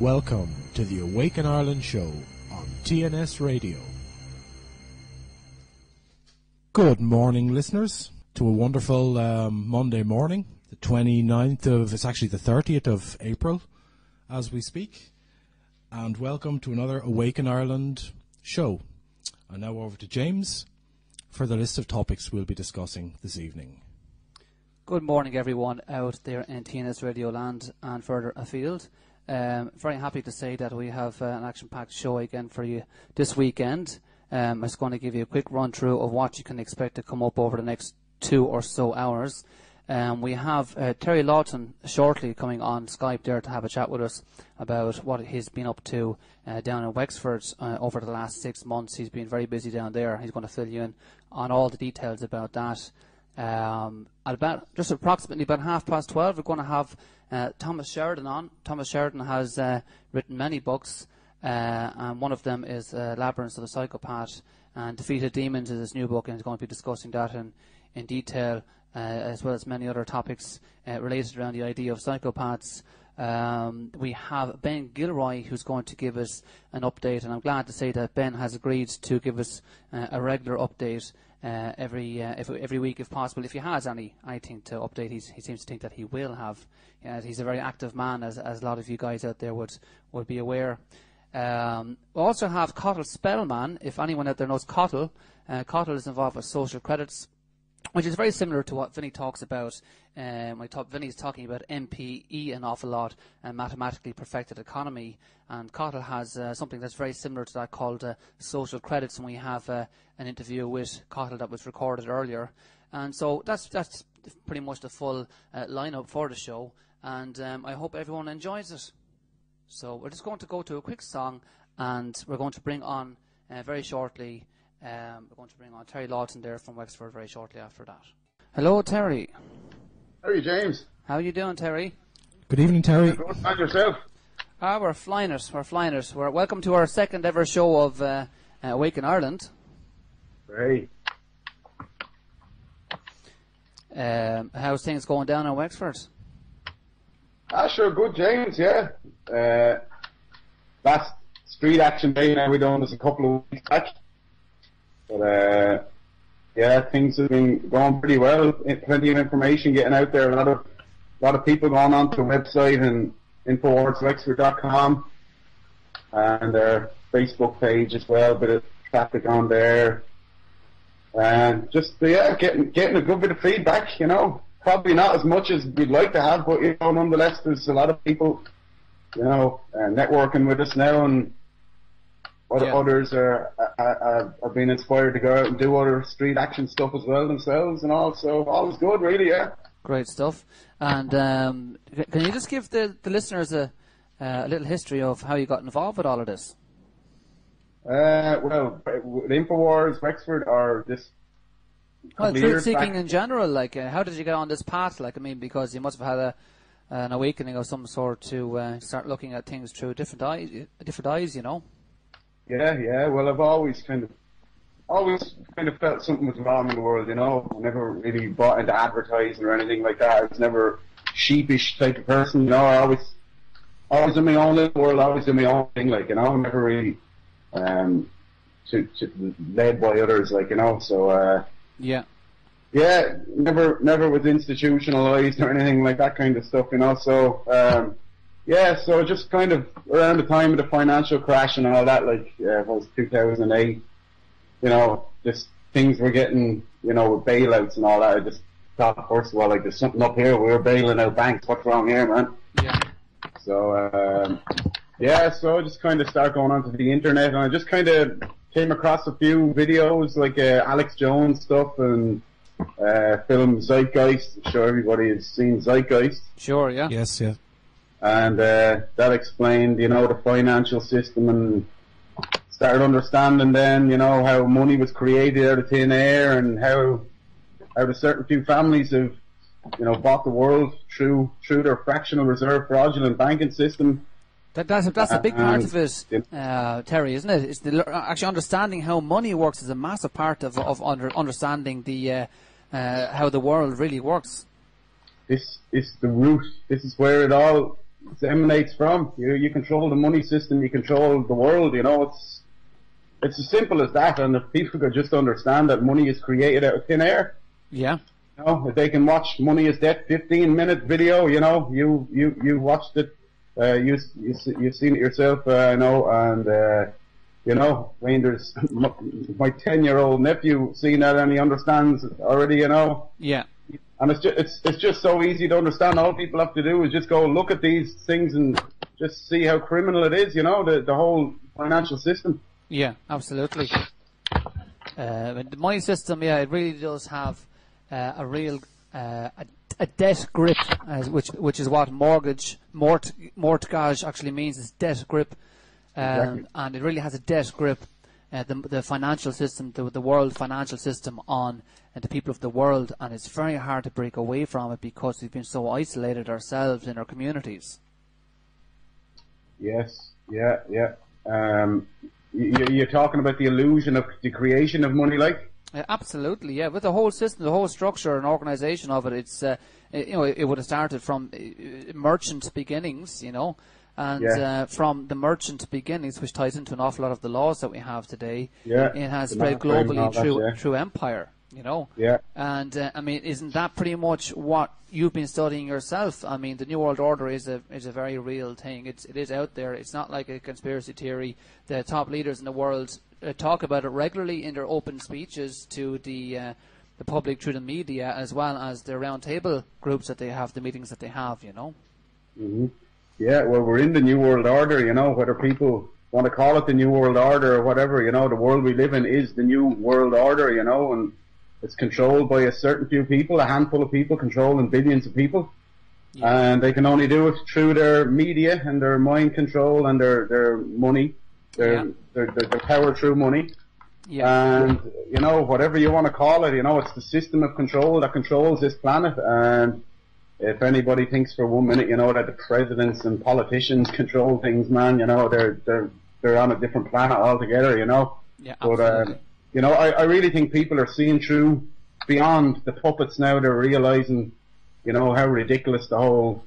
Welcome to the Awaken Ireland Show on TNS Radio. Good morning, listeners, to a wonderful Monday morning, the 29th of, it's actually the 30th of April as we speak, and welcome to another Awaken Ireland show. And now over to James for the list of topics we'll be discussing this evening. Good morning, everyone out there in TNS Radio land and further afield. Very happy to say that we have an action-packed show again for you this weekend. I'm just going to give you a quick run-through of what you can expect to come up over the next 2 or so hours. We have Terry Lawton shortly coming on Skype there to have a chat with us about what he's been up to down in Wexford over the last 6 months. He's been very busy down there. He's going to fill you in on all the details about that. At about just approximately about 12:30, we're going to have Thomas Sherdian on. Thomas Sherdian has written many books, and one of them is Labyrinths of the Psychopath, and Defeated Demons is his new book, and he's going to be discussing that in detail, as well as many other topics related around the idea of psychopaths. We have Ben Gilroy, who's going to give us an update, and I'm glad to say that Ben has agreed to give us a regular update every week if possible. If he has anything to update, he seems to think that he will have. He's a very active man, as a lot of you guys out there would be aware. We also have Cathal Spelman. If anyone out there knows Cathal, Cathal is involved with social credits, which is very similar to what Vinny talks about. Vinny's talking about MPE an awful lot, and mathematically perfected economy. And Cathal has something that's very similar to that called social credits, and we have an interview with Cathal that was recorded earlier. And so that's pretty much the full lineup for the show, and I hope everyone enjoys it. So we're just going to go to a quick song, and we're going to bring on very shortly. We're going to bring on Terry Lawton there from Wexford very shortly after that. Hello, Terry. How are you, James? How are you doing, Terry? Good evening, Terry. Good. And yourself? We're flying it. We're welcome to our second ever show of Awaken Ireland. Great. How's things going down in Wexford? Sure, good, James, yeah. Last street action day now we done was a couple of weeks back. But yeah, things have been going pretty well. Plenty of information getting out there. A lot of people going onto the website and Infowarswexford.com and their Facebook page as well. Bit of traffic on there, and just getting a good bit of feedback. You know, probably not as much as we'd like to have, but nonetheless, there's a lot of people, networking with us now, and others are being inspired to go out and do other street action stuff as well themselves, and all. So all is good, really, yeah. Great stuff. And can you just give the listeners a little history of how you got involved with all of this? Well, with Infowars, Wexford, or this. Well, truth seeking in general. Like, how did you get on this path? Like, I mean, because you must have had an awakening of some sort to start looking at things through different eyes, you know. Yeah. Well, I've always kind of felt something was wrong in the world, you know. I never really bought into advertising or anything like that. I was never sheepish type of person, you know. I always in my own little world, always in my own thing, like, you know. Never really led by others, like, you know. So yeah, never was institutionalized or anything like that kind of stuff, you know. So so just kind of around the time of the financial crash and all that, like it was 2008, you know, just things were getting, you know, with bailouts and all that. I just thought, first of all, like, there's something up here. We're bailing out banks. What's wrong here, man? Yeah. So, so I just kind of started going onto the internet, and I just kind of came across a few videos, like Alex Jones stuff and film Zeitgeist. I'm sure everybody has seen Zeitgeist. Sure, yeah. Yes, yeah. And that explained, you know, the financial system, and started understanding then, you know, how money was created out of thin air, and how a certain few families have, you know, bought the world through their fractional reserve fraudulent banking system. That's a big part of it, Terry, isn't it? It's actually understanding how money works is a massive part of understanding the how the world really works. This is the root. This is where it all emanates from. You control the money system, you control the world, you know, it's as simple as that, and if people could just understand that money is created out of thin air. Yeah. You know, if they can watch Money is Debt 15-minute video, you know, you watched it, you've seen it yourself, you know, and you know, I mean, there's my 10-year-old nephew seen that and he understands already, you know. Yeah. And it's just so easy to understand. All people have to do is just go look at these things and just see how criminal it is, you know, the whole financial system. Yeah, absolutely. The money system, yeah, it really does have a real a debt grip, which is what mortgage actually means, is debt grip. Exactly. And it really has a debt grip, the financial system, the world financial system on the people of the world, and it's very hard to break away from it because we've been so isolated ourselves in our communities. Yes, yeah. You're talking about the illusion of the creation of money, like? Absolutely, yeah. With the whole system, the whole structure and organisation of it, it's you know, it would have started from merchant beginnings, you know. And from the merchant beginnings, which ties into an awful lot of the laws that we have today, it has spread globally through empire, you know. Yeah. And I mean, isn't that pretty much what you've been studying yourself? I mean, the New World Order is a very real thing. It is out there. It's not like a conspiracy theory. The top leaders in the world talk about it regularly in their open speeches to the public through the media, as well as the round table groups that they have, the meetings that they have, you know. Mm-hmm. Yeah, well, we're in the New World Order, you know, whether people want to call it the New World Order or whatever, you know, the world we live in is the New World Order, you know, and it's controlled by a certain few people, a handful of people controlling billions of people. Yeah. And they can only do it through their media and their mind control and their money, their power through money. Yeah. And, you know, whatever you want to call it, you know, it's the system of control that controls this planet. And if anybody thinks for 1 minute, you know, that the presidents and politicians control things, man, you know, they're on a different planet altogether, you know. Yeah, absolutely. But, you know, I really think people are seeing through beyond the puppets now. They're realizing, you know, how ridiculous the whole,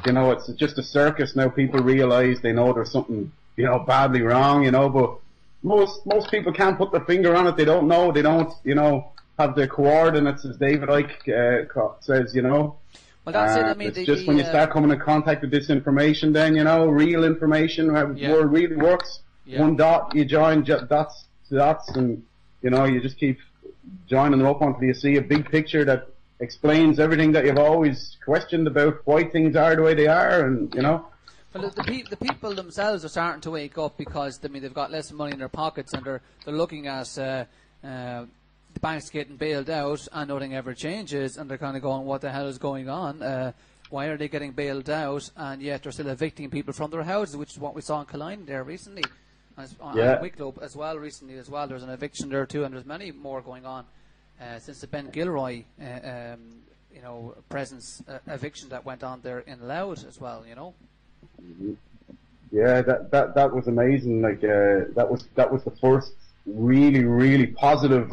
you know, it's just a circus now. People realize they know there's something, you know, badly wrong, you know, but most people can't put their finger on it. They don't know. They don't, you know, have the coordinates, as David Icke says, you know. Well, that's it. I mean, it's just when you start coming in contact with this information, then, you know, real information, how the world really works. Yeah. One dot, you join dots to dots, and, you know, you just keep joining them up until you see a big picture that explains everything that you've always questioned about why things are the way they are, and, you know. Well, the people themselves are starting to wake up because, I mean, they've got less money in their pockets, and they're looking at the banks getting bailed out and nothing ever changes, and they're kind of going, what the hell is going on? Why are they getting bailed out, and yet they're still evicting people from their houses, which is what we saw in Killeen there recently, on Wicklow as well recently as well. There's an eviction there too, and there's many more going on since the Ben Gilroy you know, presence eviction that went on there in Louth as well, you know. Mm-hmm. Yeah, that was amazing. Like that was the first really positive,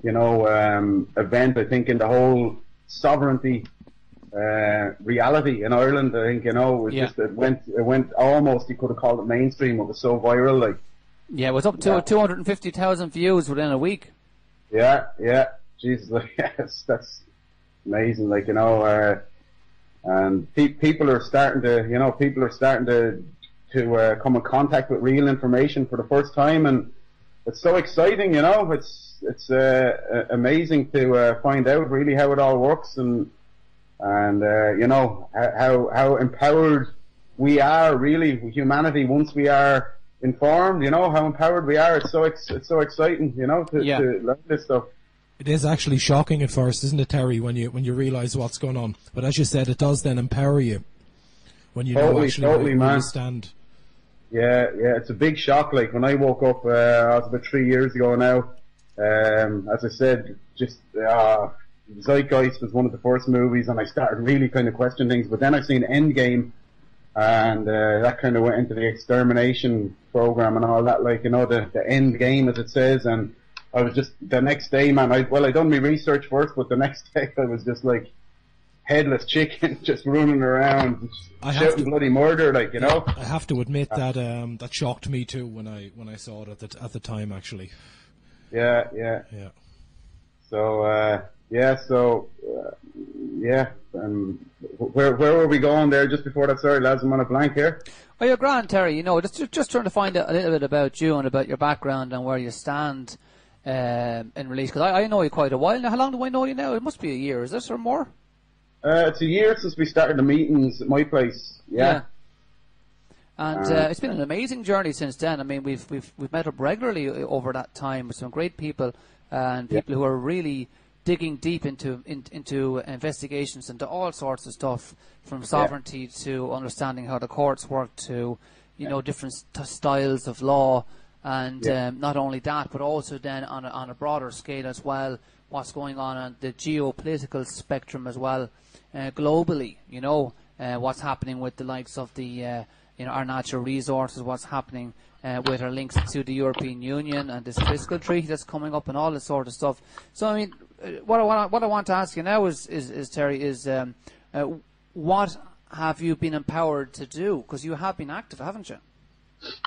you know, event, I think, in the whole sovereignty reality in Ireland. I think, you know, it was just it went almost, you could have called it mainstream. It was so viral, like. Yeah, it was up to 250,000 views within a week. Yeah, Jesus, like, yes, that's amazing. Like, you know, and people are starting to come in contact with real information for the first time, and it's so exciting, you know. It's amazing to find out really how it all works, and you know, how empowered we are, really, humanity, once we are informed, you know, how empowered we are. It's so exciting, you know, to learn this stuff. It is actually shocking at first, isn't it, Terry, when you realise what's going on? But as you said, it does then empower you when you know actually where you stand. Yeah, it's a big shock. Like, when I woke up, I was about 3 years ago now. As I said, just Zeitgeist was one of the first movies, and I started really kind of questioning things. But then I seen Endgame, and that kind of went into the extermination program and all that. Like, you know, the end game, as it says. And I was just, the next day, man, I done my research first, but the next day I was just like, headless chicken just running around shouting bloody murder, like, you know. I have to admit that that shocked me too when I saw it at the time, actually. Yeah. So where were we going there just before that? Sorry, lads, I'm on a blank here. Oh, you're grand, Terry. You know, just trying to find out a little bit about you and about your background and where you stand in relation. Because I know you quite a while now. How long do I know you now? It must be a year, is this, or more? It's a year since we started the meetings at my place. Yeah. And it's been an amazing journey since then. I mean, we've met up regularly over that time with some great people and people who are really digging deep into investigations into all sorts of stuff, from sovereignty to understanding how the courts work to, you know, different styles of law, and not only that, but also then on a broader scale as well, what's going on the geopolitical spectrum as well, globally. You know, what's happening with the likes of the our natural resources, what's happening with our links to the European Union and this fiscal treaty that's coming up and all this sort of stuff. So, I mean, what I want to ask you now is Terry, is what have you been empowered to do? Because you have been active, haven't you?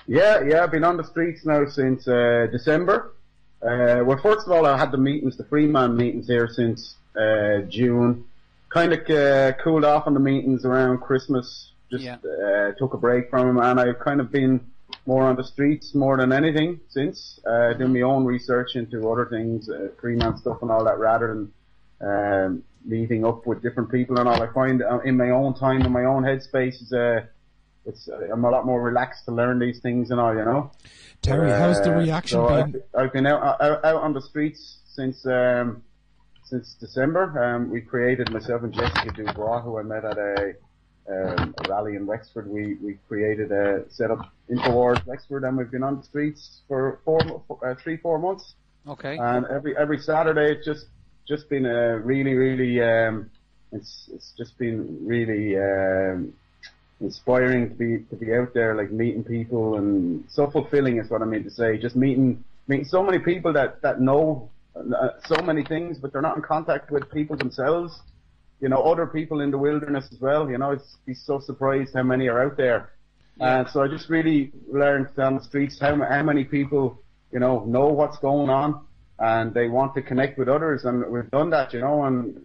Yeah, I've been on the streets now since December. Well, first of all, I had the Freeman meetings here since June. Kind of cooled off on the meetings around Christmas. Just took a break from them, and I've kind of been more on the streets more than anything since, doing my own research into other things, Freeman stuff and all that, rather than meeting up with different people and all. I find in my own time, in my own headspace, I'm a lot more relaxed to learn these things and all, you know. Terry, how's the reaction been? I've been out on the streets since December. We created, myself and Jessica Dubois, who I met at a rally in Wexford. We created set up Infowars Wexford, and we've been on the streets for 3-4 months. Okay. And every Saturday, it's just been really it's just been really inspiring to be out there, like meeting people, and so fulfilling is what I mean to say. Just meeting so many people that know so many things, but they're not in contact with people themselves. You know, other people in the wilderness as well. You know, it's be so surprised how many are out there. And so I just really learned on the streets how many people, you know what's going on, and they want to connect with others, and we've done that, you know, and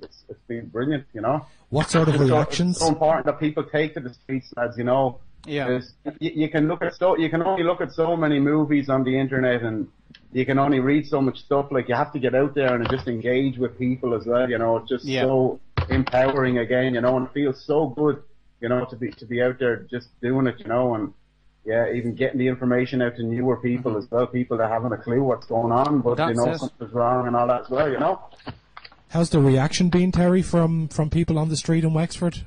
it's been brilliant, you know. What sort of reactions? It's so important that people take to the streets, lads, you know. Yeah. You can only look at so many movies on the internet, and you can only read so much stuff. Like, you have to get out there and just engage with people as well, you know. It's just so empowering again, you know, and it feels so good, you know, to be out there just doing it, you know, and even getting the information out to newer people as well, people that haven't a clue what's going on, but something's wrong and all that as well, you know. How's the reaction been, Terry, from people on the street in Wexford?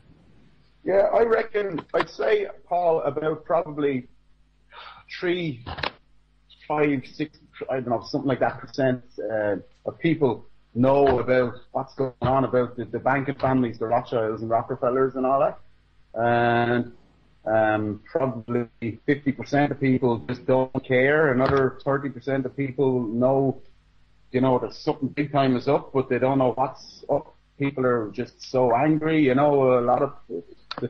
Yeah, I reckon, I'd say, Paul, about probably 3, 5, 6, I don't know, something like that % of people know about what's going on, about the banking families, the Rothschilds and Rockefellers and all that. And probably 50% of people just don't care. Another 30% of people know, you know, that something big time is up, but they don't know what's up. People are just so angry, you know. A lot of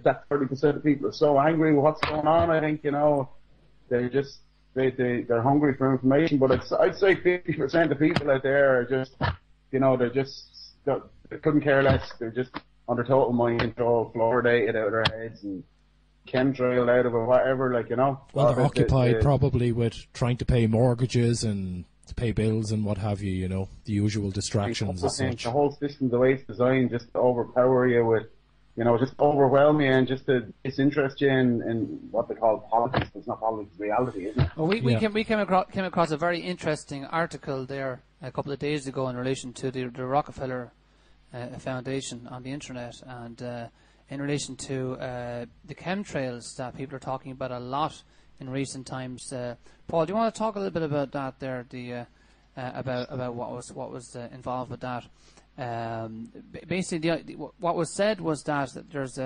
that 30% of people are so angry with what's going on. I think, you know, they're just they're hungry for information. But I'd say 50% of people out there are just, you know, they couldn't care less. They're just under total mind control, fluoridated out of their heads and chemtrailed out of it, whatever, like, you know. Well, they're occupied probably with trying to pay mortgages and to pay bills and what have you, you know, the usual distractions as such. The whole system, the way it's designed, just to overpower you with, you know, just overwhelm you and just to disinterest you in what they call politics. It's not politics, it's reality, isn't it? Well, we came across a very interesting article there a couple of days ago in relation to the Rockefeller Foundation on the internet, and in relation to the chemtrails that people are talking about a lot in recent times. Paul, do you want to talk a little bit about that there? About what was involved with that? Basically, what was said was that there's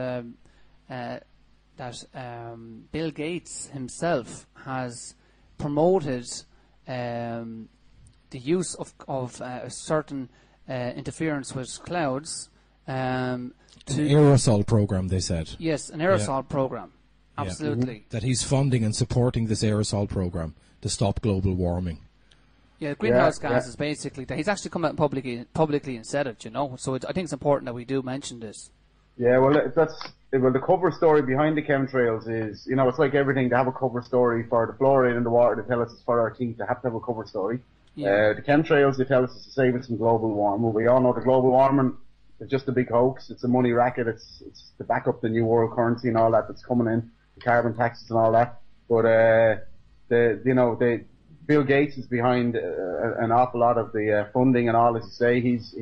Bill Gates himself has promoted the use of certain interference with clouds An aerosol program, they said. Yes, an aerosol program. Absolutely. Yeah. That he's funding and supporting this aerosol program to stop global warming. Yeah, greenhouse gases, basically. He's actually come out publicly and said it, you know. So I think it's important that we do mention this. Yeah, well, the cover story behind the chemtrails is, you know, it's like everything. They have a cover story for the fluoride in the water. They tell us it's for our teeth. They have to have a cover story. Yeah. The chemtrails, they tell us it's to save us from global warming. Well, we all know the global warming is just a big hoax. It's a money racket. It's to back up the new world currency and all that that's coming in, the carbon taxes and all that. But Bill Gates is behind an awful lot of the funding and all, as you say. He's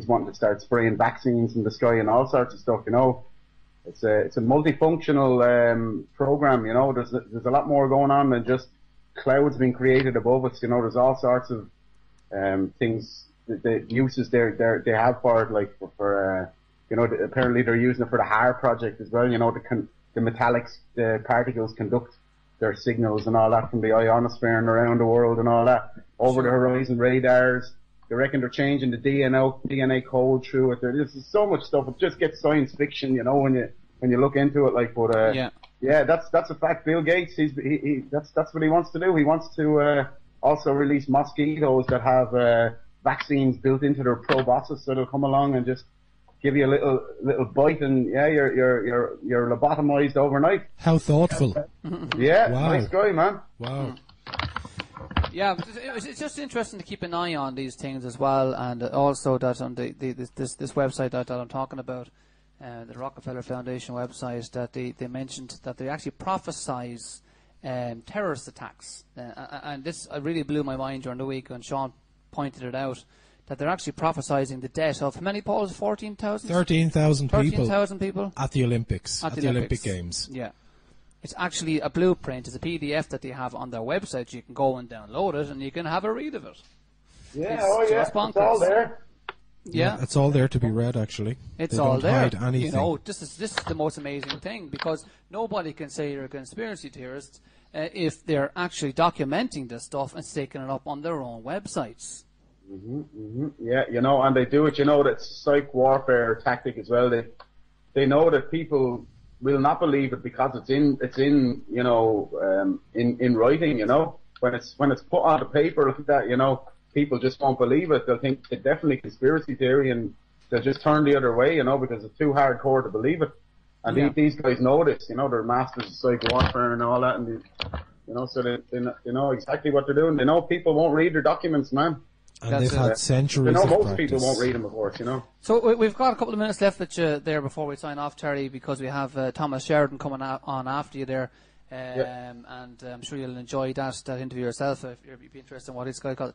wanting to start spraying vaccines in the sky and all sorts of stuff. You know, it's a multifunctional program. You know, there's a lot more going on than just clouds being created above us. You know, there's all sorts of things, the uses they have for it, like for apparently they're using it for the HAR project as well. You know, the metallic particles conduct their signals and all that from the ionosphere and around the world and all that. Over the horizon radars. They reckon they're changing the DNA code through it. There's so much stuff. It just gets science fiction, you know, when you look into it. Like, but that's a fact. Bill Gates, that's what he wants to do. He wants to also release mosquitoes that have vaccines built into their proboscis, so they'll come along and just give you a little bite, and you're lobotomized overnight. How thoughtful. Yeah, wow. Nice guy, man. Wow. Yeah, it's just interesting to keep an eye on these things as well, and also that on this website that I'm talking about, the Rockefeller Foundation website, that they mentioned that they actually prophesize terrorist attacks, and this really blew my mind during the week when Sean pointed it out, that they're actually prophesizing the death of how many, Paul? 14,000? 13,000 people. 13,000 people at the Olympics. At the Olympic Games. Yeah. It's actually a blueprint. It's a PDF that they have on their website. You can go and download it, and you can have a read of it. Yeah, it's all there. Yeah, it's all there to be read. Actually, it's they all don't there. hide anything. You know, this is the most amazing thing, because nobody can say you're a conspiracy theorist if they're actually documenting this stuff and sticking it up on their own websites. Yeah, you know, and they do it. You know, that's psych warfare tactic as well. They know that people will not believe it because it's in writing. You know, when it's put on the paper like that, you know, people just won't believe it. They'll think it's definitely conspiracy theory, and they'll just turn the other way. You know, because it's too hardcore to believe it. And these guys know this. You know, they're masters of psych warfare and all that, and so they know exactly what they're doing. They know people won't read their documents, man. And they've had centuries of most practice. people won't read them, of course, you know. So we've got a couple of minutes left with you there before we sign off, Terry, because we have Thomas Sheridan coming on after you there. And I'm sure you'll enjoy that interview yourself if you'd be interested in what he's got to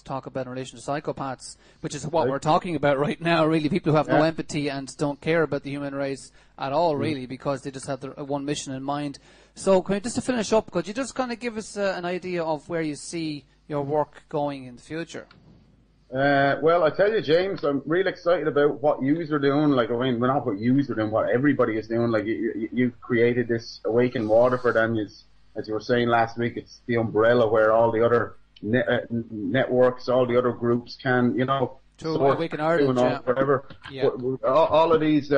talk about in relation to psychopaths, which is what we're talking about right now, really. People who have no empathy and don't care about the human race at all, really, because they just have their one mission in mind. So just to finish up, could you just kind of give us an idea of where you see your work going in the future? Well, I tell you, James, I'm really excited about what yous are doing. Like, I mean, we're not what yous are doing, what everybody is doing. Like, you've created this Awaken Waterford, and as you were saying last week, it's the umbrella where all the other networks, all the other groups can, you know, to Awaken Ireland, whatever. Yeah. All of these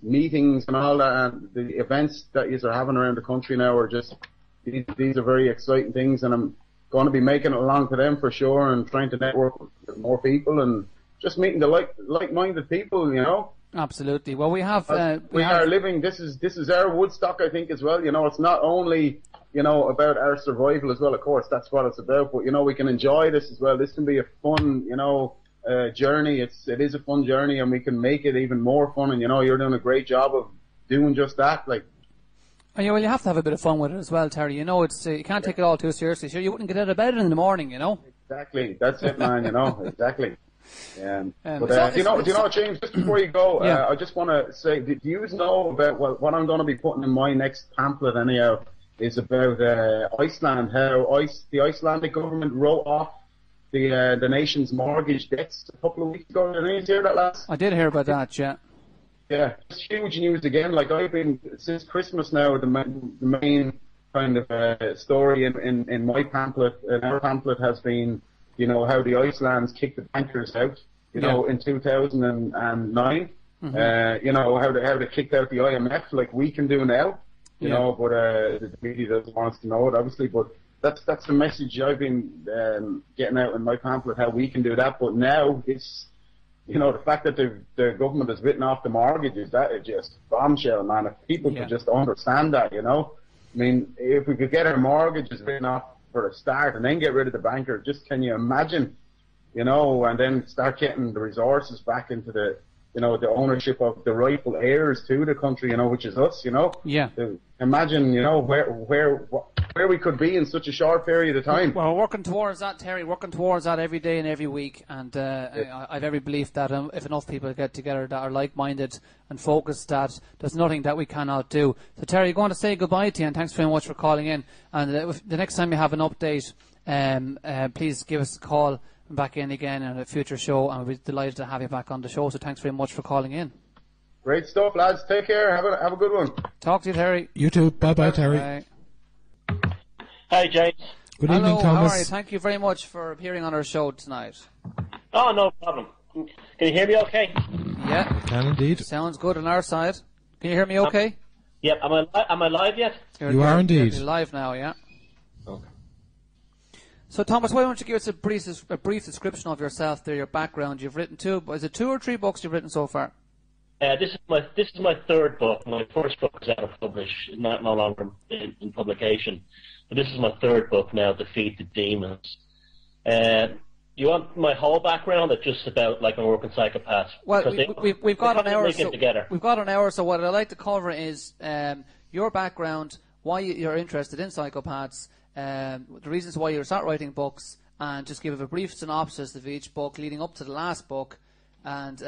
meetings and all that, and the events that yous are having around the country now are just, these are very exciting things, and I'm going to be making it along to them for sure, and trying to network with more people and just meeting the like-minded people, you know. Absolutely. Well, we are living. This is our Woodstock, I think, as well. You know, it's not only, you know, about our survival as well. Of course, that's what it's about. But you know, we can enjoy this as well. This can be a fun, you know, journey. It is a fun journey, and we can make it even more fun. And you know, you're doing a great job of doing just that. Like. Yeah, well, you have to have a bit of fun with it as well, Terry. You know, it's you can't take it all too seriously. Sure, you wouldn't get out of bed in the morning, you know. Exactly, that's it, man. You know, exactly. But do you know, James? Just before you go, I just want to say, do you know about what I'm going to be putting in my next pamphlet? Anyhow, is about Iceland. How the Icelandic government wrote off the nation's mortgage debts a couple of weeks ago. Did you hear that last? I did hear about that. Yeah. Yeah, it's huge news again. Like, I've been, since Christmas now, the main kind of story in my pamphlet, in our pamphlet, has been, you know, how the Icelands kicked the bankers out, you know, in 2009. You know, how they kicked out the IMF like we can do now, you know, but the media doesn't want us to know it, obviously, but that's the message I've been getting out in my pamphlet, how we can do that. But now it's, you know, the fact that the government has written off the mortgages, that is just bombshell, man. If people could just understand that, you know. I mean, if we could get our mortgages written off for a start and then get rid of the banker, just can you imagine, you know, and then start getting the resources back into the, you know, the ownership of the rightful heirs to the country, you know, which is us, you know. Yeah. Imagine, you know, where we could be in such a short period of time. Well, we're working towards that, Terry. Working towards that every day and every week. And I've every belief that if enough people get together that are like-minded and focused, that there's nothing that we cannot do. So, Terry, going to say goodbye to you, and thanks very much for calling in. And the next time you have an update, please give us a call back in again in a future show, and we'll be delighted to have you back on the show. So thanks very much for calling in. Great stuff, lads. Take care. Have a good one. Talk to you, Terry. You too. Bye, Terry. Bye. Hi, James. Good evening, Thomas. How are you? Thank you very much for appearing on our show tonight. Oh, no problem. Can you hear me okay? Yeah. I can indeed. Sounds good on our side. Can you hear me okay? Yep. Am I live yet? You are indeed. You're live now, yeah. Okay. So, Thomas, why don't you give us a brief description of yourself there, your background? You've written is it 2 or 3 books you've written so far? This is my third book. My first book is out of publish, no longer in publication. But this is my third book now, Defeat the Demons. You want my whole background, or just about like my work in Psychopath? Well, we've got an hour. We've got an hour. So what I'd like to cover is your background, why you're interested in psychopaths, the reasons why you start writing books, and just give a brief synopsis of each book leading up to the last book, and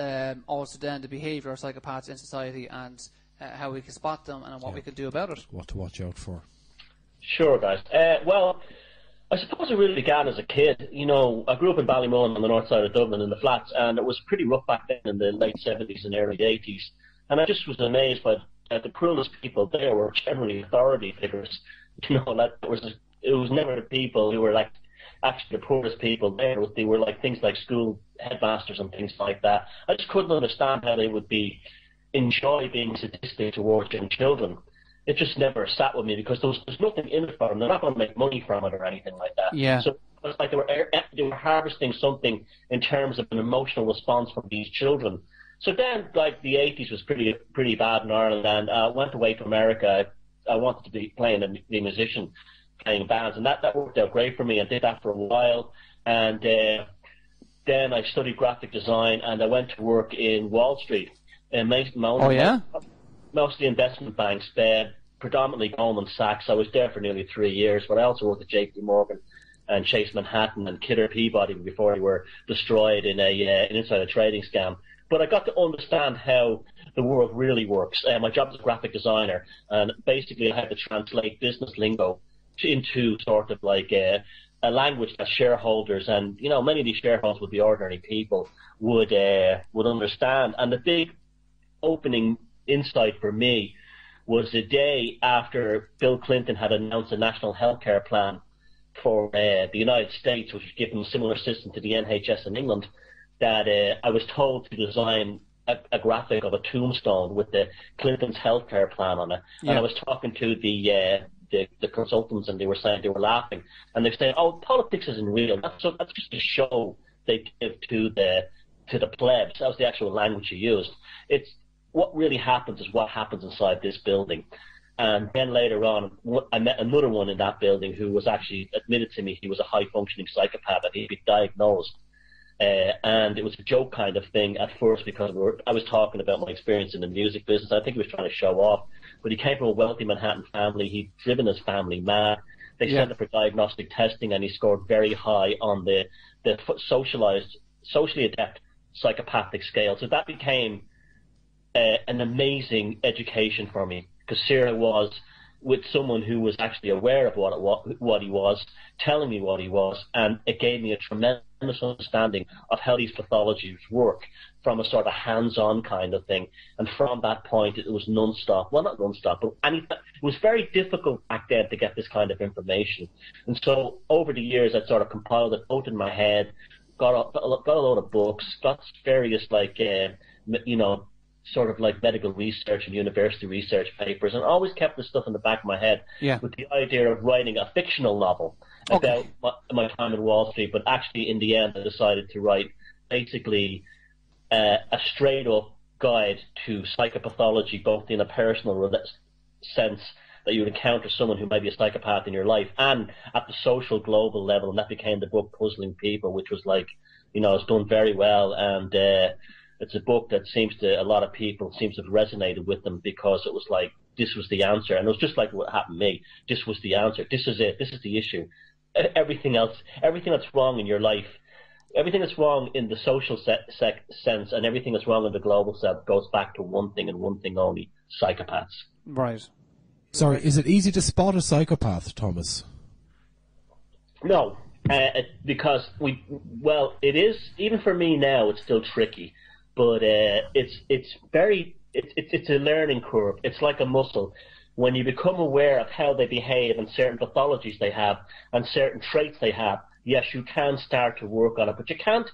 also then the behaviour of psychopaths in society, and how we can spot them and what we can do about it. What to watch out for. Sure, guys. Well, I suppose it really began as a kid. You know, I grew up in Ballymun on the north side of Dublin in the flats, and it was pretty rough back then in the late 70s and early 80s. And I just was amazed by the cruelest people there were generally authority figures. You know, it was never the people who were like actually the poorest people there. They were like things like school headmasters and things like that. I just couldn't understand how they would enjoy being sadistic towards young children. It just never sat with me, because there's nothing in it for them. They're not going to make money from it or anything like that. Yeah. So it's like they were harvesting something in terms of an emotional response from these children. So then, like, the 80s was pretty bad in Ireland, and I went away to America. I wanted to be be a musician, playing bands, and that worked out great for me. I did that for a while, and then I studied graphic design, and I went to work in Wall Street. Mostly investment banks, predominantly Goldman Sachs. I was there for nearly 3 years, but I also worked at JP Morgan and Chase Manhattan and Kidder Peabody before they were destroyed in an insider trading scam. But I got to understand how the world really works. My job as a graphic designer, and basically I had to translate business lingo into sort of like a language that shareholders, and you know, many of these shareholders would be ordinary people, would understand. And the big opening insight for me was the day after Bill Clinton had announced a national health care plan for the United States, which was giving a similar system to the NHS in England, that I was told to design a graphic of a tombstone with the Clinton's health care plan on it. Yeah. And I was talking to the consultants, and they were laughing, and they said, "Oh, politics isn't real. That's just a show they give to the plebs." That was the actual language he used. It's what really happens is what happens inside this building. And then later on, I met another one in that building who was actually admitted to me he was a high-functioning psychopath, and he'd been diagnosed. And it was a joke kind of thing at first, because I was talking about my experience in the music business. I think he was trying to show off. But he came from a wealthy Manhattan family. He'd driven his family mad. They sent him for diagnostic testing, and he scored very high on the socially adept psychopathic scale. So that became an amazing education for me, because Sarah was with someone who was actually aware of what he was, telling me what he was, and it gave me a tremendous understanding of how these pathologies work from a sort of hands-on kind of thing. And from that point, it was non-stop. Well, not non-stop, but it was very difficult back then to get this kind of information. And so over the years, I sort of compiled it both in my head, got a load of books, got various sort of like medical research and university research papers, and always kept this stuff in the back of my head with the idea of writing a fictional novel about my time in Wall Street. But actually, in the end, I decided to write basically a straight-up guide to psychopathology, both in a personal sense that you would encounter someone who might be a psychopath in your life, and at the social global level, and that became the book Puzzling People, which was it's done very well, and it's a book that a lot of people seems to have resonated with them, because it was like, this was the answer, and it was just like what happened to me. This was the answer. This is it. This is the issue. Everything that's wrong in your life, everything that's wrong in the social sense, and everything that's wrong in the global sense goes back to one thing and one thing only: psychopaths. Right. Sorry, is it easy to spot a psychopath, Thomas? No, because it is, even for me now, it's still tricky, but it's a learning curve. It's like a muscle. When you become aware of how they behave and certain pathologies they have and certain traits they have, yes, you can start to work on it, but you can't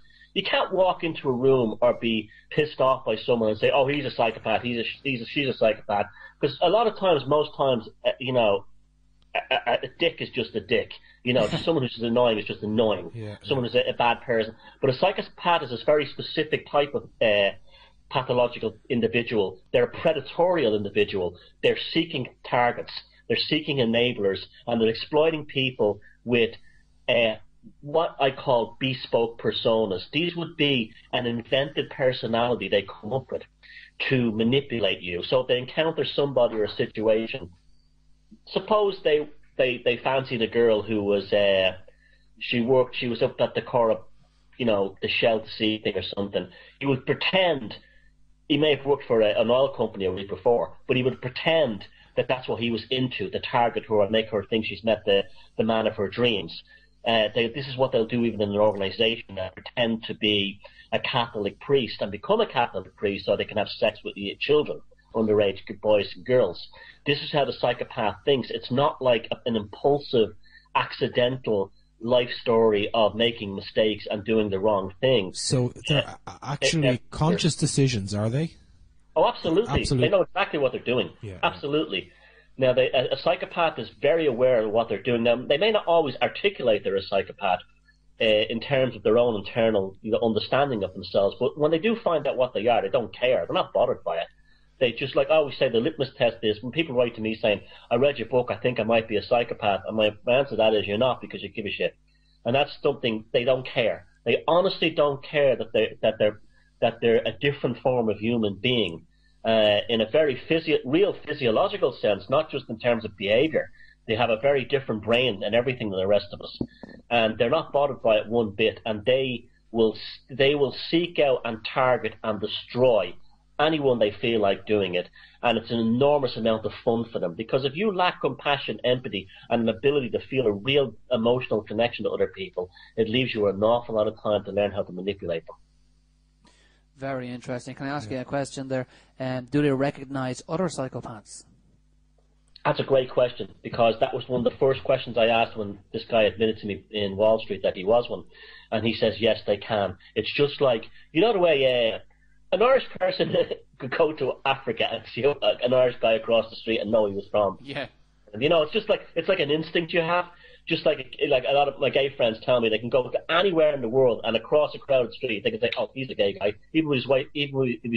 walk into a room or be pissed off by someone and say, oh, he's a psychopath, she's a psychopath. Because most times, a dick is just a dick. Just someone who's just annoying is just annoying. Yeah. Someone who's a bad person. But a psychopath is a very specific type of pathological individual. They're a predatorial individual. They're seeking targets. They're seeking enablers, and they're exploiting people with what I call bespoke personas. These would be an invented personality they come up with to manipulate you. So if they encounter somebody or a situation, suppose they fancied a girl who was she was up at the core of the Shell to Sea thing or something. He would pretend, he may have worked for an oil company a week before, but he would pretend that that's what he was into, to target her and make her think she's met the man of her dreams. This is what they'll do even in an organization, pretend to be a Catholic priest and become a Catholic priest so they can have sex with children, underage boys and girls. This is how the psychopath thinks. It's not like an impulsive, accidental life story of making mistakes and doing the wrong thing. So they're actually conscious decisions, are they? Oh, absolutely. They know exactly what they're doing. Yeah, absolutely. Now, a psychopath is very aware of what they're doing. Now, they may not always articulate they're a psychopath in terms of their own internal understanding of themselves, but when they do find out what they are, they don't care. They're not bothered by it. They just, like I always say, the litmus test is when people write to me saying, I read your book, I think I might be a psychopath, and my answer to that is, you're not, because you give a shit. And that's something they don't care. They honestly don't care that they're a different form of human being. In a very real physiological sense, not just in terms of behavior. They have a very different brain and everything than the rest of us, and they're not bothered by it one bit. And they will seek out and target and destroy anyone they feel like doing it. And it's an enormous amount of fun for them, because if you lack compassion, empathy, and an ability to feel a real emotional connection to other people, it leaves you an awful lot of time to learn how to manipulate them. Very interesting. Can I ask you a question there? Do they recognize other psychopaths? That's a great question, because that was one of the first questions I asked when this guy admitted to me in Wall Street that he was one. And he says, yes, they can. It's just like, the way an Irish person could go to Africa and see an Irish guy across the street and know he was from. Yeah. And, it's like an instinct you have. Just like a lot of my gay friends tell me, they can go to anywhere in the world and across a crowded street, they can say, oh, he's a gay guy, even if he's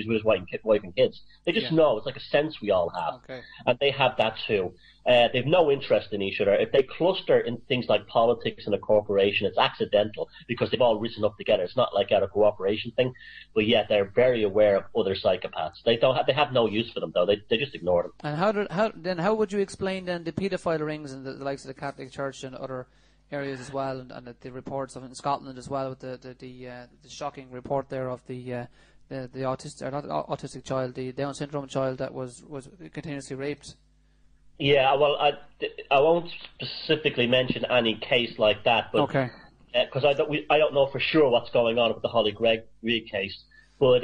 with his wife and kids. They just know. It's like a sense we all have. Okay. And they have that too. They've no interest in each other. If they cluster in things like politics and a corporation, it's accidental, because they've all risen up together. It's not like a cooperation thing, but yet they're very aware of other psychopaths. They have no use for them though. They just ignore them. And how would you explain then the paedophile rings in the likes of the Catholic Church and other areas as well, and the reports of in Scotland as well, with the shocking report there of the autistic child, the Down syndrome child that was continuously raped? Yeah, well, I won't specifically mention any case like that, but okay, because I don't know for sure what's going on with the Holly Greig case. But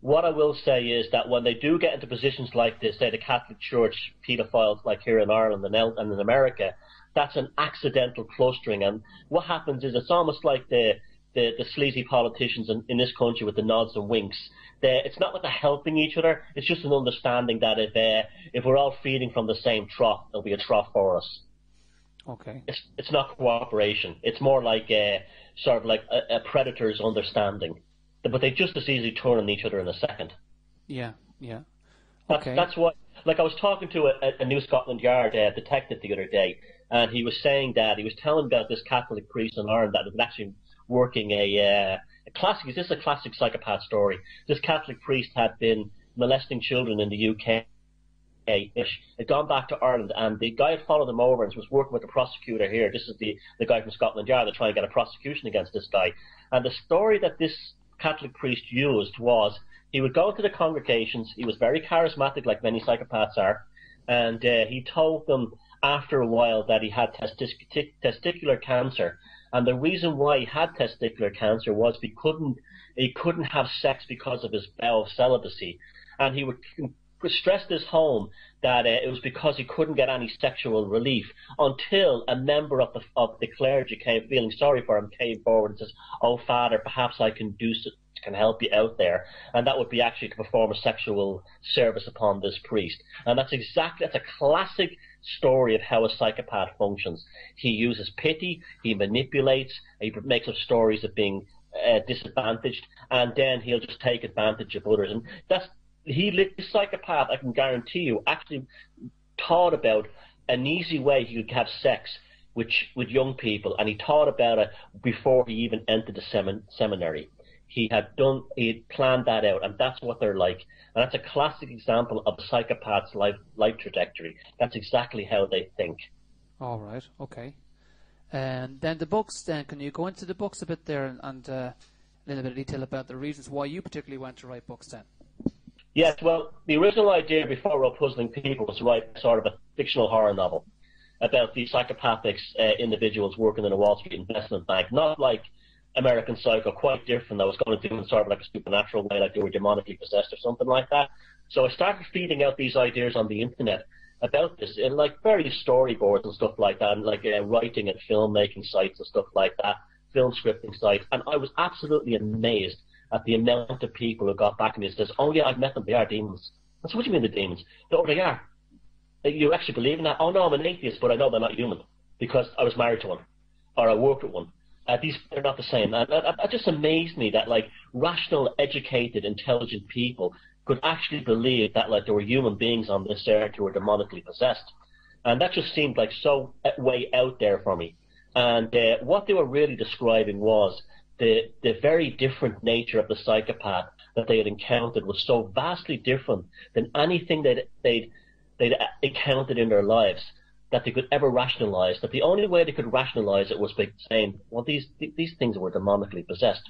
what I will say is that when they do get into positions like this, say the Catholic Church, paedophiles like here in Ireland and in America, that's an accidental clustering. And what happens is it's almost like the the sleazy politicians in this country with the nods and winks. It's not that they're helping each other. It's just an understanding that if we're all feeding from the same trough, there'll be a trough for us. Okay. It's not cooperation. It's more like sort of like a predator's understanding. But they just as easily turn on each other in a second. Yeah, yeah. Okay. That's what. Like I was talking to a New Scotland Yard detective the other day, and he was saying that he was telling about this Catholic priest in Ireland that was actually working a classic. This is a classic psychopath story. This Catholic priest had been molesting children in the UK. Had gone back to Ireland, and the guy had followed him over and was working with the prosecutor here. This is the guy from Scotland Yard to try and get a prosecution against this guy. And the story that this Catholic priest used was he would go to the congregations. He was very charismatic, like many psychopaths are, and he told them after a while that he had testicular cancer. And the reason why he had testicular cancer was he couldn't have sex because of his vow of celibacy, and he would stress this home that it was because he couldn't get any sexual relief until a member of the clergy feeling sorry for him, came forward and says, "Oh, Father, perhaps I can help you out there," and that would be actually to perform a sexual service upon this priest. And that's a classic story of how a psychopath functions. He uses pity, he manipulates, he makes up stories of being disadvantaged, and then he'll just take advantage of others. And this psychopath, I can guarantee you, actually thought about an easy way he could have sex with young people, and he thought about it before he even entered the seminary. He had planned that out, and that's what they're like. And that's a classic example of a psychopath's life trajectory. That's exactly how they think. All right, okay. And then the books, then, can you go into the books a bit there and a little bit of detail about the reasons why you particularly went to write books then? Yes, well, the original idea before we were Puzzling People was to write sort of a fictional horror novel about these psychopathic individuals working in a Wall Street investment bank, not like American Psycho, quite different. I was going to do it sort of like a supernatural way, like they were demonically possessed or something like that. So I started feeding out these ideas on the internet about this in like various storyboards and stuff like that, and like writing and filmmaking sites and stuff like that, film scripting sites, and I was absolutely amazed at the amount of people who got back to me and says, "Oh yeah, I've met them, they are demons." I said, "What do you mean they're demons?" "Oh, they are." "You actually believe in that?" "Oh no, I'm an atheist, but I know they're not human because I was married to one or I worked with one. They're not the same." And that just amazed me that like rational, educated, intelligent people could actually believe that like there were human beings on this earth who were demonically possessed. And that just seemed like so way out there for me. And what they were really describing was the very different nature of the psychopath that they had encountered was so vastly different than anything they'd encountered in their lives that they could ever rationalize. That the only way they could rationalize it was by saying, well, these things were demonically possessed.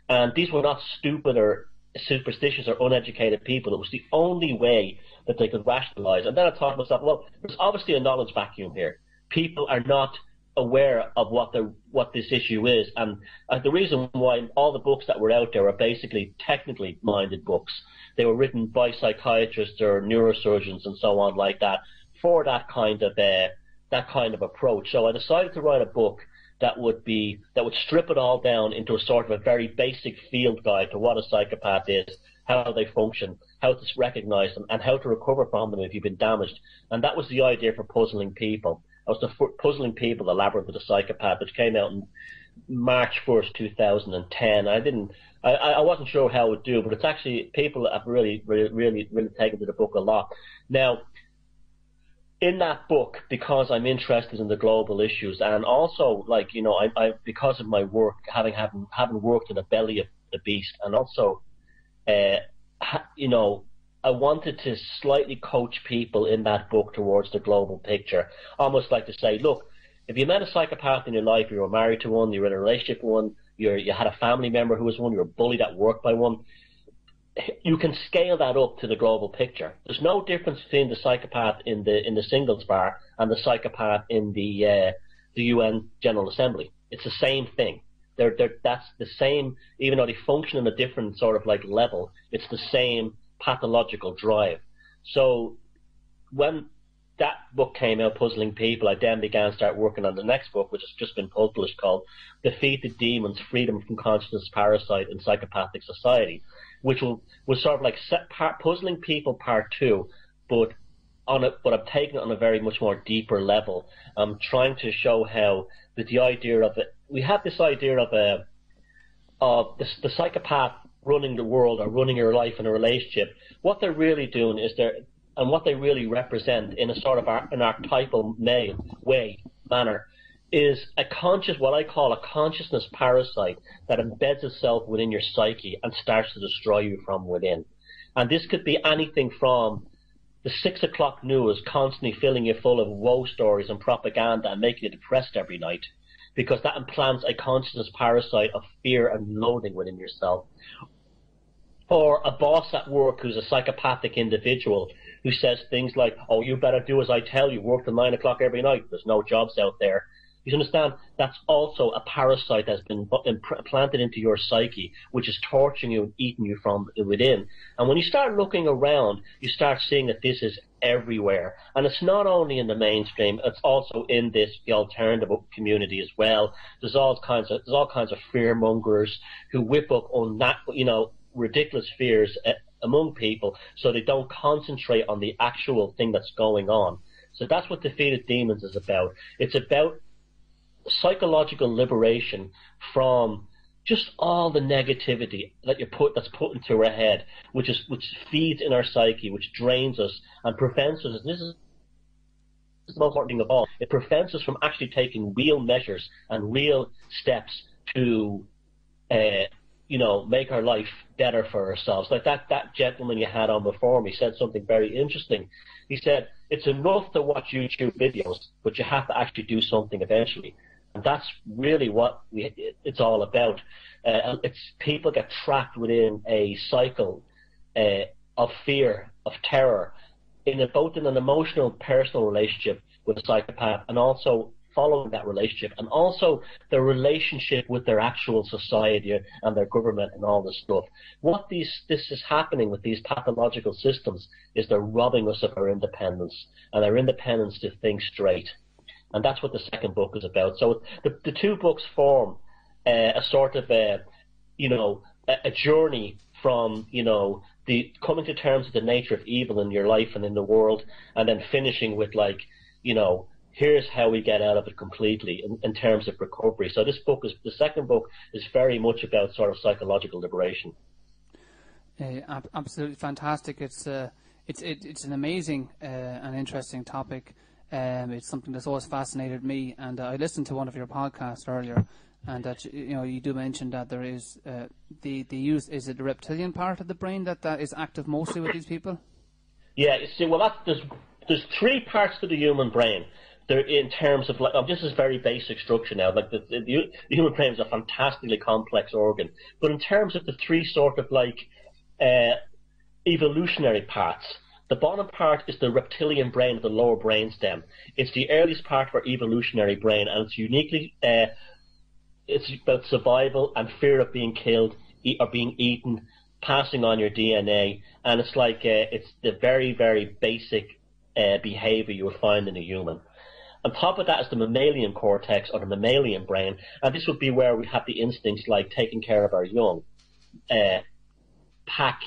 And these were not stupid or superstitious or uneducated people. It was the only way that they could rationalize. And then I thought to myself, well, there's obviously a knowledge vacuum here. People are not aware of what this issue is, and the reason why all the books that were out there are basically technically minded books. They were written by psychiatrists or neurosurgeons and so on like that for that kind of approach. So I decided to write a book that would strip it all down into a sort of a very basic field guide to what a psychopath is, how they function, how to recognize them, and how to recover from them if you've been damaged. And that was the idea for Puzzling People. I was Puzzling People, the Labyrinth of the Psychopath, which came out in March 1st, 2010. I wasn't sure how it would do, but it's actually, people have really taken to the book a lot. Now, in that book, because I'm interested in the global issues, and also, like, you know, I because of my work, having worked in the belly of the beast, and also, you know, I wanted to slightly coach people in that book towards the global picture. Almost like to say, look, if you met a psychopath in your life, you were married to one, you were in a relationship with one, you had a family member who was one, you were bullied at work by one, you can scale that up to the global picture. There's no difference between the psychopath in the singles bar and the psychopath in the UN General Assembly. It's the same thing. That's the same, even though they function in a different sort of like level, it's the same pathological drive. So when that book came out, Puzzling People, I then began to start working on the next book, which has just been published, called Defeat the Demons, Freedom from Consciousness Parasite in Psychopathic Society, which was sort of like Puzzling People Part 2, but I've taken it on a very much more deeper level. I'm trying to show how that the idea of it, we have this idea of the psychopath running the world or running your life in a relationship. What they're really doing is and what they really represent in a sort of an archetypal manner is what I call a consciousness parasite that embeds itself within your psyche and starts to destroy you from within. And this could be anything from the 6 o'clock news constantly filling you full of woe stories and propaganda and making you depressed every night, because that implants a consciousness parasite of fear and loathing within yourself. Or a boss at work who's a psychopathic individual who says things like, oh, you better do as I tell you, work till 9 o'clock every night, there's no jobs out there. You understand? That's also a parasite that's been implanted into your psyche, which is torturing you and eating you from within. And when you start looking around, you start seeing that this is everywhere. And it's not only in the mainstream, it's also in the alternative community as well. There's all kinds of fear-mongers who whip up ridiculous fears among people so they don't concentrate on the actual thing that's going on. So that's what Defeated Demons is about. It's about psychological liberation from just all the negativity that's put into our head, which feeds in our psyche, which drains us and prevents us. And this is the most important thing of all. It prevents us from actually taking real measures and real steps to make our life better for ourselves. Like that gentleman you had on before me said something very interesting. He said, it's enough to watch YouTube videos, but you have to actually do something eventually. And that's really what it's all about. People get trapped within a cycle of fear, of terror, both in an emotional, personal relationship with a psychopath, and also following that relationship, and also their relationship with their actual society and their government and all this stuff. This is happening with these pathological systems is they're robbing us of our independence, and our independence to think straight. And that's what the second book is about. So the two books form a sort of a journey from, the coming to terms with the nature of evil in your life and in the world, and then finishing with here's how we get out of it completely in terms of recovery. So the second book is very much about sort of psychological liberation. Absolutely fantastic. It's an amazing and interesting topic. It's something that's always fascinated me, and I listened to one of your podcasts earlier, and that you do mention that there is the use. Is it the reptilian part of the brain that is active mostly with these people? Yeah, you see, there's three parts to the human brain. There, in terms of this is very basic structure now. Like the human brain is a fantastically complex organ, but in terms of the three sort of evolutionary parts. The bottom part is the reptilian brain of the lower brainstem. It's the earliest part of our evolutionary brain, and it's uniquely it's about survival and fear of being killed or being eaten, passing on your DNA, and it's it's the very, very basic behavior you would find in a human. On top of that is the mammalian cortex, or the mammalian brain, and this would be where we have the instincts like taking care of our young, pack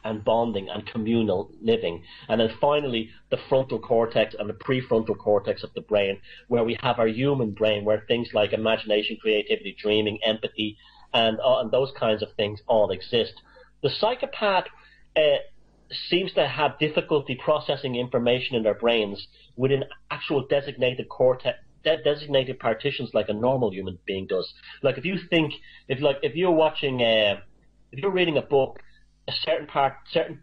and bonding and communal living. And then finally the frontal cortex and the prefrontal cortex of the brain, where we have our human brain, where things like imagination, creativity, dreaming, empathy and those kinds of things all exist. The psychopath seems to have difficulty processing information in their brains within actual designated designated partitions like a normal human being does. Like if you're reading a book, a certain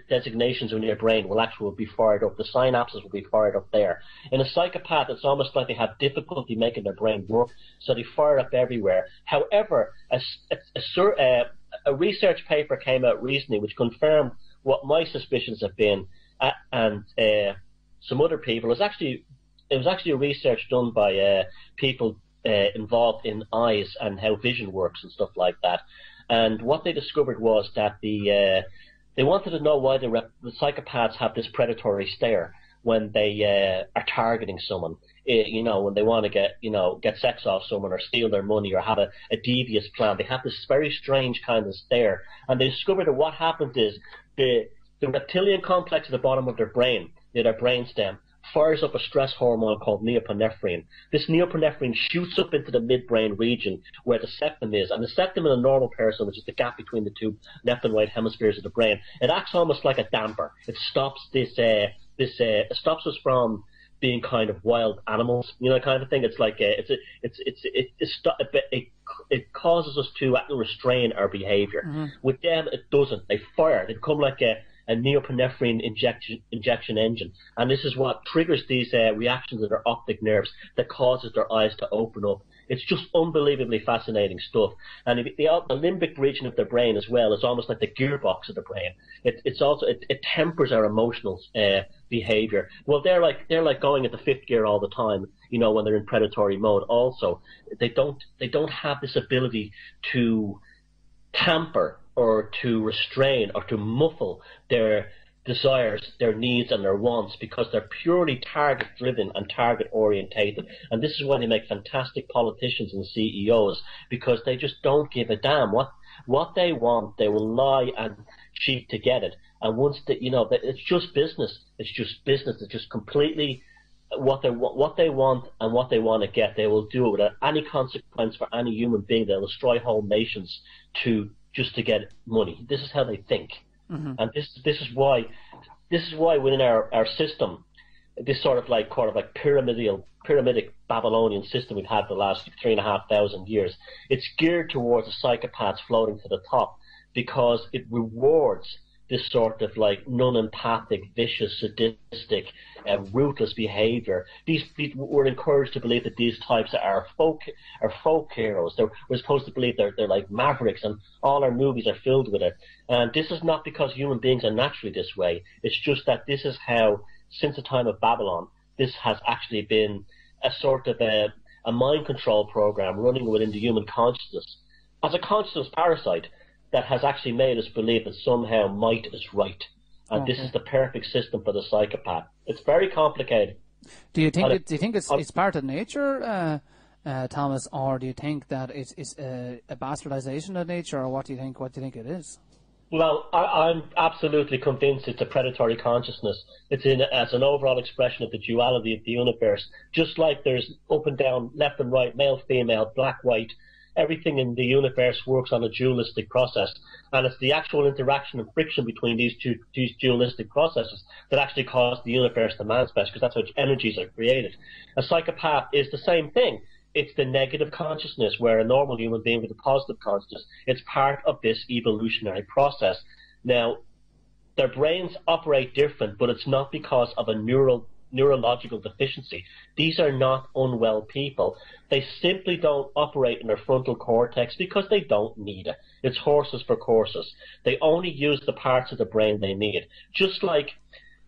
designations in your brain will be fired up. The synapses will be fired up there. In a psychopath, it's almost like they have difficulty making their brain work, so they fire up everywhere. However, a research paper came out recently which confirmed what my suspicions have been, and some other people. It was actually a research done by people involved in eyes and how vision works and stuff like that. And what they discovered was that they wanted to know why the psychopaths have this predatory stare. when they are targeting someone. When they want to get sex off someone or steal their money or have a devious plan. They have this very strange kind of stare. And they discover that what happens is the reptilian complex at the bottom of their brain, their brainstem, fires up a stress hormone called norepinephrine. This norepinephrine shoots up into the midbrain region where the septum is. And the septum in a normal person, which is the gap between the two left and right hemispheres of the brain, it acts almost like a damper. It stops it stops us from being kind of wild animals, kind of thing. It's like it causes us to restrain our behavior. Mm-hmm. With them, it doesn't. They fire. They become like a norepinephrine injection engine, and this is what triggers these reactions in their optic nerves that causes their eyes to open up. It's just unbelievably fascinating stuff. And the limbic region of the brain as well is almost like the gearbox of the brain. It tempers our emotional behavior. Well, they're like going into fifth gear all the time, when they're in predatory mode. Also, they don't have this ability to tamper or to restrain or to muffle their desires, their needs and their wants, because they're purely target driven and target orientated. And this is why they make fantastic politicians and CEOs, because they just don't give a damn what they want. They will lie and cheat to get it. And once it's just business. It's just completely what they want and what they want to get. They will do it without any consequence for any human being. They'll destroy whole nations just to get money. This is how they think. Mm-hmm. And this is why within our system, this sort of like pyramidic Babylonian system we've had for the last 3,500 years, it's geared towards the psychopaths floating to the top, because it rewards this sort of like non-empathic, vicious, sadistic, ruthless behavior. We're encouraged to believe that these types are folk heroes. We're supposed to believe they're like mavericks, and all our movies are filled with it. And this is not because human beings are naturally this way. It's just that this is how, since the time of Babylon, this has actually been a sort of a mind control program running within the human consciousness as a consciousness parasite that has actually made us believe that somehow might is right. And this is the perfect system for the psychopath. It's very complicated. Do you think it's part of nature, Thomas, or do you think that it's a bastardization of nature, or what do you think it is? Well, I'm absolutely convinced it's a predatory consciousness. It's as an overall expression of the duality of the universe. Just like there's up and down, left and right, male, female, black, white. Everything in the universe works on a dualistic process, and it's the actual interaction and friction between these dualistic processes that actually cause the universe to manifest, because that's how energies are created. A psychopath is the same thing. It's the negative consciousness, where a normal human being with a positive consciousness. It's part of this evolutionary process. Now, their brains operate different, but it's not because of a neurological deficiency. These are not unwell people. They simply don't operate in their frontal cortex because they don't need it. It's horses for courses. They only use the parts of the brain they need. Just like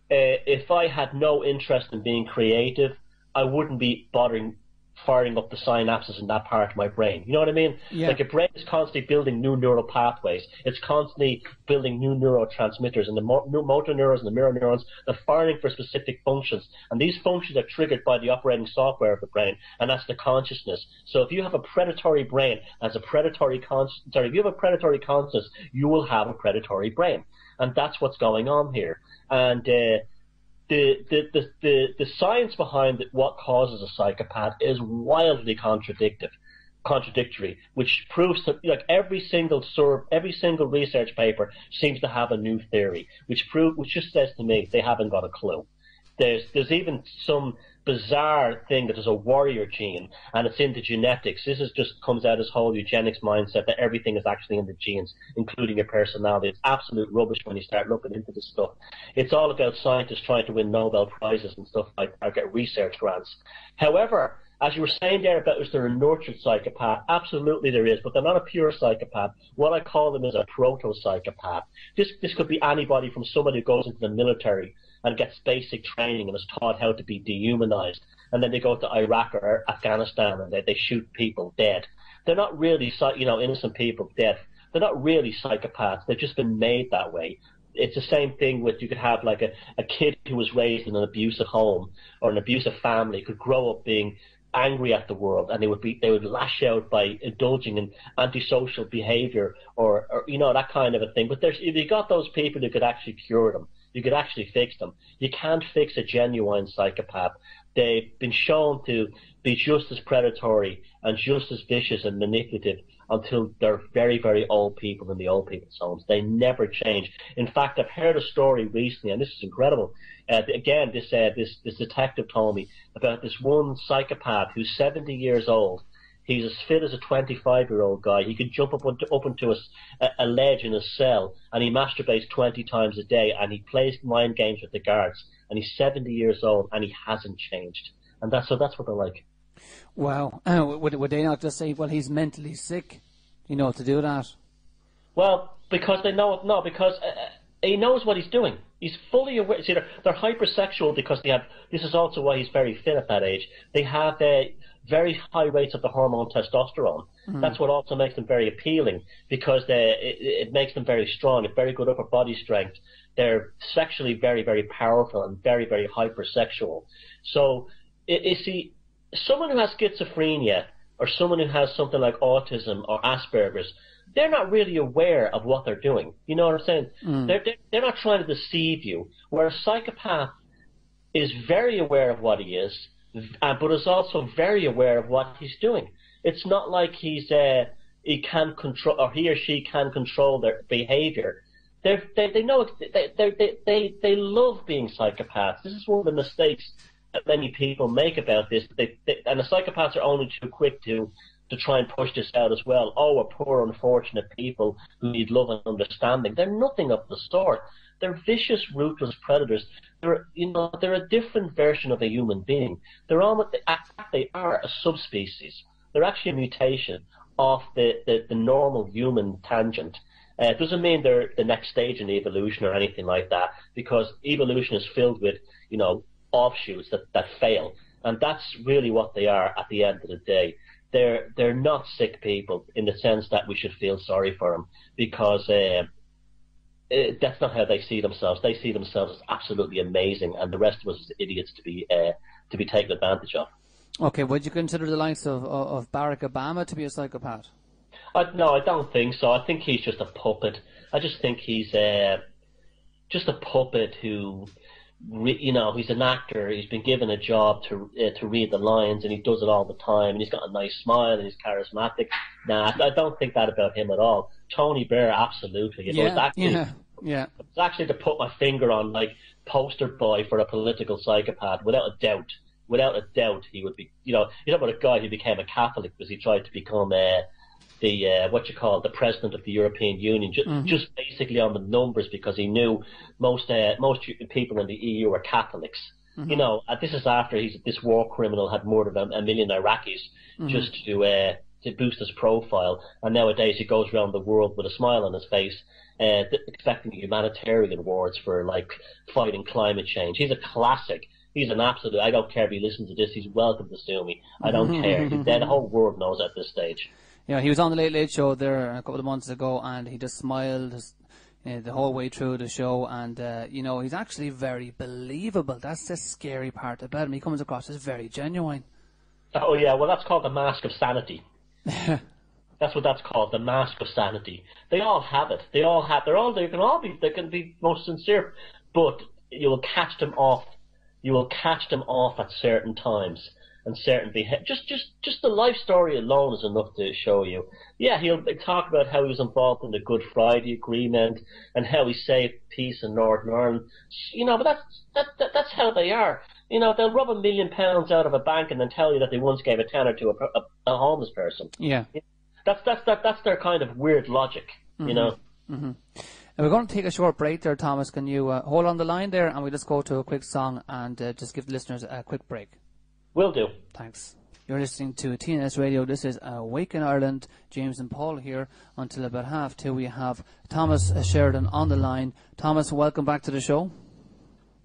if I had no interest in being creative, I wouldn't be bothering firing up the synapses in that part of my brain. You know what I mean? Yeah. Like, your brain is constantly building new neural pathways. It's constantly building new neurotransmitters, and the motor neurons and the mirror neurons, they're firing for specific functions. And these functions are triggered by the operating software of the brain, and that's the consciousness. So if you have a predatory brain as a predatory if you have a predatory consciousness, you will have a predatory brain. And that's what's going on here. And the science behind what causes a psychopath is wildly contradictory, which proves that, like, every single research paper seems to have a new theory, which just says to me they haven't got a clue. There's even some bizarre thing that is a warrior gene, and it's in the genetics. This just comes out of this whole eugenics mindset that everything is actually in the genes, including your personality. It's absolute rubbish when you start looking into this stuff. It's all about scientists trying to win Nobel Prizes and stuff like that, or get research grants. However, as you were saying there about, is there a nurtured psychopath? Absolutely there is, but they're not a pure psychopath. What I call them is a proto-psychopath. This could be anybody from somebody who goes into the military and gets basic training and is taught how to be dehumanized, and then they go to Iraq or Afghanistan and they shoot people dead. They're not really, innocent people dead. They're not really psychopaths. They've just been made that way. it's the same thing with, you could have like a kid who was raised in an abusive home or an abusive family could grow up being angry at the world, and they would lash out by indulging in antisocial behavior or that kind of a thing. But if you got those people who could actually cure them, you could actually fix them. You can't fix a genuine psychopath. They've been shown to be just as predatory and just as vicious and manipulative until they're very, very old people in the old people's homes. They never change. In fact, I've heard a story recently, and this is incredible. Again, this detective told me about this one psychopath who's 70 years old. He's as fit as a 25-year-old guy. He could jump up into a ledge in a cell, and he masturbates 20 times a day, and he plays mind games with the guards. And he's 70 years old, and he hasn't changed. And that's what they're like. Wow. Would they not just say, well, he's mentally sick, to do that? Well, because they know, no, because he knows what he's doing. He's fully aware. See, they're hypersexual because this is also why he's very fit at that age. They have very high rates of the hormone testosterone. Mm. That's what also makes them very appealing, because it makes them very strong, a very good upper body strength. They're sexually very, very powerful and very, very hypersexual. So, you see, someone who has schizophrenia or someone who has something like autism or Asperger's, they're not really aware of what they're doing. You know what I'm saying? Mm. They're not trying to deceive you. Where a psychopath is very aware of what he is, but is also very aware of what he's doing. It's not like he can control, or he or she can control their behavior. They know they love being psychopaths. This is one of the mistakes that many people make about this. And the psychopaths are only too quick to try and push this out as well. Oh, we're poor, unfortunate people who need love and understanding. They're nothing of the sort. They're vicious, ruthless predators. They're a different version of a human being. They are a subspecies. They're actually a mutation of the normal human tangent. It doesn't mean they're the next stage in evolution or anything like that, because evolution is filled with, offshoots that fail. And that's really what they are at the end of the day. They're not sick people in the sense that we should feel sorry for them, because that's not how they see themselves. They see themselves as absolutely amazing, and the rest of us as idiots to be taken advantage of. Okay, would you consider the likes of Barack Obama to be a psychopath? No, I don't think so. I think he's just a puppet. I just think he's just a puppet who, he's an actor. He's been given a job to read the lines, and he does it all the time. And he's got a nice smile, and he's charismatic. Nah, I don't think that about him at all. Tony Blair, absolutely. It's actually to put my finger on, like, poster boy for a political psychopath, without a doubt. Without a doubt, he would be. You're talking about a guy who became a Catholic because he tried to become the president of the European Union, just basically on the numbers, because he knew most people in the EU are Catholics. Mm-hmm. This is after this war criminal had murdered a million Iraqis just to boost his profile, and nowadays he goes around the world with a smile on his face, expecting humanitarian awards for, like, fighting climate change. He's a classic. He's an absolute. I don't care if he listens to this. He's welcome to sue me. I don't care. The whole world knows at this stage. He was on the Late Late Show there a couple of months ago, and he just smiled the whole way through the show, and he's actually very believable. That's the scary part about him. He comes across as very genuine. Oh yeah, well, that's called the mask of sanity. That's what that's called, the mask of sanity. They all have it. They can be most sincere, but you will catch them off. You will catch them off at certain times. And certain just the life story alone is enough to show you. Yeah, he'll talk about how he was involved in the Good Friday Agreement and how he saved peace in Northern Ireland. But that's how they are. They'll rub £1 million out of a bank and then tell you that they once gave a tenner to a homeless person. Yeah, that's their kind of weird logic. Mm-hmm. And we're going to take a short break there, Thomas. Can you hold on the line there, and we'll just go to a quick song and just give the listeners a quick break. Will do. Thanks. You're listening to TNS Radio. This is Awaken Ireland. James and Paul here until about 2:30. We have Thomas Sheridan on the line. Thomas, welcome back to the show.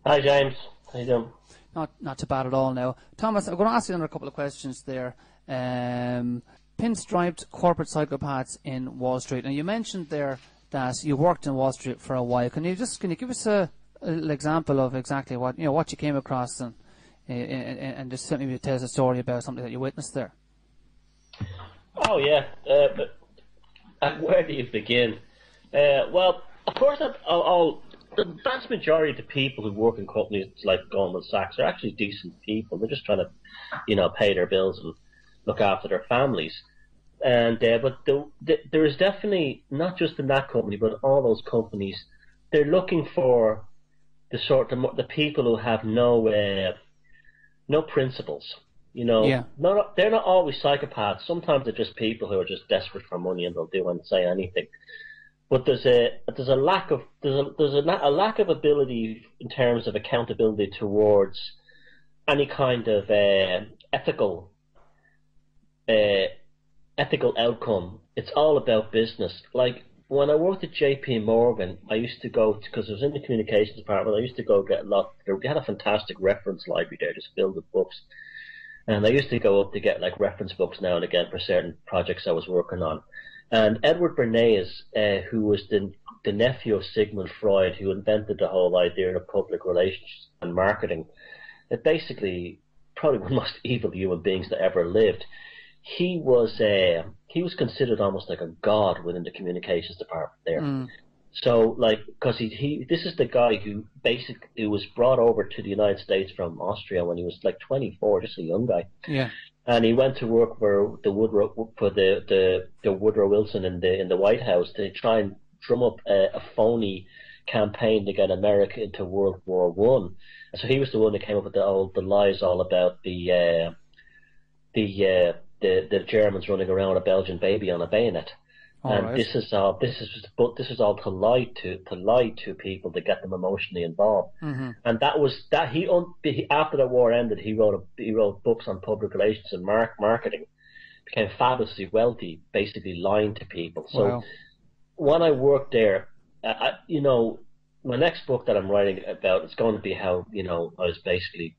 Hi, James. How you doing? Not too bad at all now. Thomas, I'm going to ask you another couple of questions there. Pinstriped corporate psychopaths in Wall Street. And you mentioned there that you worked in Wall Street for a while. Can you give us an example of exactly what you came across, and just maybe tell us a story about something that you witnessed there? Oh yeah, but where do you begin? Well, of course, the vast majority of the people who work in companies like Goldman Sachs are actually decent people. They're just trying to, pay their bills and look after their families. And but there is definitely, not just in that company, but all those companies, they're looking for the people who have no principles. They're not always psychopaths. Sometimes they're just people who are just desperate for money and they'll do and say anything. But there's a lack of ability in terms of accountability towards any kind of ethical outcome. It's all about business. Like when I worked at JP Morgan, I used to go, because I was in the communications department, I used to go get a lot. We had a fantastic reference library there, just filled with books. And I used to go up to get like reference books now and again for certain projects I was working on. And Edward Bernays, who was the nephew of Sigmund Freud, who invented the whole idea of public relations and marketing, basically probably one of the most evil human beings that ever lived. He was considered almost like a god within the communications department there. Mm. So, because this is the guy who basically was brought over to the United States from Austria when he was like 24, just a young guy. Yeah. And he went to work for the Woodrow Wilson in the White House to try and drum up a phony campaign to get America into World War One. So he was the one that came up with the lies all about the Germans running around a Belgian baby on a bayonet. And this is all to lie to people to get them emotionally involved. Mm-hmm. And he after the war ended, he wrote books on public relations and marketing, became fabulously wealthy, basically lying to people. So when I worked there, my next book that I'm writing about is going to be how I was basically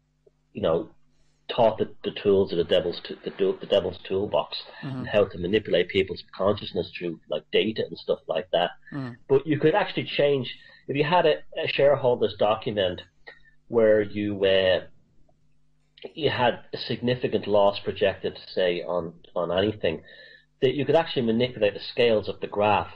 taught the tools of the devil's toolbox, mm-hmm. and how to manipulate people's consciousness through like data and stuff like that. Mm. But you could actually change if you had a shareholders document where you had a significant loss projected, say on anything, that you could actually manipulate the scales of the graph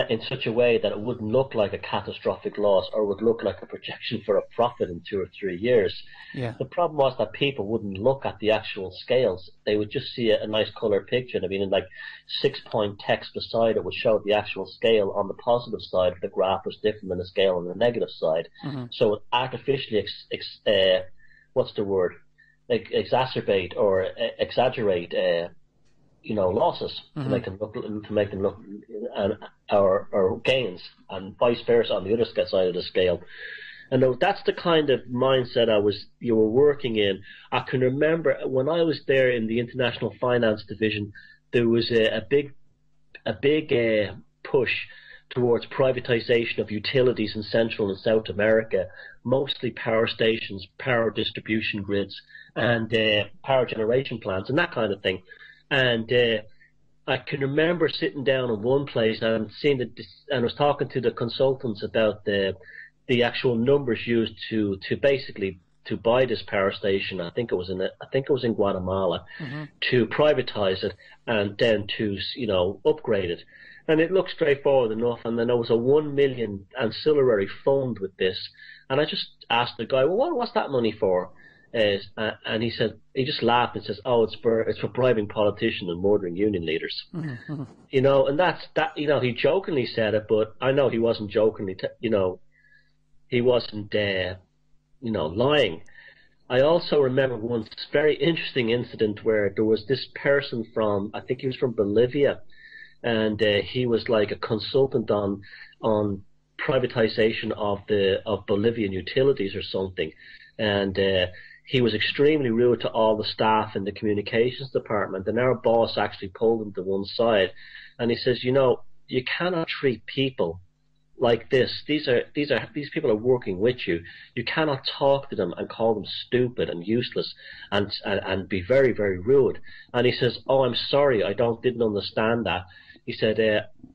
in such a way that it wouldn't look like a catastrophic loss or would look like a projection for a profit in 2 or 3 years. Yeah. The problem was that people wouldn't look at the actual scales. They would just see a nice color picture. I mean, in like 6-point text beside it would show the actual scale on the positive side. The graph was different than the scale on the negative side. Mm-hmm. So it artificially exacerbate or exaggerate losses, mm-hmm. to make them look or gains, and vice versa on the other side of the scale. And that's the kind of mindset you were working in. I can remember when I was there in the International Finance Division, there was a big push towards privatization of utilities in Central and South America, mostly power stations, power distribution grids, and power generation plants and that kind of thing. And I can remember sitting down in one place and seeing and was talking to the consultants about the actual numbers used to basically to buy this power station. I think it was in Guatemala, mm-hmm. to privatize it and then to upgrade it. And it looked straightforward enough. And then there was a 1 million ancillary fund with this. And I just asked the guy, well, what's that money for? And he said, he just laughed and says, "Oh, it's for bribing politicians and murdering union leaders." Mm-hmm. And that's that. He jokingly said it, but I know he wasn't jokingly. He wasn't, lying. I also remember one very interesting incident where there was this person I think he was from Bolivia, and he was like a consultant on privatization of Bolivian utilities or something, and he was extremely rude to all the staff in the communications department, and our boss actually pulled him to one side, and he says, you cannot treat people like this. These people are working with you. You cannot talk to them and call them stupid and useless and be very, very rude. And he says, "Oh, I'm sorry, I didn't understand that." He said,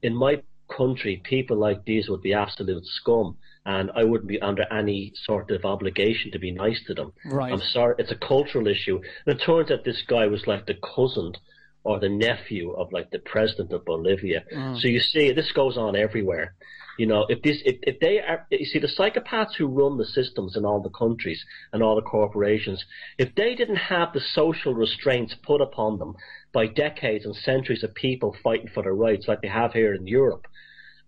in my country, people like these would be absolute scum, and I wouldn't be under any sort of obligation to be nice to them. Right. I'm sorry, it's a cultural issue. And it turns out this guy was like the cousin or the nephew of like the president of Bolivia. So you see, this goes on everywhere. You know, if they are, you see, the psychopaths who run the systems in all the countries and all the corporations, if they didn't have the social restraints put upon them by decades and centuries of people fighting for their rights like they have here in Europe,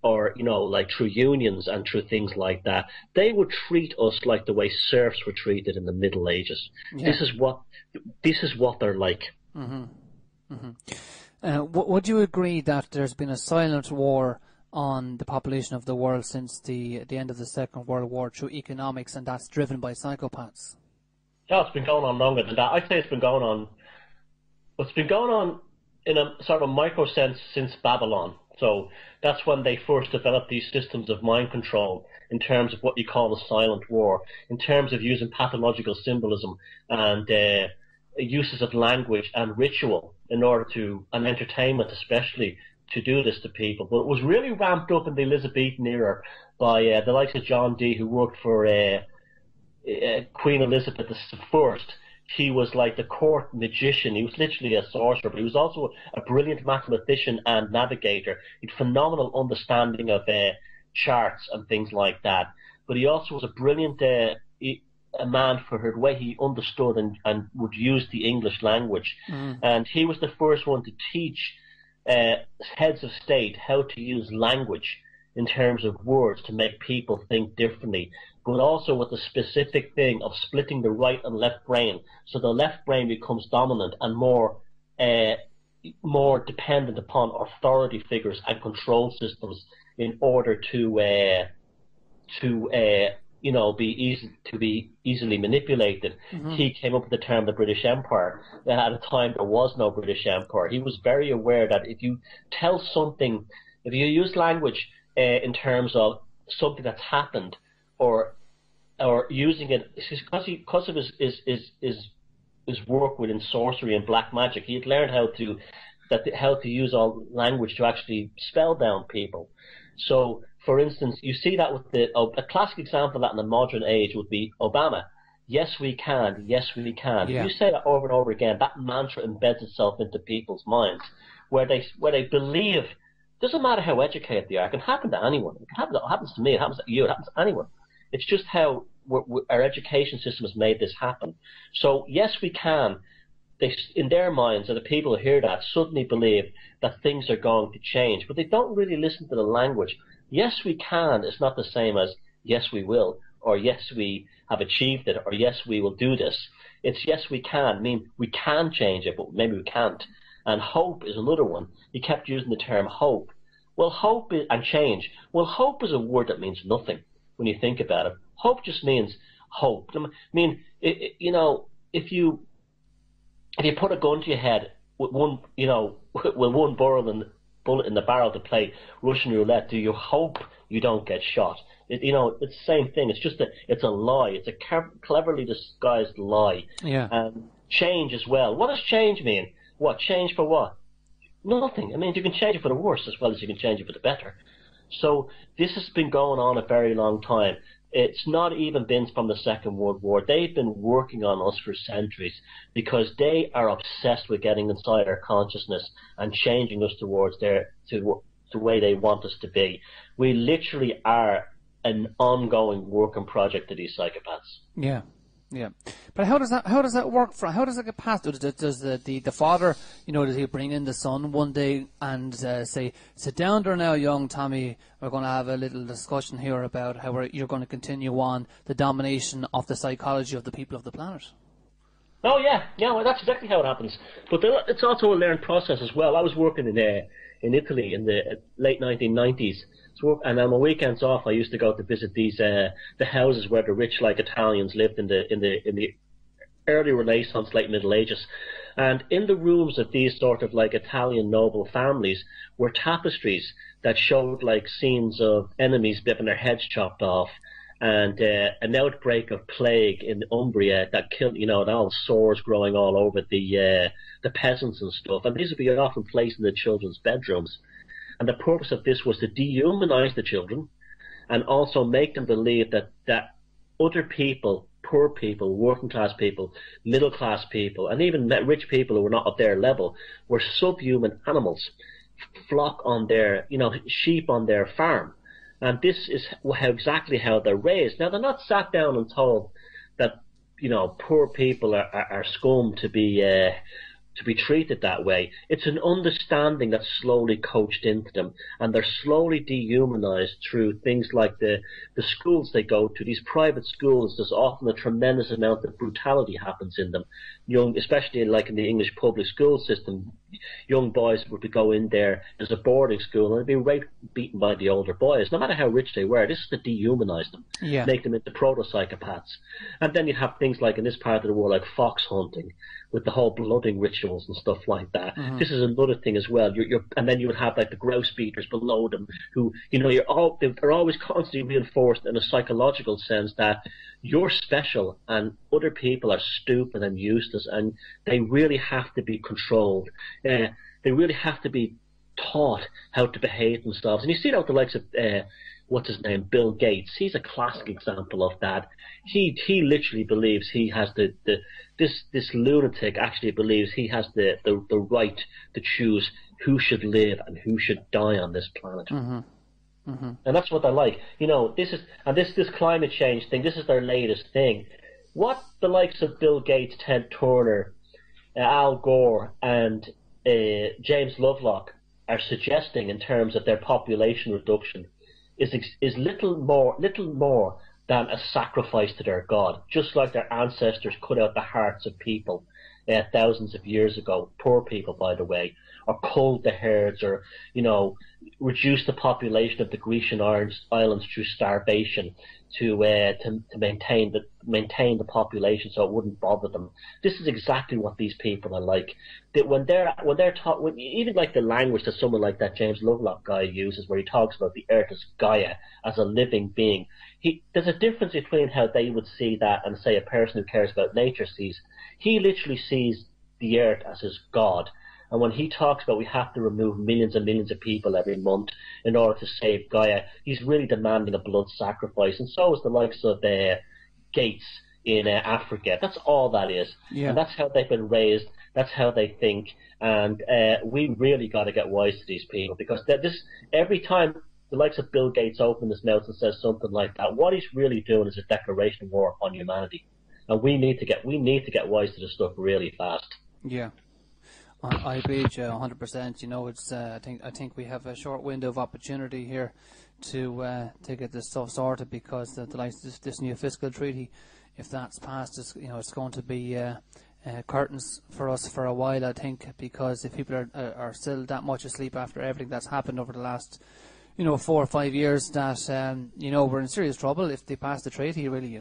or, you know, like through unions and through things like that, they would treat us like the way serfs were treated in the Middle Ages. Yeah. This is what they're like. Would you agree that there's been a silent war on the population of the world since the end of the Second World War through economics, and that's driven by psychopaths? Yeah, it's been going on longer than that. I'd say it's been going on in a sort of a micro sense since Babylon. So that's when they first developed these systems of mind control in terms of what you call a silent war, in terms of using pathological symbolism and uses of language and ritual in order to, and entertainment especially, to do this to people. But it was really ramped up in the Elizabethan era by the likes of John Dee, who worked for Queen Elizabeth I. He was like the court magician. He was literally a sorcerer, but he was also a brilliant mathematician and navigator. He had phenomenal understanding of charts and things like that. But he also was a brilliant a man for the way he understood and would use the English language. And he was the first one to teach heads of state how to use language in terms of words to make people think differently, but also with the specific thing of splitting the right and left brain, so the left brain becomes dominant and more dependent upon authority figures and control systems in order to be easily manipulated. He came up with the term the British Empire. At a time there was no British Empire. He was very aware that if you tell something, if you use language in terms of something that's happened, or using it, because of his work within sorcery and black magic, he had learned how to use all language to actually spell down people. So, for instance, you see that with a classic example of that in the modern age would be Obama. Yes, we can. Yes, we can. Yeah. You say that over and over again, that mantra embeds itself into people's minds, where they believe. Doesn't matter how educated they are. It can happen to anyone. It happens to me. It happens to you. It happens to anyone. It's just how our education system has made this happen. So, yes, we can. They, in their minds, and the people who hear that suddenly believe that things are going to change, but they don't really listen to the language. Yes, we can is not the same as yes, we will, or yes, we have achieved it, or yes, we will do this. It's yes, we can. I mean, we can change it, but maybe we can't. And hope is another one. He kept using the term hope. Well, hope and change. Well, hope is a word that means nothing when you think about it. Hope just means hope. I mean, if you put a gun to your head with one bullet in the barrel to play Russian roulette, do you hope you don't get shot? It's the same thing. It's just it's a lie. It's a cleverly disguised lie. Yeah. And change as well. What does change mean? What? Change for what? Nothing. I mean, you can change it for the worse as well as you can change it for the better. So this has been going on a very long time. It's not even been from the Second World War. They've been working on us for centuries because they are obsessed with getting inside our consciousness and changing us towards the way they want us to be. We literally are an ongoing working project to these psychopaths. Yeah. Yeah, but how does that work? How does it get passed? Does the father, does he bring in the son one day and say, sit down there now, young Tommy, we're going to have a little discussion here about how you're going to continue on the domination of the psychology of the people of the planet? Oh yeah, well, that's exactly how it happens. But it's also a learned process as well. I was working in Italy in the late 1990s. And on my weekends off, I used to go to visit these the houses where the rich, like Italians, lived in the early Renaissance, late Middle Ages. And in the rooms of these sort of like Italian noble families were tapestries that showed like scenes of enemies having their heads chopped off, and an outbreak of plague in Umbria that killed, and all sores growing all over the peasants and stuff. And these would be often placed in the children's bedrooms. And the purpose of this was to dehumanize the children and also make them believe that other people, poor people, working class people, middle class people, and even rich people who were not of their level, were subhuman animals, flock on their, sheep on their farm. And this is exactly how they're raised. Now, they're not sat down and told that, poor people are scum to be treated that way. It's an understanding that's slowly coached into them, and they're slowly dehumanized through things like the schools they go to. These private schools, there's often a tremendous amount of brutality happens in them. Especially like in the English public school system, young boys would go in there as a boarding school and they'd be raped, beaten by the older boys, no matter how rich they were. This is to dehumanize them, make them into proto-psychopaths. And then you have things like in this part of the world, like fox hunting, with the whole blooding rituals and stuff like that. Mm-hmm. This is another thing as well. And then you would have like the grouse beaters below them, who they're always constantly reinforced in a psychological sense that you're special and other people are stupid and useless, and they really have to be controlled. They really have to be taught how to behave themselves. And you see that with the likes of what's his name, Bill Gates. He's a classic example of that. He literally believes he has this lunatic actually believes he has the right to choose who should live and who should die on this planet. Mm-hmm. Mm-hmm. And that's what I like. This climate change thing, this is their latest thing. What the likes of Bill Gates, Ted Turner, Al Gore, and James Lovelock are suggesting in terms of their population reduction is little more than a sacrifice to their God, just like their ancestors cut out the hearts of people thousands of years ago, poor people, by the way, or culled the herds, or reduce the population of the Grecian islands through starvation to maintain the population so it wouldn't bother them. This is exactly what these people are like. That when they're taught, even like the language that someone like that James Lovelock guy uses, where he talks about the earth as Gaia, as a living being, there's a difference between how they would see that and say a person who cares about nature sees. He literally sees the earth as his God. And when he talks about we have to remove millions and millions of people every month in order to save Gaia, he's really demanding a blood sacrifice. And so is the likes of Gates in Africa. That's all that is. Yeah. And that's how they've been raised. That's how they think. And we really got to get wise to these people, because every time the likes of Bill Gates opens his mouth and says something like that, what he's really doing is a declaration of war on humanity. And we need to get wise to this stuff really fast. Yeah. I agree with you 100%. It's I think we have a short window of opportunity here to get this stuff sorted, because this new fiscal treaty, if that's passed, it's going to be curtains for us for a while, I think, because if people are still that much asleep after everything that's happened over the last 4 or 5 years, that we're in serious trouble if they pass the treaty, really.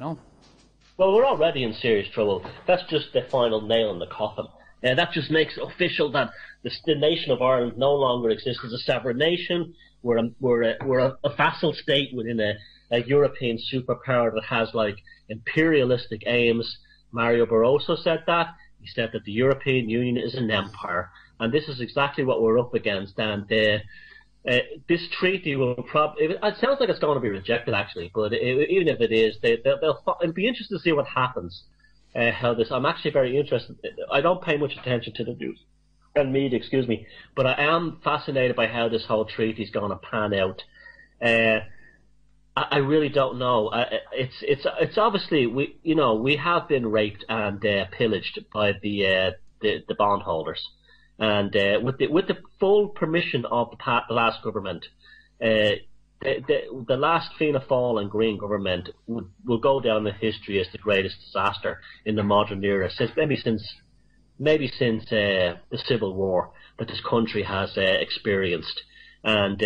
Well, we're already in serious trouble. That's just the final nail in the coffin. That just makes it official that the nation of Ireland no longer exists as a sovereign nation. We're a vassal state within a European superpower that has like imperialistic aims. Mario Barroso said that. He said that the European Union is an empire, and this is exactly what we're up against. And this treaty will probably, it sounds like it's going to be rejected actually, but even if it is, it'll be interesting to see what happens. I'm actually very interested. I don't pay much attention to the news and media, but I am fascinated by how this whole treaty is going to pan out. I really don't know. It's obviously we have been raped and pillaged by the bondholders, and with the full permission of the last government. The last Fianna Fáil and Green government will go down in history as the greatest disaster in the modern era, maybe since the Civil War that this country has experienced. And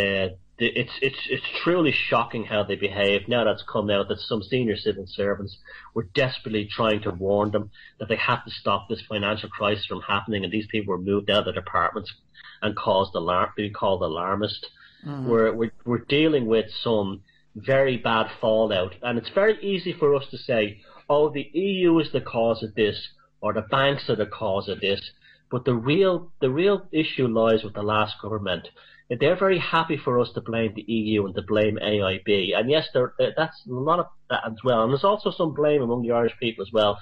it's truly shocking how they behave. Now that's come out that some senior civil servants were desperately trying to warn them that they had to stop this financial crisis from happening, and these people were moved out of their departments and being called alarmist. Mm-hmm. We're dealing with some very bad fallout, and it's very easy for us to say, oh, the EU is the cause of this, or the banks are the cause of this, But the real issue lies with the last government. They're very happy for us to blame the EU and to blame AIB. And yes, that's a lot of that as well. And there's also some blame among the Irish people as well.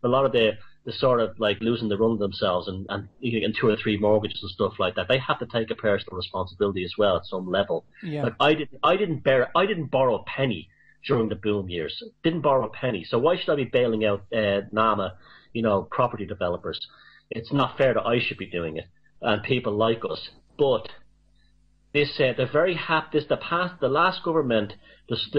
A lot of the sort of like losing the run of themselves and 2 or 3 mortgages and stuff like that. They have to take a personal responsibility as well at some level. Yeah. Like I didn't borrow a penny during the boom years. Didn't borrow a penny. So why should I be bailing out NAMA, property developers? It's not fair that I should be doing it, and people like us. But they're very happy. The last government. This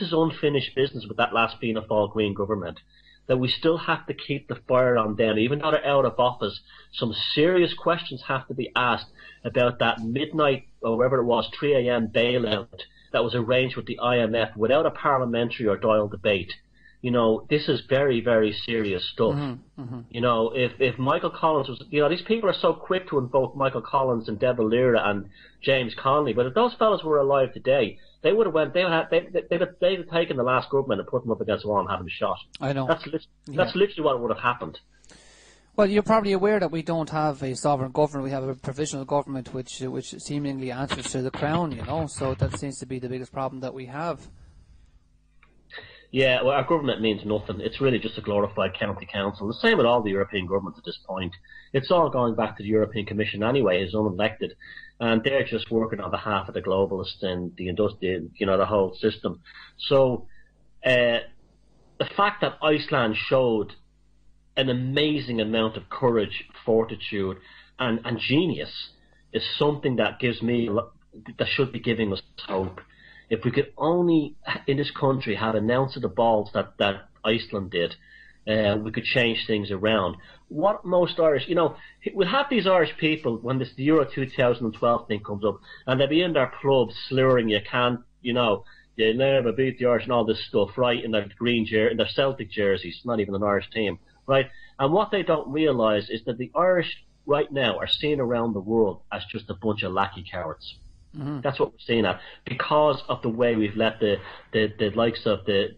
is unfinished business with that last Fianna Fáil Green government. That we still have to keep the fire on them, even though they're out of office. Some serious questions have to be asked about that midnight or whatever it was, 3 a.m. bailout that was arranged with the IMF without a parliamentary or Dáil debate. This is very, very serious stuff. If Michael Collins was, these people are so quick to invoke Michael Collins and Deborah Lira and James Connolly, but if those fellas were alive today, they would have they'd have taken the last government and put them up against the wall and had them shot. I know. That's literally what would have happened. Well, you're probably aware that we don't have a sovereign government. We have a provisional government which seemingly answers to the Crown, so that seems to be the biggest problem that we have. Yeah, well, our government means nothing. It's really just a glorified county council. The same with all the European governments at this point. It's all going back to the European Commission anyway, as unelected, and they're just working on behalf of the globalists and the industrial, the whole system. So, the fact that Iceland showed an amazing amount of courage, fortitude, and genius is something that that should be giving us hope. If we could only, in this country, have an ounce of the balls that Iceland did, we could change things around. What most Irish, we'll have these Irish people when the Euro 2012 thing comes up, and they'll be in their clubs slurring, you can't, you never beat the Irish and all this stuff, right, in their in their Celtic jerseys, not even an Irish team, right? And what they don't realise is that the Irish right now are seen around the world as just a bunch of lackey cowards. Mm-hmm. That's what we're seeing at, because of the way we've let the likes of the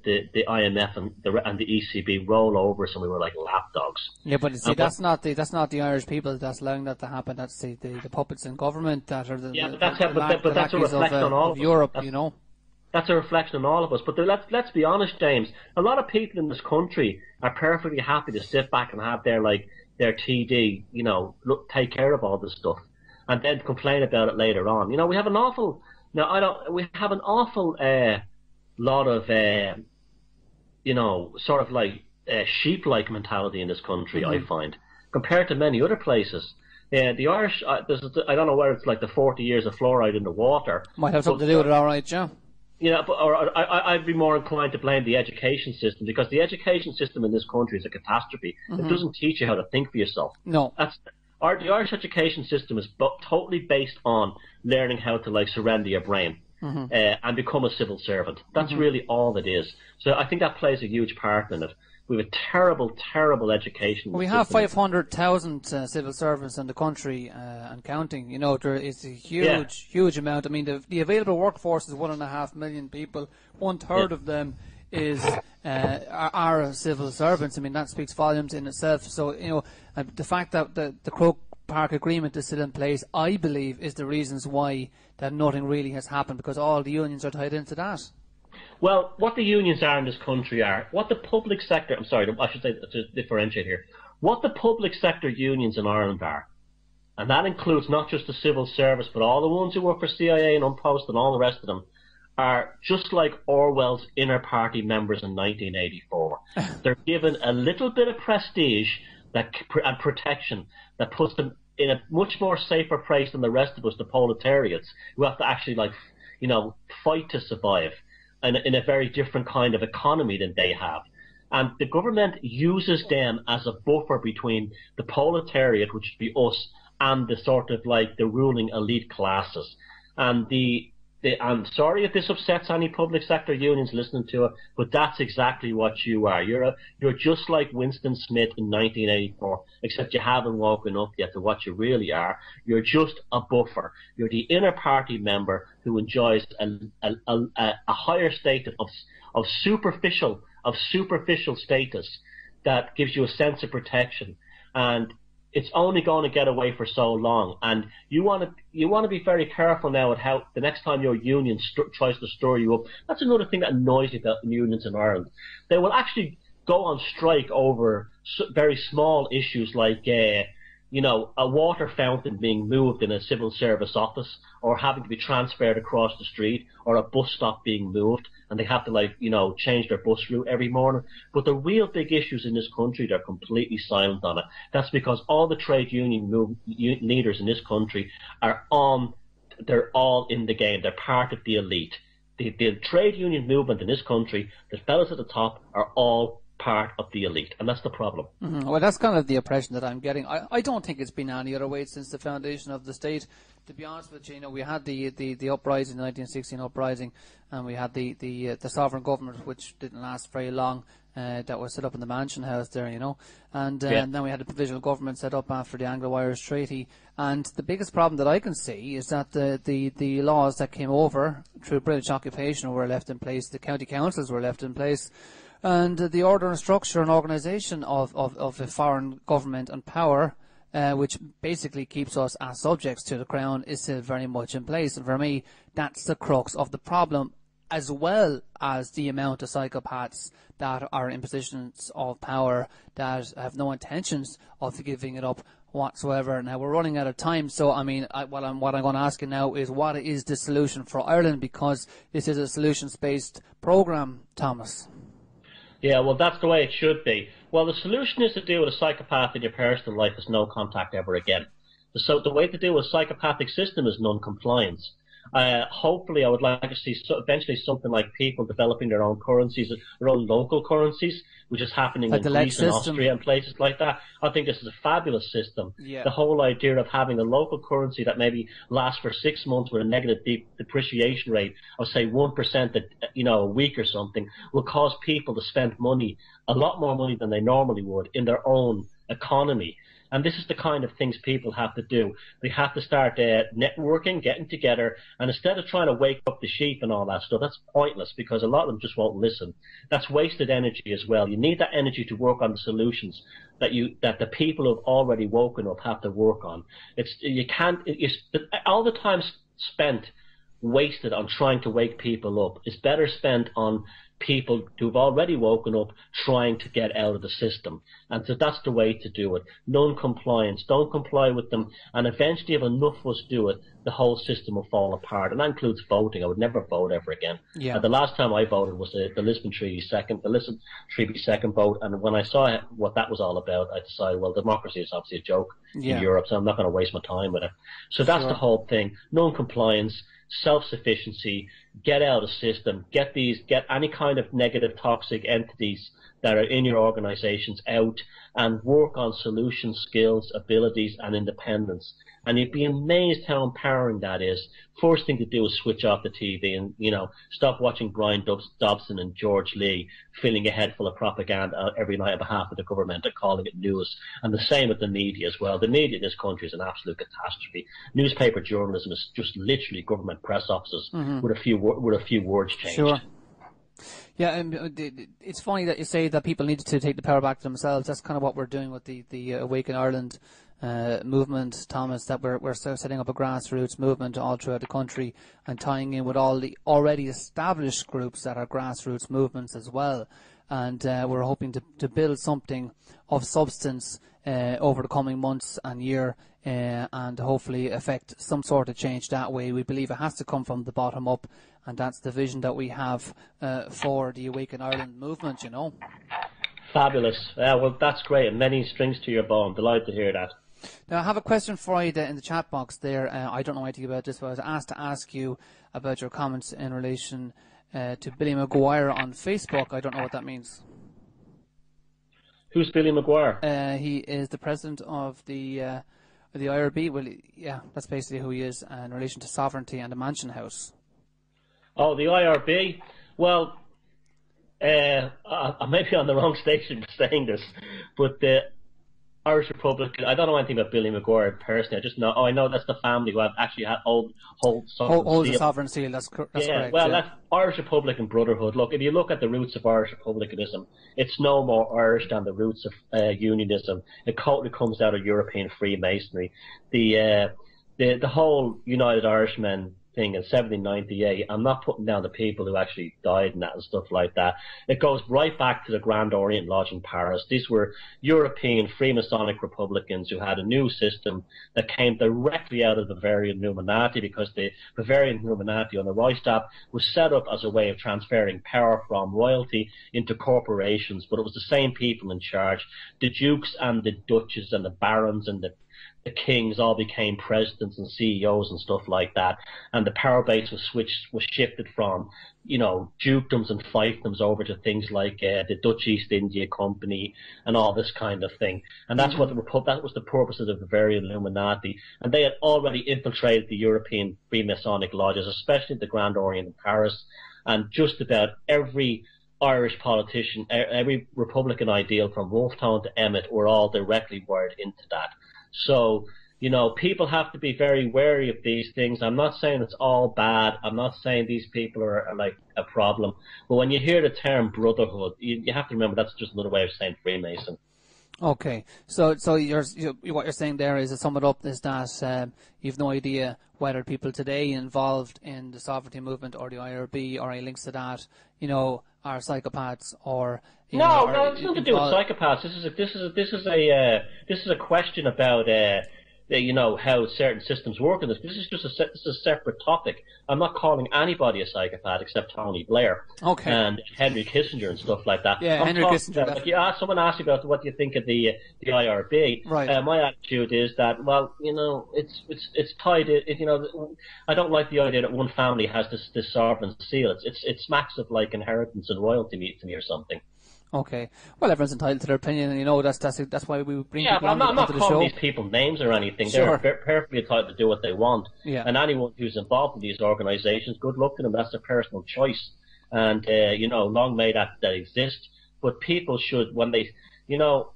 IMF and the ECB roll over us, and we were like lapdogs. Yeah, but see, that's not the Irish people that's allowing that to happen. That's the puppets in government that are that's a reflection on all of Europe. That's a reflection on all of us. But let's be honest, James. A lot of people in this country are perfectly happy to sit back and have their TD, take care of all this stuff, and then complain about it later on. We have an awful lot of sort of like sheep-like mentality in this country. Mm-hmm. I find, compared to many other places. The Irish, I don't know whether it's like the 40 years of fluoride in the water. Might have something to do with it, all right, Joe. I'd be more inclined to blame the education system, because the education system in this country is a catastrophe. Mm-hmm. It doesn't teach you how to think for yourself. No. The Irish education system is totally based on learning how to surrender your brain. Mm-hmm. And become a civil servant. That's mm-hmm. really all it is. So I think that plays a huge part in it. We have a terrible, terrible education. We have 500,000 civil servants in the country and counting. There is a huge amount. I mean, the available workforce is 1.5 million people. 1/3 of them are civil servants. I mean, that speaks volumes in itself. So, the fact that the Croke Park Agreement is still in place, I believe, is the reasons why that nothing really has happened, because all the unions are tied into that. Well, what the unions are in this country are, what the public sector, I should say to differentiate here, what the public sector unions in Ireland are, and that includes not just the civil service, but all the ones who work for CIA and Unpost and all the rest of them, are just like Orwell's inner party members in 1984. They're given a little bit of prestige and protection that puts them in a much more safer place than the rest of us, the proletariats, who have to actually fight to survive in a very different kind of economy than they have. And the government uses them as a buffer between the proletariat, which would be us, and the sort of the ruling elite classes. And I'm sorry if this upsets any public sector unions listening to it, but that's exactly what you are. You're just like Winston Smith in 1984, except you haven't woken up yet to what you really are. You're just a buffer. You're the inner party member who enjoys a higher state of superficial status that gives you a sense of protection. And it's only going to get away for so long. And you want to be very careful now at how the next time your union tries to stir you up. That's another thing that annoys me about unions in Ireland. They will actually go on strike over very small issues like a water fountain being moved in a civil service office, or having to be transferred across the street, or a bus stop being moved, and they have to change their bus route every morning. But the real big issues in this country, they're completely silent on it. That's because all the trade union leaders in this country they're all in the game. They're part of the elite. The trade union movement in this country, the fellas at the top, are all part of the elite, and that's the problem. Well, that's kind of the impression that I'm getting. I don't think it's been any other way since the foundation of the state. To be honest with you, we had the uprising, the 1916 uprising, and we had the sovereign government, which didn't last very long. That was set up in the Mansion House there, and then we had the provisional government set up after the Anglo-Irish Treaty. And the biggest problem that I can see is that the laws that came over through British occupation were left in place, the county councils were left in place, and the order and structure and organisation of a foreign government and power, which basically keeps us as subjects to the Crown, is still very much in place. And for me, that's the crux of the problem, as well as the amount of psychopaths that are in positions of power that have no intentions of giving it up whatsoever. Now, we're running out of time, so what I'm going to ask you now is, what is the solution for Ireland? Because this is a solutions-based programme, Thomas. Yeah, well, that's the way it should be. Well, the solution is to deal with a psychopath in your personal life is no contact ever again. So the way to deal with a psychopathic system is non-compliance. Hopefully, I would like to see eventually something like people developing their own currencies, their own local currencies, which is happening in Greece and Austria and places like that. I think this is a fabulous system. Yeah. The whole idea of having a local currency that maybe lasts for 6 months with a negative depreciation rate of, say, 1% a week or something, will cause people to spend money, a lot more money than they normally would, in their own economy. And this is the kind of things people have to do. They have to start networking, getting together, and instead of trying to wake up the sheep and all that stuff, that's pointless, because a lot of them just won't listen. That's wasted energy as well. You need that energy to work on the solutions that the people who have already woken up have to work on. All the time spent wasted on trying to wake people up is better spent on people who've already woken up trying to get out of the system. And so that's the way to do it. Non-compliance. Don't comply with them. And eventually, if enough of us do it, the whole system will fall apart. And that includes voting. I would never vote ever again. Yeah. The last time I voted was the Lisbon Treaty second vote. And when I saw what that was all about, I decided, well, democracy is obviously a joke in Europe, so I'm not going to waste my time with it. So that's the whole thing. Non-compliance, self-sufficiency, get out of the system, get any kind of negative toxic entities that are in your organizations out, and work on solutions, skills, abilities, and independence. And you'd be amazed how empowering that is. First thing to do is switch off the TV and, stop watching Brian Dobson and George Lee filling a head full of propaganda every night on behalf of the government and calling it news. And the same with the media as well. The media in this country is an absolute catastrophe. Newspaper journalism is just literally government press offices with a few words changed. Sure. Yeah, it's funny that you say that people need to take the power back to themselves. That's kind of what we're doing with the Awaken Ireland movement, Thomas, that we're setting up a grassroots movement all throughout the country and tying in with all the already established groups that are grassroots movements as well. And we're hoping to build something of substance over the coming months and year, and hopefully affect some sort of change that way. We believe it has to come from the bottom up, and that's the vision that we have for the Awaken Ireland movement, Fabulous. Well, that's great, and many strings to your bow. I'm delighted to hear that. Now, I have a question for you in the chat box there. I don't know anything about this, but I was asked to ask you about your comments in relation to Billy Maguire on Facebook. I don't know what that means. Who's Billy Maguire? He is the president of the IRB. Well, yeah, that's basically who he is in relation to sovereignty and the Mansion House. Oh, the IRB? Well, I may be on the wrong station for saying this, but Irish Republican. I don't know anything about Billy McGuire personally. I just know. Oh, I know that's the family who have actually hold the sovereign seal. That's correct. Well, that's Irish Republican Brotherhood. Look, if you look at the roots of Irish Republicanism, it's no more Irish than the roots of Unionism. It totally comes out of European Freemasonry. The whole United Irishmen thing in 1798, I'm not putting down the people who actually died and that and stuff like that. It goes right back to the Grand Orient Lodge in Paris. These were European Freemasonic Republicans who had a new system that came directly out of the Bavarian Illuminati, because the Bavarian Illuminati on the Reichstag was set up as a way of transferring power from royalty into corporations, but it was the same people in charge. The dukes and the duchesses and the barons and the kings all became presidents and CEOs and stuff like that, and the power base was shifted from, dukedoms and fiefdoms over to things like the Dutch East India Company and all this kind of thing. And that's what that was the purpose of the Bavarian Illuminati. And they had already infiltrated the European Freemasonic lodges, especially the Grand Orient in Paris, and just about every Irish politician, every Republican ideal from Wolftown to Emmett were all directly wired into that. So, people have to be very wary of these things. I'm not saying it's all bad. I'm not saying these people are like a problem. But when you hear the term brotherhood, you have to remember that's just another way of saying Freemason. Okay. So what you're saying there is, to sum it up, is that you've no idea whether people today involved in the sovereignty movement or the IRB or any links to that, are psychopaths or no, it's nothing to do with psychopaths. This is a question about how certain systems work in this. This is a separate topic. I'm not calling anybody a psychopath except Tony Blair and Henry Kissinger and stuff like that. Yeah, Henry Kissinger. Someone asked me about what do you think of the IRB. Right. My attitude is that it's tied. I don't like the idea that one family has this sovereign seal. It smacks of like inheritance and royalty to me or something. Okay. Well, everyone's entitled to their opinion, and that's why we bring people on the show. I'm not calling these people names or anything. Sure. They're perfectly entitled to do what they want. Yeah. And anyone who's involved in these organisations, good luck to them. That's their personal choice. And long may that exist. But people should, when they,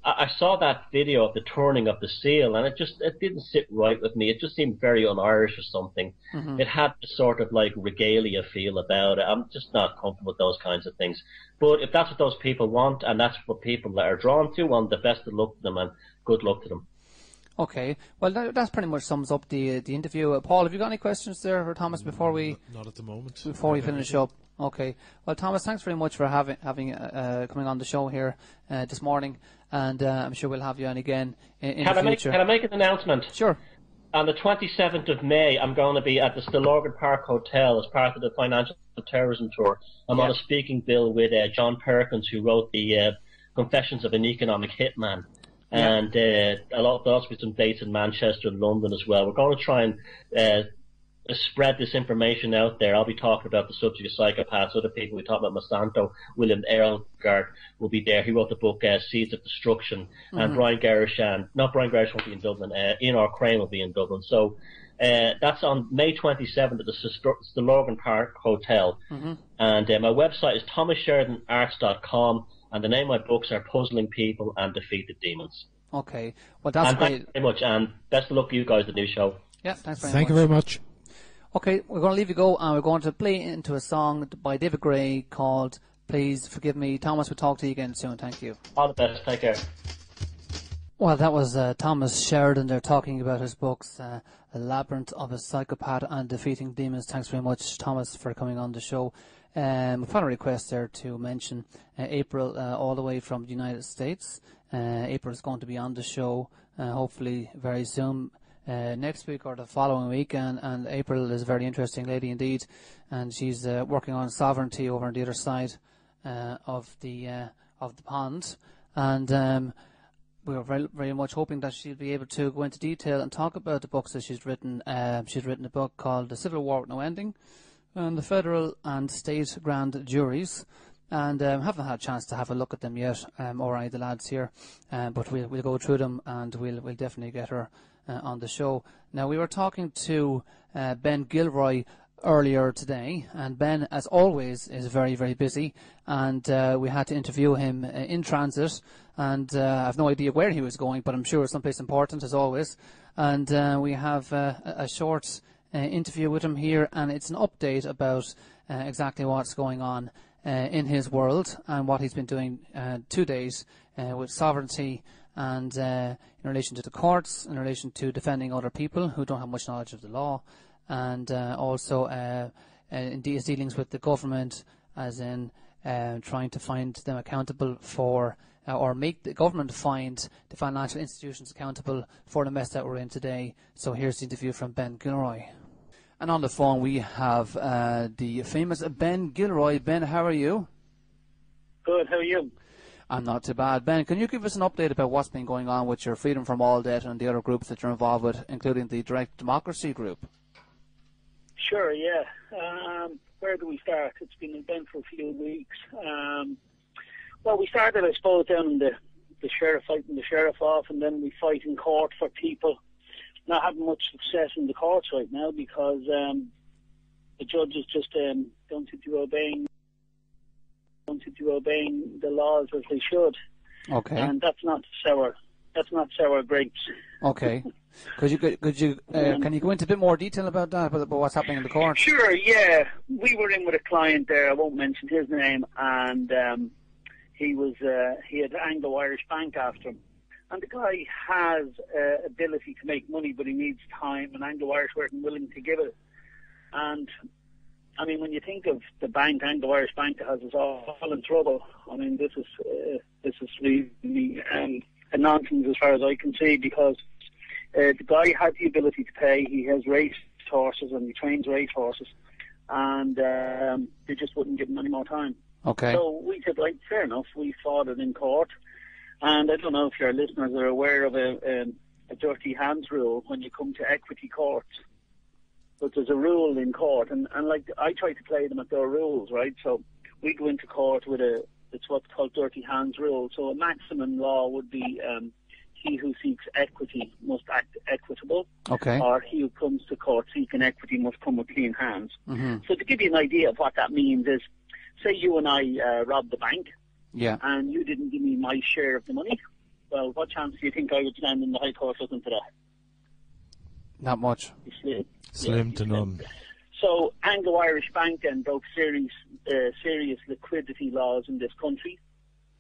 I saw that video of the turning of the seal, and it didn't sit right with me. It just seemed very un-Irish or something. Mm-hmm. It had this sort of like regalia feel about it. I'm just not comfortable with those kinds of things. But if that's what those people want, and that's what people that are drawn to, well, the best of luck to them, and good luck to them. Okay. Well, that pretty much sums up the interview. Paul, have you got any questions there for Thomas before we? Not at the moment. Before we finish up. Okay. Well, Thomas, thanks very much for having coming on the show here this morning, and I'm sure we'll have you on again in the future. Can I make an announcement? Sure. On the 27th of May, I'm going to be at the Stillorgan Park Hotel as part of the Financial Terrorism Tour. I'm on a speaking bill with John Perkins, who wrote the Confessions of an Economic Hitman. Yeah. And there'll also be some dates in Manchester and London as well. We're going to try and spread this information out there. I'll be talking about the subject of psychopaths. Other people we talk about, Monsanto, William Erlgard will be there. He wrote the book Seeds of Destruction. Mm-hmm. And Brian Garish won't be in Dublin. Ian R. Crane will be in Dublin. So that's on May 27th at the Stillorgan Park Hotel. Mm-hmm. And my website is thomassheridanarts.com. And the name of my books are Puzzling People and Defeated Demons. Okay. Well, that's great. Thank you very much, and best of luck to you guys, the new show. Yeah, thanks very much. Thank you very much. Okay, we're going to leave you go, and we're going to play into a song by David Gray called Please Forgive Me. Thomas, we'll talk to you again soon. Thank you. All the best. Take care. Well, that was Thomas Sheridan there talking about his books, A Labyrinth of a Psychopath and Defeating Demons. Thanks very much, Thomas, for coming on the show. We've had a request there to mention April all the way from the United States. April is going to be on the show hopefully very soon, next week or the following week, and April is a very interesting lady indeed, and she's working on sovereignty over on the other side of the pond, and we're very, very much hoping that she'll be able to go into detail and talk about the books that she's written. She's written a book called The Civil War with No Ending, and the federal and state grand juries, and haven't had a chance to have a look at them yet, or any of the lads here, but we'll go through them, and we'll definitely get her on the show. Now, we were talking to Ben Gilroy earlier today, and Ben, as always, is very, very busy, and we had to interview him in transit, and I have no idea where he was going, but I'm sure it's someplace important, as always, and we have a short interview with him here, and it's an update about exactly what's going on in his world and what he's been doing 2 days with sovereignty and in relation to the courts, in relation to defending other people who don't have much knowledge of the law, and also in his dealings with the government, as in trying to find them accountable for, or make the government find the financial institutions accountable for the mess that we're in today. So here's the interview from Ben Gilroy. And on the phone we have the famous Ben Gilroy. Ben, how are you? Good, how are you? I'm not too bad. Ben, can you give us an update about what's been going on with your Freedom from All Debt and the other groups that you're involved with, including the Direct Democracy group? Sure, yeah. Where do we start? It's been an eventful few weeks. Well, we started, I suppose, down in the sheriff, fighting the sheriff off, and then we fight in court for people. Not having much success in the courts right now because the judges just don't seem to obeying the laws as they should. Okay. And that's not sour grapes. Okay. Can you go into a bit more detail about that, about what's happening in the court? Sure, yeah. We were in with a client there, I won't mention his name, and he had Anglo-Irish Bank after him. And the guy has ability to make money, but he needs time, and Anglo-Irish weren't willing to give it. And I mean, when you think of the bank, Anglo-Irish Bank, that has us all in trouble, I mean, this is really a nonsense as far as I can see, because the guy had the ability to pay. He has race horses and he trains race horses, and they just wouldn't give him any more time. Okay. So we said, right, fair enough. We fought it in court, and I don't know if your listeners are aware of a dirty hands rule when you come to equity courts. But there's a rule in court, and like I try to play them at their rules, right? So we go into court with it's what's called dirty hands rule. So a maximum law would be he who seeks equity must act equitable. Okay. Or he who comes to court seeking equity must come with clean hands. Mm-hmm. So to give you an idea of what that means is, say you and I robbed the bank, yeah, and you didn't give me my share of the money. Well, what chance do you think I would stand in the High Court looking for that? Not much. Slim to none. So Anglo-Irish Bank then broke serious liquidity laws in this country,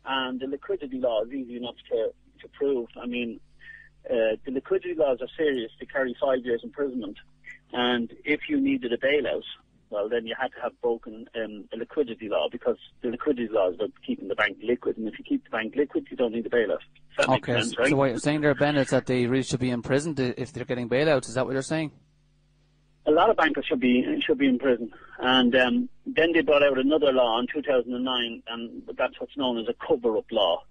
and the liquidity law is easy enough to prove. I mean, the liquidity laws are serious. They carry 5 years imprisonment, and if you needed a bailout, well, then you had to have broken a liquidity law, because the liquidity law is about keeping the bank liquid, and if you keep the bank liquid, you don't need a bailout. Does that make sense, right? So what you're saying there, Ben, is that they really should be imprisoned if they're getting bailouts. Is that what you're saying? A lot of bankers should be in prison, and then they brought out another law in 2009, and that's what's known as a cover-up law.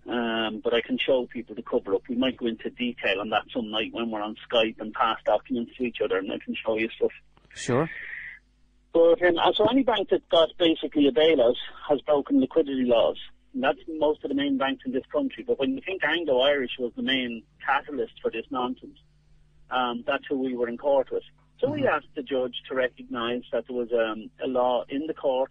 But I can show people the cover-up. We might go into detail on that some night when we're on Skype and pass documents to each other, and I can show you stuff. Sure. But so any bank that got basically a bailout has broken liquidity laws. And that's most of the main banks in this country. But when you think Anglo-Irish was the main catalyst for this nonsense, that's who we were in court with. So we asked the judge to recognise that there was a law in the court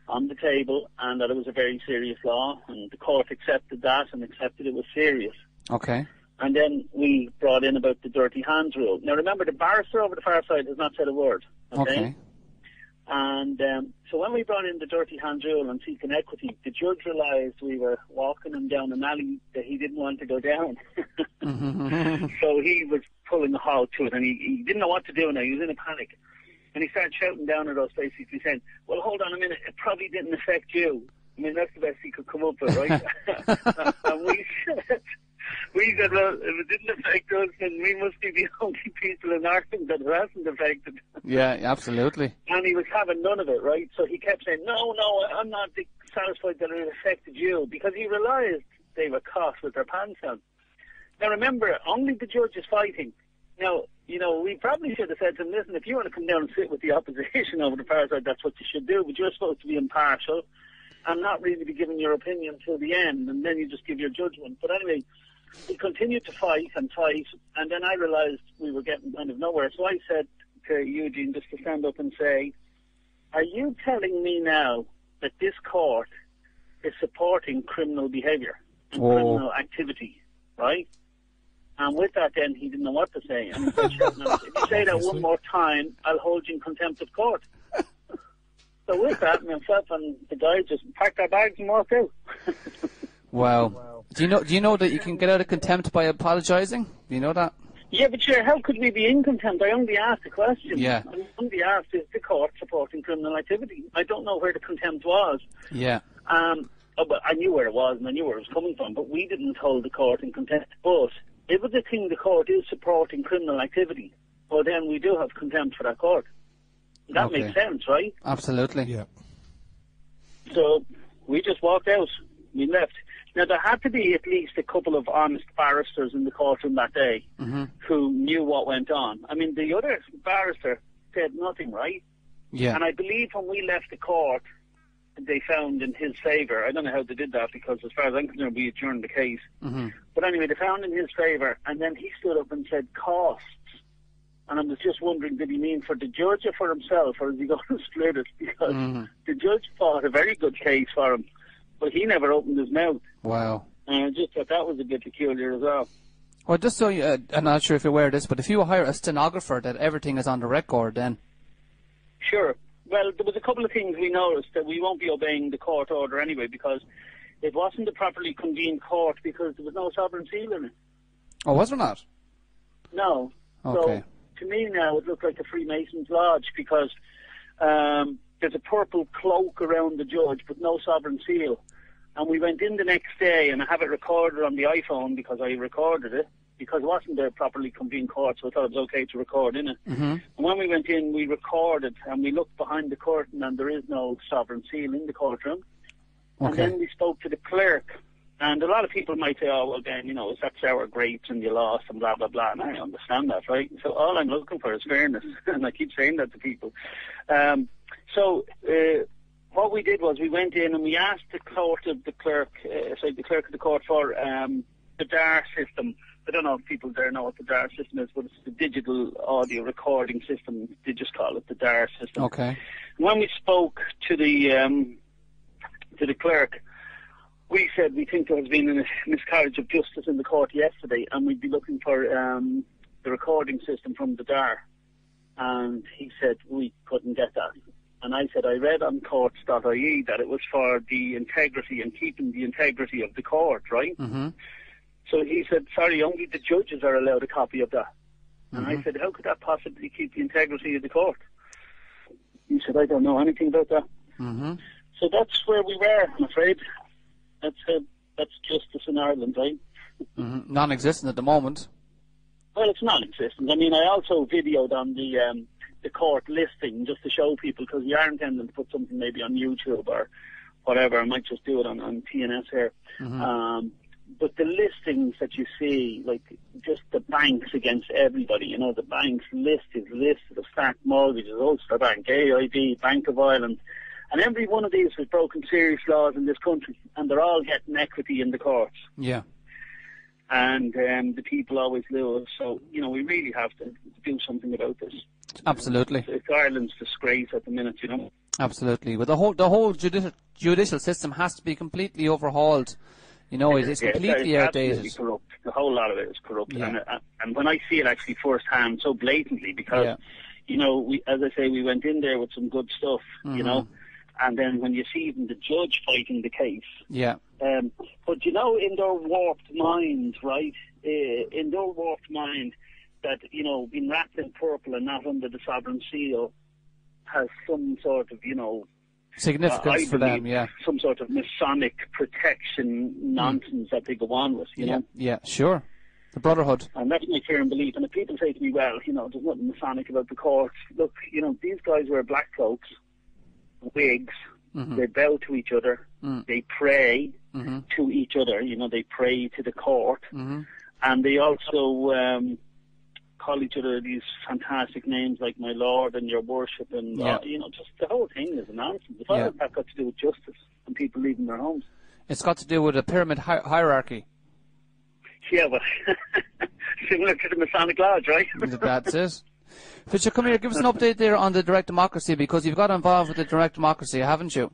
on the table, and that it was a very serious law, and the court accepted that and accepted it was serious. Okay. And then we brought in about the dirty hands rule. Now remember, the barrister over the far side has not said a word. Okay. And so when we brought in the dirty hands rule on seeking equity, the judge realised we were walking him down an alley that he didn't want to go down. So he was pulling a halt to it, and he didn't know what to do now. He was in a panic. And he started shouting down at us, basically saying, well, hold on a minute, it probably didn't affect you. I mean, that's the best he could come up with, right? And we said, well, if it didn't affect us, then we must be the only people in Ireland that it hasn't affected. Yeah, absolutely. And he was having none of it, right? So he kept saying, no, I'm not satisfied that it affected you, because he realised they were caught with their pants on. Now remember, only the judge is fighting. Now, you know, we probably should have said to him, listen, if you want to come down and sit with the opposition over the far side, that's what you should do, but you're supposed to be impartial and not really be giving your opinion till the end, and then you just give your judgment. But anyway, we continued to fight, and then I realised we were getting kind of nowhere. So I said Eugene just to stand up and say, are you telling me now that this court is supporting criminal behaviour and criminal activity, right? And with that, then, he didn't know what to say. And he said, if you say that one more time, I'll hold you in contempt of court. So with that, myself and the guy just packed our bags and walked out. Wow. Do you know that you can get out of contempt by apologising? Do you know that? Yeah, but sure, how could we be in contempt? I only asked a question. Yeah. I only asked, is the court supporting criminal activity? I don't know where the contempt was. Yeah. But I knew where it was and I knew where it was coming from, but we didn't hold the court in contempt. But if it's a thing the court is supporting criminal activity, well then we do have contempt for that court. That makes sense, right? Absolutely. Yeah. So we just walked out. We left. Now there had to be at least a couple of honest barristers in the courtroom that day who knew what went on. I mean, the other barrister said nothing, right? Yeah. And I believe when we left the court, they found in his favour. I don't know how they did that because as far as I'm concerned, we adjourned the case. But anyway, they found in his favour, and then he stood up and said costs. And I was just wondering, did he mean for the judge or for himself, or is he going to split it? Because the judge fought a very good case for him, but he never opened his mouth. Wow. And I just thought that was a bit peculiar as well. Well, just so you, I'm not sure if you're aware of this, but if you hire a stenographer, that everything is on the record then. Sure. Well, there was a couple of things we noticed that we won't be obeying the court order anyway, because it wasn't a properly convened court because there was no sovereign seal in it. Oh, was there not? No. Okay. So, to me now, it looked like a Freemason's lodge because there's a purple cloak around the judge but no sovereign seal. And we went in the next day, and I have it recorded on the iPhone because I recorded it, because it wasn't a properly convened court, so I thought it was okay to record in it. And when we went in, we recorded, and we looked behind the curtain, and there is no sovereign seal in the courtroom. And then we spoke to the clerk. And a lot of people might say, oh, well, then, you know, that's sour grapes and you lost and blah, blah, blah. And I understand that, right? So all I'm looking for is fairness. And I keep saying that to people. What we did was we went in and we asked the clerk of the court for the DAR system. I don't know if people there know what the DAR system is, but it's the digital audio recording system. They just call it the DAR system. Okay. When we spoke to the clerk, we said we think there has been a miscarriage of justice in the court yesterday, and we'd be looking for the recording system from the DAR. And he said we couldn't get that. And I said I read on courts.ie that it was for the integrity and keeping the integrity of the court, right? So he said, sorry, only the judges are allowed a copy of that. And I said, how could that possibly keep the integrity of the court? He said, I don't know anything about that. So that's where we were, I'm afraid. That's justice in Ireland, right? Non-existent at the moment. Well, it's non-existent. I mean, I also videoed on the court listing just to show people, because we are intending to put something maybe on YouTube or whatever. I might just do it on TNS here. But the listings that you see, like just the banks against everybody, you know, the banks list is listed of stacked mortgages, Ulster Bank, AIB, Bank of Ireland. And every one of these has broken serious laws in this country, and they're all getting equity in the courts. Yeah. And the people always lose. So, you know, we really have to do something about this. Absolutely. It's Ireland's disgrace at the minute, you know. Absolutely. But the whole judicial system has to be completely overhauled. You know, it's completely outdated. Absolutely corrupt. The whole lot of it is corrupt. Yeah. And when I see it actually firsthand so blatantly, because, you know, as I say, we went in there with some good stuff, you know. And then when you see even the judge fighting the case. Yeah. But, you know, in their warped mind, right, in their warped mind that, you know, being wrapped in purple and not under the sovereign seal has some sort of, you know, significance for them, yeah. Some sort of Masonic protection nonsense that they go on with, you know. Yeah, sure. The Brotherhood. And that's my firm belief. And if people say to me, well, you know, there's nothing Masonic about the courts. Look, you know, these guys wear black cloaks, wigs, they bow to each other, they pray to each other, you know, they pray to the court, and they also call each other these fantastic names like my Lord and your worship, and you know, just the whole thing is nonsense. It's all that got to do with justice and people leaving their homes. It's got to do with a pyramid hierarchy. Yeah, but similar to the Masonic Lodge, right? That's it. Fisher, come here, give us an update there on the direct democracy, because you've got involved with the direct democracy, haven't you?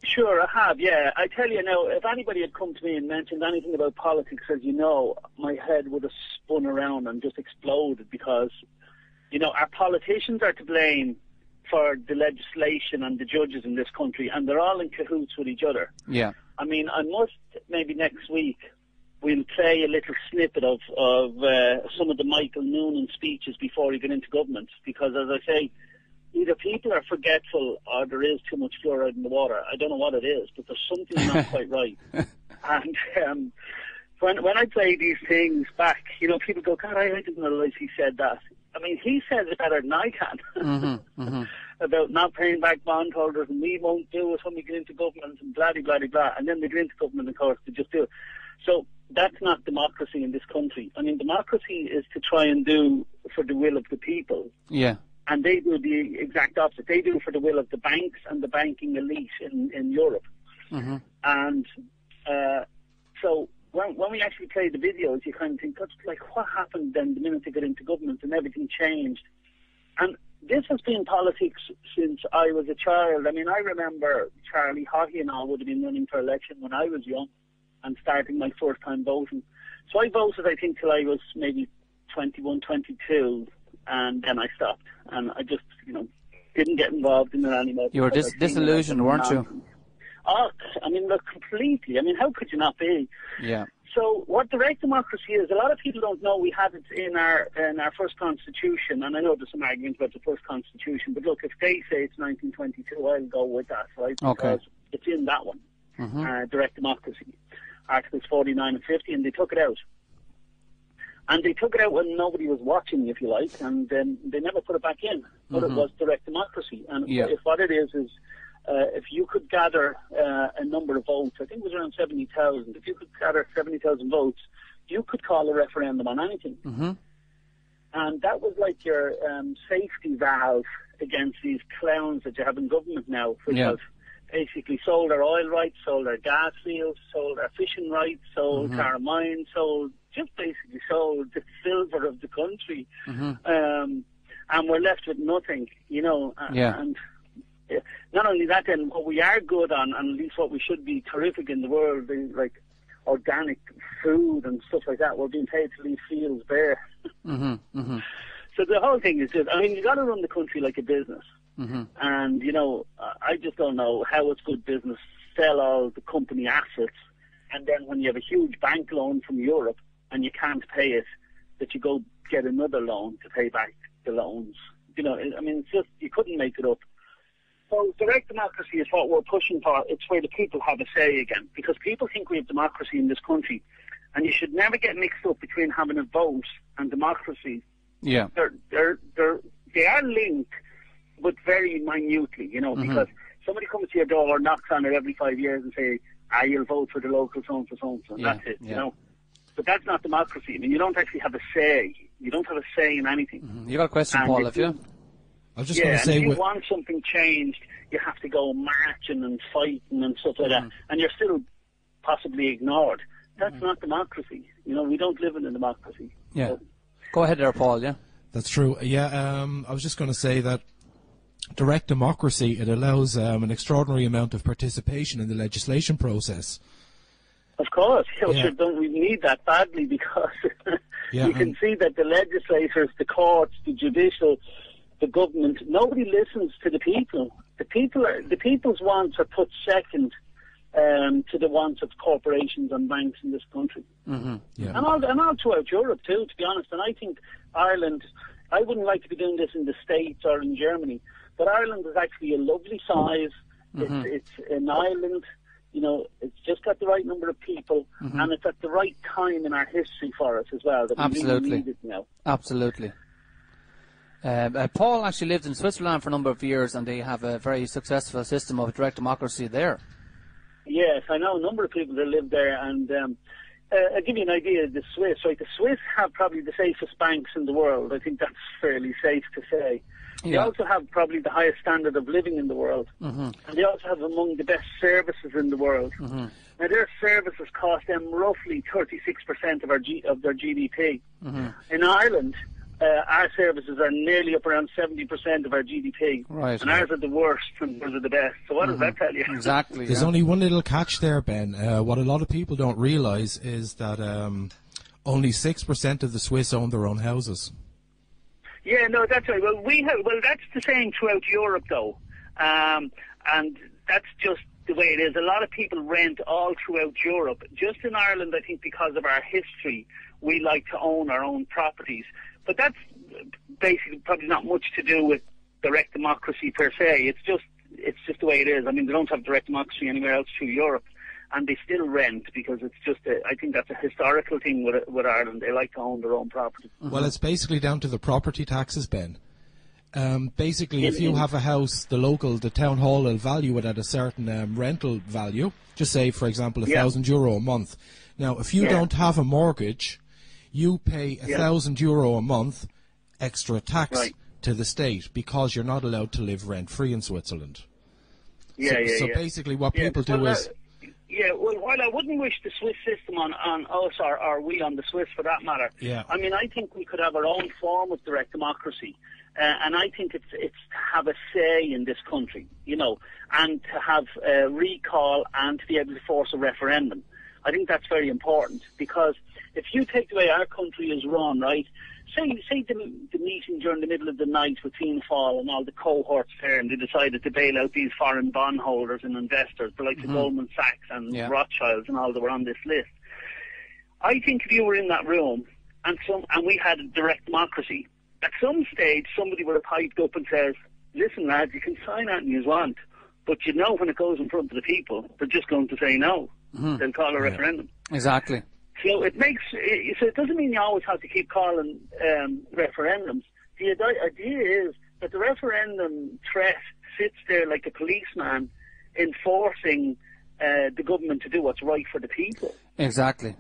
Sure, I have, yeah. I tell you now, if anybody had come to me and mentioned anything about politics, as you know, my head would have spun around and just exploded, because, you know, our politicians are to blame for the legislation and the judges in this country, and they're all in cahoots with each other. Yeah. I mean, I must, maybe next week, we'll play a little snippet of some of the Michael Noonan speeches before he got into government, because, as I say, either people are forgetful or there is too much fluoride in the water. I don't know what it is, but there's something not quite right. And when I play these things back, you know, people go, God, I didn't realize he said that. I mean, he says it better than I can about not paying back bondholders, and we won't do it when we get into government, and blah, blah, blah, blah. And then they get into government, of course, they just do it. So that's not democracy in this country. I mean, democracy is to try and do for the will of the people. Yeah. And they do the exact opposite. They do it for the will of the banks and the banking elite in Europe. And so when we actually play the videos, you kind of think, that's like, what happened then the minute they got into government and everything changed? And this has been politics since I was a child. I mean, I remember Charlie Haughey and all would have been running for election when I was young and starting my first time voting. So I voted, I think, till I was maybe 21, 22. And then I stopped, and I just, you know, didn't get involved in it anymore. You were disillusioned, weren't you? Oh, I mean, look, completely. I mean, how could you not be? Yeah. So what direct democracy is, a lot of people don't know we had it in our first constitution, and I know there's some arguments about the first constitution, but look, if they say it's 1922, I'll go with that, right? Okay. Because it's in that one, direct democracy, Articles 49 and 50, and they took it out. And they took it out when nobody was watching, if you like, and then they never put it back in. But it was direct democracy. And if what it is if you could gather a number of votes, I think it was around 70,000, if you could gather 70,000 votes, you could call a referendum on anything. And that was like your safety valve against these clowns that you have in government now, which have basically sold our oil rights, sold our gas fields, sold our fishing rights, sold our mines, just basically sold the silver of the country. And we're left with nothing, you know. And not only that, then what we are good on, and at least what we should be terrific in the world, is like organic food and stuff like that. We're being paid to leave fields bare. So the whole thing is just, I mean, you got to run the country like a business. And, you know, I just don't know how it's good business, sell all the company assets, and then when you have a huge bank loan from Europe and you can't pay it, that you go get another loan to pay back the loans. You know, I mean, it's just, you couldn't make it up. So direct democracy is what we're pushing for. It's where the people have a say again, because people think we have democracy in this country, and you should never get mixed up between having a vote and democracy. They are linked, but very minutely, you know, because somebody comes to your door or knocks on it every 5 years and say, you'll vote for the local so-and-so, and that's it, you know. But that's not democracy. I mean, you don't actually have a say. You don't have a say in anything. You got a question, Paul, if you? I was just going to say, if you want something changed, you have to go marching and fighting and stuff like that, and you're still possibly ignored. That's not democracy. You know, we don't live in a democracy. So. Go ahead there, Paul, That's true. I was just going to say that direct democracy, it allows an extraordinary amount of participation in the legislation process. Of course. Don't we need that badly, because you can see that the legislators, the courts, the judicial, the government, nobody listens to the people. The people's wants are put second to the wants of corporations and banks in this country. And all throughout Europe too, to be honest. And I think Ireland, I wouldn't like to be doing this in the States or in Germany, but Ireland is actually a lovely size. It's an island, you know, it's just got the right number of people, and it's at the right time in our history for us as well. That we really need it now. Absolutely. Paul actually lived in Switzerland for a number of years, and they have a very successful system of direct democracy there. Yes, I know a number of people that live there, and I'll give you an idea of the Swiss. Right, the Swiss have probably the safest banks in the world. I think that's fairly safe to say. They also have probably the highest standard of living in the world, and they also have among the best services in the world. Now, their services cost them roughly 36% of their GDP. In Ireland, our services are nearly up around 70% of our GDP. Right. And ours are the worst and ours are the best. So what does that tell you? Exactly. There's only one little catch there, Ben. What a lot of people don't realise is that only 6% of the Swiss own their own houses. Yeah, no, that's right. Well, that's the same throughout Europe, though. And that's just the way it is. A lot of people rent all throughout Europe. Just in Ireland, I think because of our history, we like to own our own properties. But that's basically probably not much to do with direct democracy per se. It's just the way it is. I mean, they don't have direct democracy anywhere else through Europe, and they still rent because it's just I think that's a historical thing with Ireland. They like to own their own property. Well, it's basically down to the property taxes, Ben. Basically, if you have a house, the town hall will value it at a certain rental value. Just say, for example, €1,000 a month. Now, if you don't have a mortgage, you pay €1,000 a month extra tax to the state because you're not allowed to live rent-free in Switzerland. So basically what people do is... well, while I wouldn't wish the Swiss system on us, or we on the Swiss for that matter, I mean, I think we could have our own form of direct democracy. And I think it's to have a say in this country, you know, and to have a recall and to be able to force a referendum. I think that's very important because if you take the way our country is run, right, say the meeting during the middle of the night with Fianna Fáil and all the cohorts there, and they decided to bail out these foreign bondholders and investors, the likes of Goldman Sachs and Rothschilds and all that were on this list. I think if you were in that room and we had a direct democracy, at some stage somebody would have piped up and says, listen lads, you can sign anything you want, but you know when it goes in front of the people, they're just going to say no. They'll call a referendum. Exactly. So it doesn't mean you always have to keep calling referendums. The idea is that the referendum threat sits there like a policeman enforcing the government to do what's right for the people. Exactly.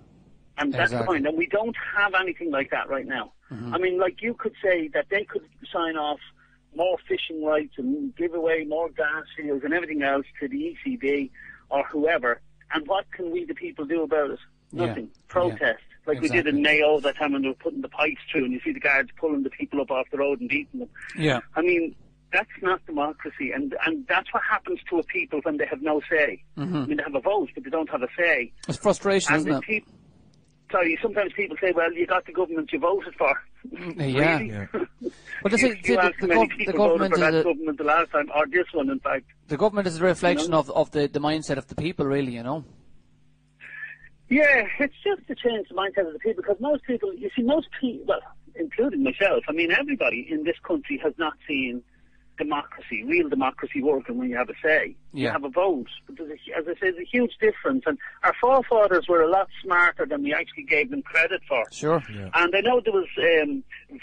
And that's the point. And we don't have anything like that right now. I mean, like you could say that they could sign off more fishing rights and give away more gas fields and everything else to the ECB or whoever. And what can we, the people, do about it? Nothing. Protest. Like we did in Mayo that time when they were putting the pipes through and you see the guards pulling the people up off the road and beating them. Yeah. I mean, that's not democracy. And that's what happens to a people when they have no say. I mean, they have a vote, but they don't have a say. It's frustration, isn't it? Sometimes people say, well, you got the government you voted for. Yeah. But you ask how many people voted for that government the last time, or this one, in fact. The government is a reflection of the mindset of the people, really, you know. Yeah, it's just to change the mindset of the people, because most people, well, including myself, I mean, everybody in this country has not seen democracy, real democracy working when you have a say. You have a vote. But as I say, there's a huge difference. And our forefathers were a lot smarter than we actually gave them credit for. Sure. Yeah. And I know there was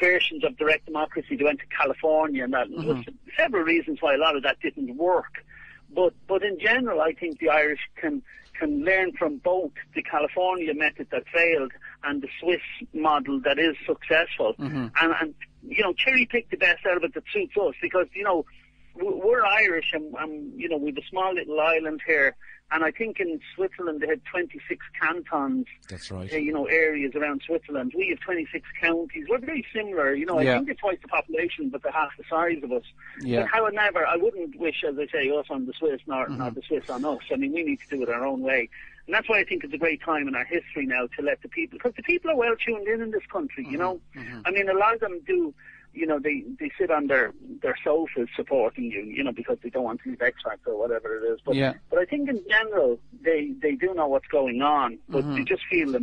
versions of direct democracy that went to California and that. There was several reasons why a lot of that didn't work. But in general, I think the Irish can learn from both the California method that failed and the Swiss model that is successful. And you know, cherry pick the best out of it that suits us, because, you know, we're Irish and you know, we've a small little island here, and I think in Switzerland they had 26 cantons. That's right. You know, areas around Switzerland. We have 26 counties. We're very similar, you know. I think they're twice the population, but they're half the size of us. Yeah. But however, I wouldn't wish, as I say, us on the Swiss, nor the Swiss on us. I mean, we need to do it our own way. And that's why I think it's a great time in our history now to let the people, because the people are well tuned in this country, you know. I mean, a lot of them do, you know, they sit on their sofas supporting you, you know, because they don't want to leave extracts or whatever it is. But I think in general, they do know what's going on, but they just feel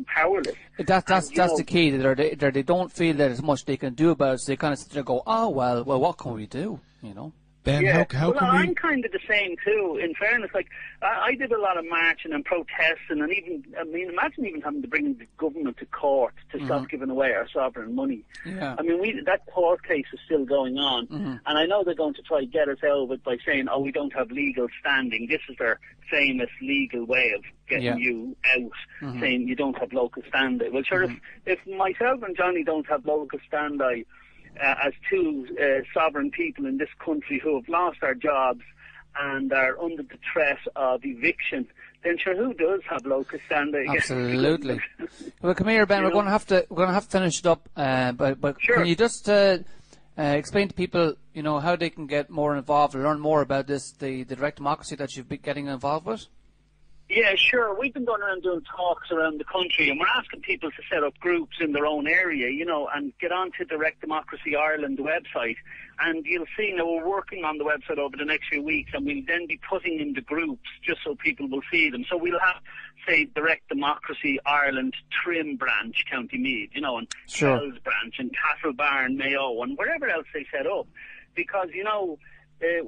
powerless. That's the key. They don't feel that there's much they can do about it, so they kind of sit there and go, oh, well, what can we do, you know? Ben, how can I'm kind of the same too, in fairness. Like, I did a lot of marching and protesting, and even, I mean, imagine even having to bring the government to court to stop giving away our sovereign money. Yeah. I mean, that court case is still going on, and I know they're going to try to get us out of it by saying, oh, we don't have legal standing. This is their famous legal way of getting you out, saying you don't have local standing. Well, sure, if myself and Johnny don't have local standing, as two sovereign people in this country who have lost our jobs and are under the threat of eviction, then sure, who does have local standing? Absolutely. Well, come here, Ben. We're going to have to finish it up. But sure. Can you just explain to people, how they can get more involved or learn more about this, the direct democracy that you've been getting involved with? Yeah, sure. We've been going around doing talks around the country, and we're asking people to set up groups in their own area, and get onto Direct Democracy Ireland website. And you'll see now we're working on the website over the next few weeks, and we'll then be putting in the groups just so people will see them. So we'll have, say, Direct Democracy Ireland Trim branch, County Meath, and sure. Kells branch, and Castlebarn, Mayo, and wherever else they set up. Because,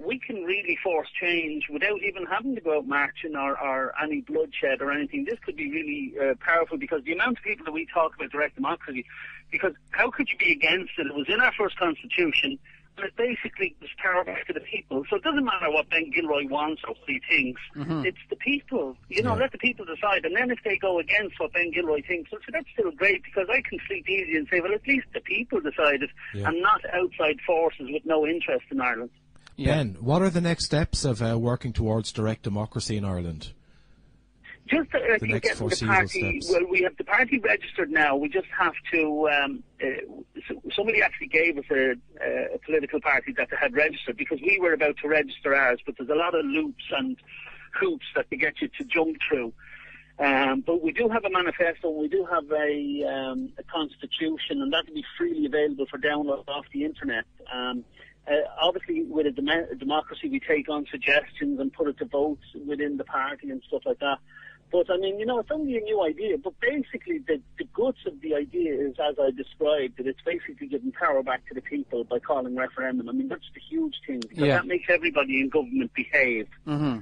we can really force change without even having to go out marching or any bloodshed or anything. This could be really powerful, because the amount of people that we talk about direct democracy, because how could you be against it? It was in our first constitution, and it basically was power back to the people. So it doesn't matter what Ben Gilroy wants or what he thinks. Mm-hmm. It's the people. Let the people decide. And then if they go against what Ben Gilroy thinks, well, so that's still great, because I can sleep easy and say, well, at least the people decided, and not outside forces with no interest in Ireland. Yeah. Ben, what are the next steps of working towards direct democracy in Ireland? Just the next foreseeable steps. Well, we have the party registered now. We just have to. Somebody actually gave us a political party that they had registered, because we were about to register ours, but there's a lot of loops and hoops that they get you to jump through. But we do have a manifesto, and we do have a constitution, and that will be freely available for download off the internet. Obviously, with a democracy, we take on suggestions and put it to votes within the party and stuff like that. But, it's only a new idea. But basically, the guts of the idea is, as I described, that it's basically giving power back to the people by calling referendum. That's the huge thing, because that makes everybody in government behave. Mm-hmm.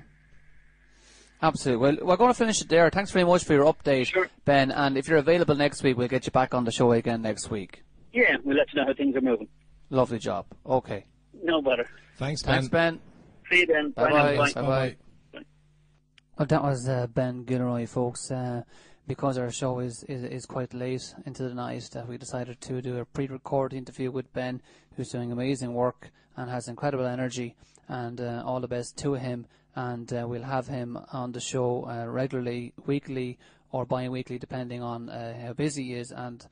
Absolutely. Well, we're going to finish it there. Thanks very much for your update, sure. Ben. And if you're available next week, we'll get you back on the show again next week. Yeah, we'll let you know how things are moving. Lovely job. Okay. No better. Thanks, Ben. Thanks, Ben. See you then. Bye-bye. Bye. Bye-bye. Well, that was Ben Gilroy, folks. Because our show is quite late into the night, we decided to do a pre-recorded interview with Ben, who's doing amazing work and has incredible energy, and all the best to him. And we'll have him on the show regularly, weekly or bi-weekly, depending on how busy he is and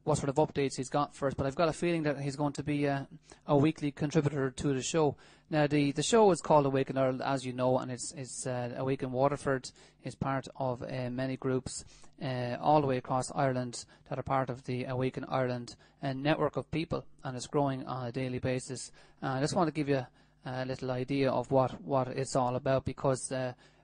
what sort of updates he's got for us. But I've got a feeling that he's going to be a weekly contributor to the show. Now, the show is called Awaken Ireland, as you know, and it's Awaken Waterford is part of many groups all the way across Ireland that are part of the Awaken Ireland network of people, and it's growing on a daily basis. I just want to give you a little idea of what it's all about, because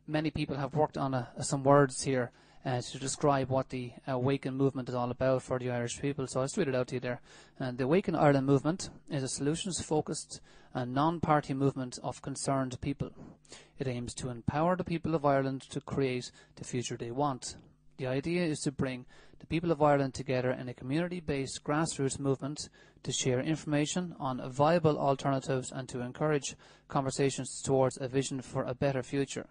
many people have worked on some words here to describe what the Awaken movement is all about for the Irish people. So I'll just read it out to you there. The Awaken Ireland movement is a solutions-focused and non-party movement of concerned people. It aims to empower the people of Ireland to create the future they want. The idea is to bring the people of Ireland together in a community-based grassroots movement to share information on viable alternatives and to encourage conversations towards a vision for a better future.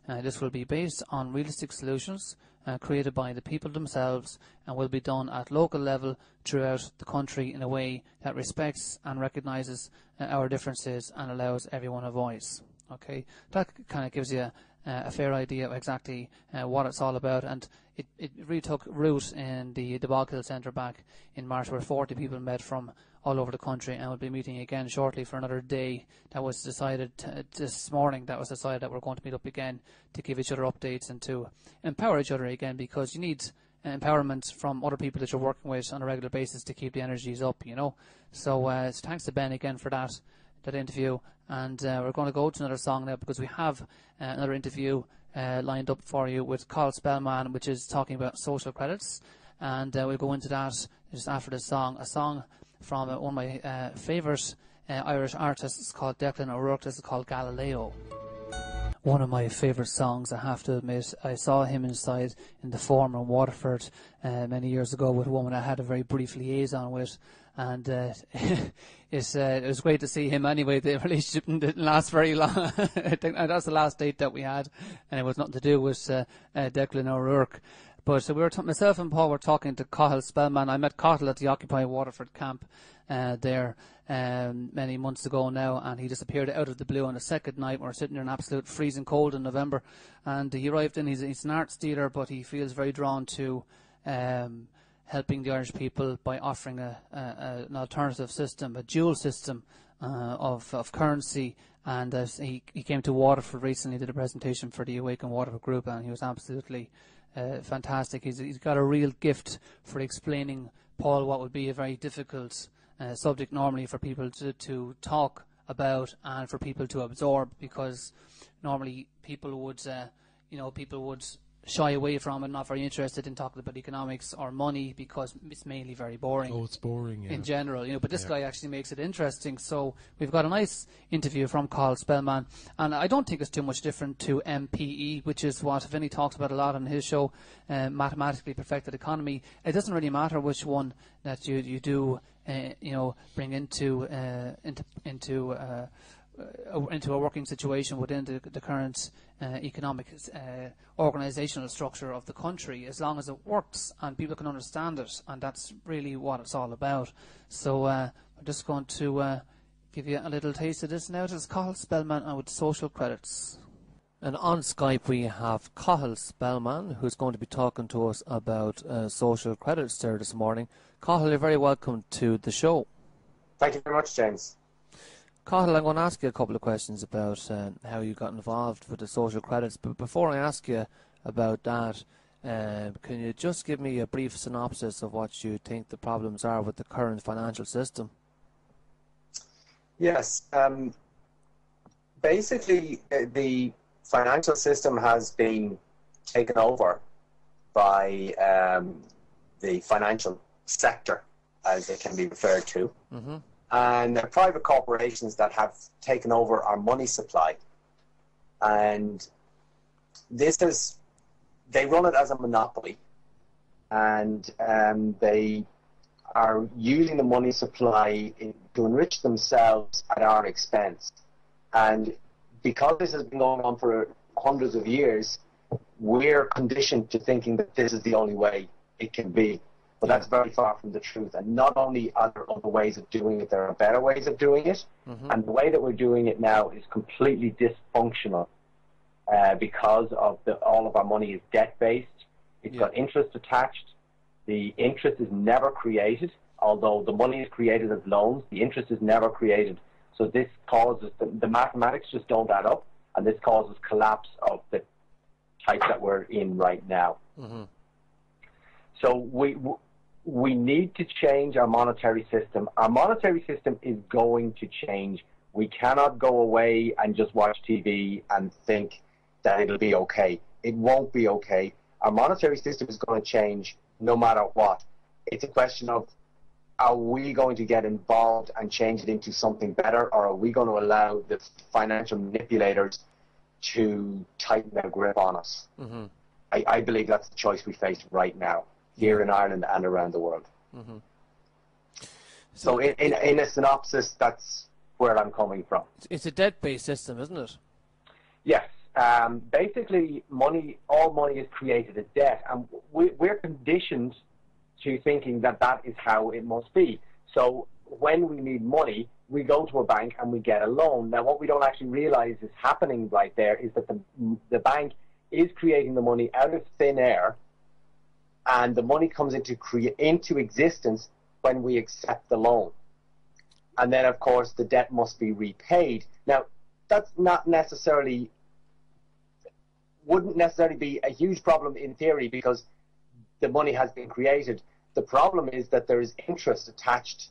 This will be based on realistic solutions created by the people themselves, and will be done at local level throughout the country in a way that respects and recognises our differences and allows everyone a voice. Okay, that kind of gives you a fair idea of exactly what it's all about, and it really took root in the Boghill Centre back in March, where 40 people met from all over the country, and we'll be meeting again shortly for another day. That was decided this morning. That was decided that we're going to meet up again to give each other updates and to empower each other again, because you need empowerment from other people that you're working with on a regular basis to keep the energies up, So thanks to Ben again for that interview, and we're going to go to another song now, because we have another interview lined up for you with Cathal Spelman, which is talking about social credits, and we'll go into that just after the song. A song from one of my favourite Irish artists called Declan O'Rourke. This is called Galileo. One of my favourite songs, I have to admit. I saw him inside in the Forum in Waterford many years ago with a woman I had a very brief liaison with, and it was great to see him anyway. The relationship didn't last very long. I think that's the last date that we had, and it was nothing to do with Declan O'Rourke. But myself and Paul were talking to Cathal Spelman. I met Cathal at the Occupy Waterford camp there many months ago now, and he disappeared out of the blue on the second night. We were sitting there in absolute freezing cold in November, and he arrived in. He's an arts dealer, but he feels very drawn to helping the Irish people by offering an alternative system, a dual system of currency. And he came to Waterford recently, did a presentation for the Awaken Waterford group, and he was absolutely fantastic. He's got a real gift for explaining, Paul, what would be a very difficult subject normally for people to talk about and for people to absorb, because normally people would shy away from it, not very interested in talking about economics or money because it's mainly very boring. Oh, it's boring, in general, but this guy actually makes it interesting. So we've got a nice interview from Cathal Spelman, and I don't think it's too much different to MPE, which is what Vinny talks about a lot on his show, mathematically perfected economy. It doesn't really matter which one that you do, bring into a working situation within the current economic organisational structure of the country, as long as it works and people can understand it, and that's really what it's all about. So I'm just going to give you a little taste of this now. This is Cathal Spelman with social credits. And on Skype we have Cathal Spelman, who's going to be talking to us about social credits there this morning. Cathal, you're very welcome to the show. Thank you very much, James. Cathal, I'm going to ask you a couple of questions about how you got involved with the social credits. But before I ask you about that, can you just give me a brief synopsis of what you think the problems are with the current financial system? Yes. Basically, the financial system has been taken over by the financial sector, as it can be referred to. Mm-hmm. And they're private corporations that have taken over our money supply. And they run it as a monopoly. And they are using the money supply to enrich themselves at our expense. And because this has been going on for hundreds of years, we're conditioned to thinking that this is the only way it can be. But that's very far from the truth. And not only are there other ways of doing it, there are better ways of doing it. Mm-hmm. And the way that we're doing it now is completely dysfunctional because of all of our money is debt-based. It's got interest attached. The interest is never created, although the money is created as loans. The interest is never created. So this causes, the mathematics just don't add up, and this causes collapse of the type that we're in right now. Mm-hmm. So we need to change our monetary system. Our monetary system is going to change. We cannot go away and just watch TV and think that it'll be okay. It won't be okay. Our monetary system is going to change no matter what. It's a question of, are we going to get involved and change it into something better, or are we going to allow the financial manipulators to tighten their grip on us? Mm-hmm. I believe that's the choice we face right now, here in Ireland and around the world. Mm-hmm. So in a synopsis, that's where I'm coming from. It's a debt-based system, isn't it? Yes. Basically, all money is created as debt, and we're conditioned to thinking that that is how it must be. So when we need money, we go to a bank and we get a loan. Now, what we don't actually realize is happening right there is that the bank is creating the money out of thin air, and the money comes into existence when we accept the loan. And then, of course, the debt must be repaid. Now, that's not necessarily, wouldn't necessarily be a huge problem in theory because the money has been created. The problem is that there is interest attached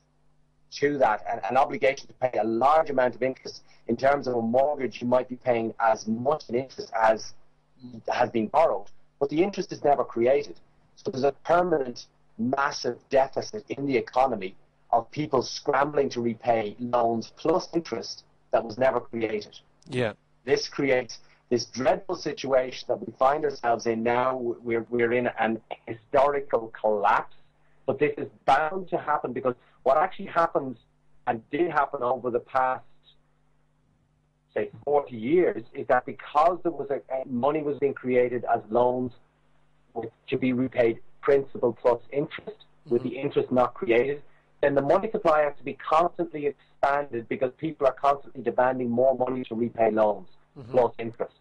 to that, and an obligation to pay a large amount of interest. In terms of a mortgage, you might be paying as much in interest as has been borrowed, but the interest is never created. So there's a permanent, massive deficit in the economy of people scrambling to repay loans plus interest that was never created. Yeah. This creates this dreadful situation that we find ourselves in now. We're in an historical collapse, but this is bound to happen because what actually happens and did happen over the past, say, 40 years is that because there was money was being created as loans, to be repaid principal plus interest, with the interest not created, then the money supply has to be constantly expanded because people are constantly demanding more money to repay loans plus interest.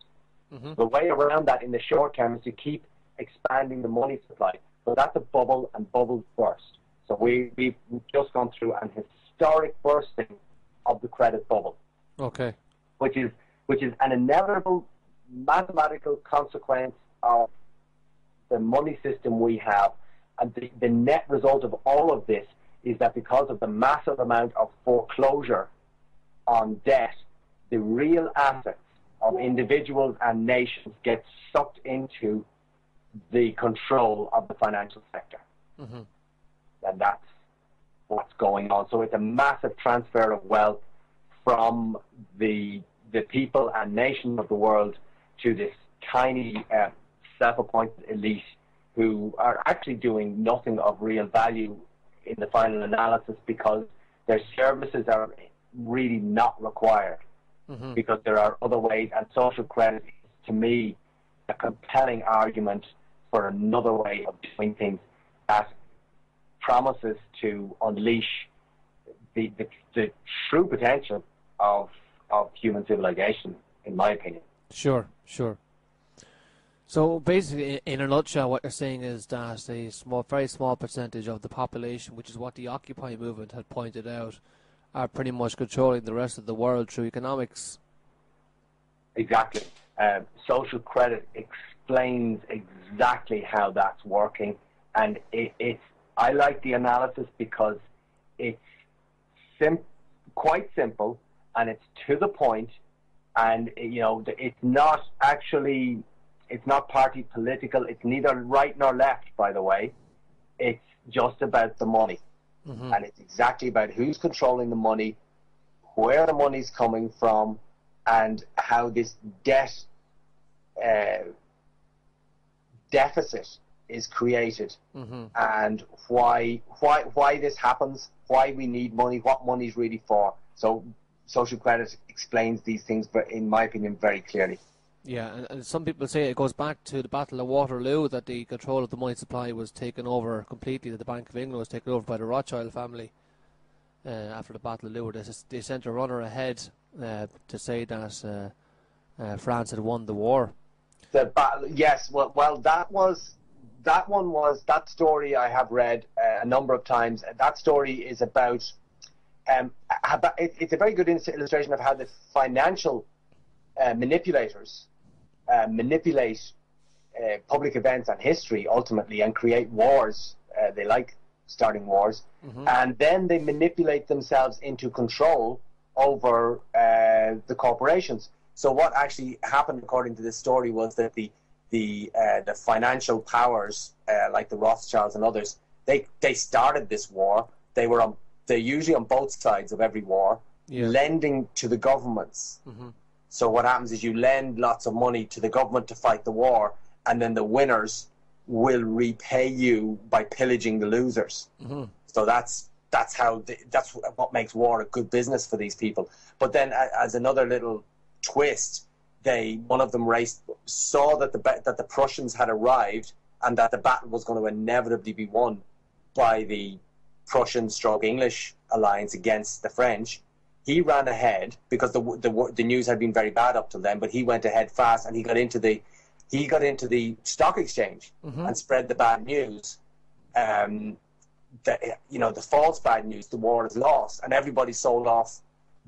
The way around that in the short term is to keep expanding the money supply. So that's a bubble, and bubbles burst. So we've just gone through an historic bursting of the credit bubble. Okay. Which is an inevitable mathematical consequence of the money system we have. And the net result of all of this is that because of the massive amount of foreclosure on debt, the real assets of individuals and nations get sucked into the control of the financial sector. And that's what's going on. So it's a massive transfer of wealth from the people and nations of the world to this tiny self-appointed elite who are actually doing nothing of real value in the final analysis because their services are really not required. Because there are other ways, and social credit is, to me, a compelling argument for another way of doing things that promises to unleash the true potential of human civilization, in my opinion. Sure. So basically, in a nutshell, what you're saying is that a very small percentage of the population, which is what the Occupy movement had pointed out, are pretty much controlling the rest of the world through economics. Exactly. Social credit explains exactly how that's working, and I like the analysis because it's quite simple, and it's to the point, and it's not party political. It's neither right nor left, by the way. It's just about the money. And it's exactly about who's controlling the money, where the money's coming from, and how this deficit is created, and why this happens, why we need money, what money's really for. So social credit explains these things, in my opinion, very clearly. Yeah, and some people say it goes back to the Battle of Waterloo, that the control of the money supply was taken over completely, that the Bank of England was taken over by the Rothschild family after the Battle of Waterloo. They sent a runner ahead to say that France had won the war. Yes, well, that story I have read a number of times. That story is about, it's a very good illustration of how the financial manipulators manipulate public events and history ultimately and create wars. They like starting wars, and then they manipulate themselves into control over the corporations. So what actually happened, according to this story, was that the financial powers, like the Rothschilds and others, they started this war. They're usually on both sides of every war, lending to the governments. So what happens is you lend lots of money to the government to fight the war, and then the winners will repay you by pillaging the losers. So that's what makes war a good business for these people. But then, as another little twist, one of them saw that the Prussians had arrived and that the battle was going to inevitably be won by the Prussian/English alliance against the French. He ran ahead because the news had been very bad up till then, but he went ahead fast, and he got into the stock exchange and spread the bad news. The false bad news, the war is lost, and everybody sold off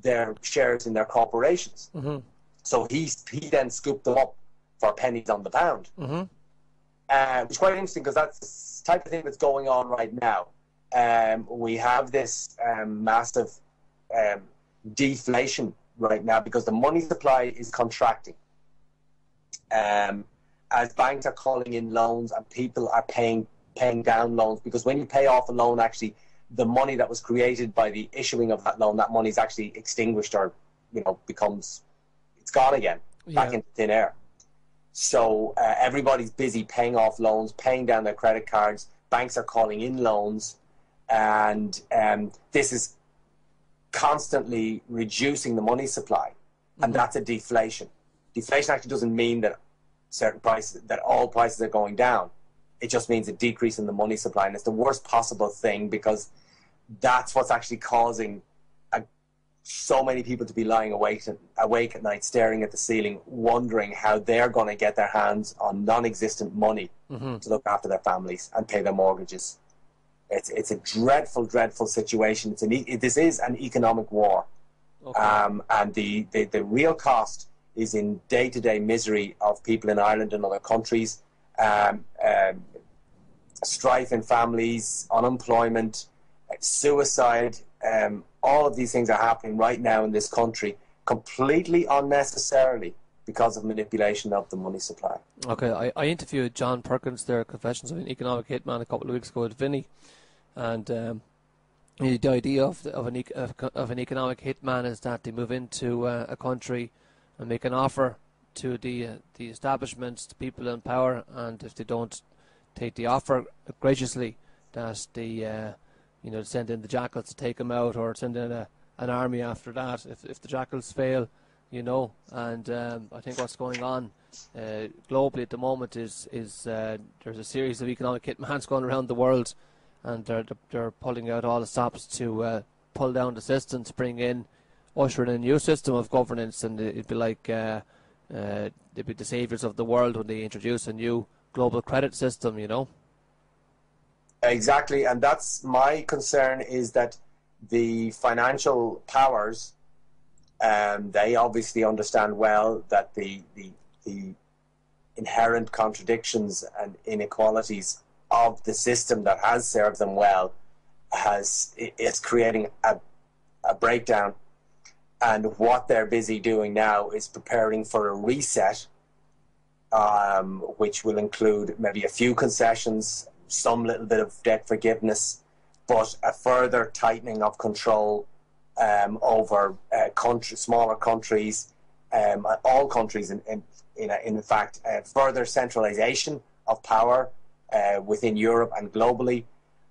their shares in their corporations. So he then scooped them up for pennies on the pound, which is quite interesting because that's the type of thing that's going on right now. We have this massive deflation right now because the money supply is contracting. As banks are calling in loans and people are paying down loans, because when you pay off a loan, actually the money that was created by the issuing of that loan, that money is actually extinguished or it's gone again, back into thin air. So everybody's busy paying off loans, paying down their credit cards. Banks are calling in loans, and this is constantly reducing the money supply, and that's a deflation. Deflation actually doesn't mean that all prices are going down. it just means a decrease in the money supply, and it's the worst possible thing, because that's what's actually causing so many people to be lying awake at night, staring at the ceiling, wondering how they're going to get their hands on non-existent money to look after their families and pay their mortgages. It's a dreadful, dreadful situation. This is an economic war. Okay. And the real cost is in day-to-day misery of people in Ireland and other countries, strife in families, unemployment, suicide. All of these things are happening right now in this country completely unnecessarily because of manipulation of the money supply. Okay, I interviewed John Perkins there, Confessions of an Economic Hitman, a couple of weeks ago at Vinny, and the idea of an economic hitman is that they move into a country and make an offer to the establishments, the people in power, and if they don't take the offer graciously, that they send in the jackals to take them out, or send in an army after that if the jackals fail, and I think what's going on globally at the moment is there's a series of economic hitmans going around the world, and they're pulling out all the stops to pull down the system, to bring in, usher in a new system of governance, and it'd be like they'd be the saviors of the world when they introduce a new global credit system, Exactly, and that's my concern, is that the financial powers, they obviously understand well that the inherent contradictions and inequalities of the system that has served them well is creating a breakdown, and what they're busy doing now is preparing for a reset, which will include maybe a few concessions, some little bit of debt forgiveness, but a further tightening of control over smaller countries, all countries, in fact, further centralization of power within Europe and globally,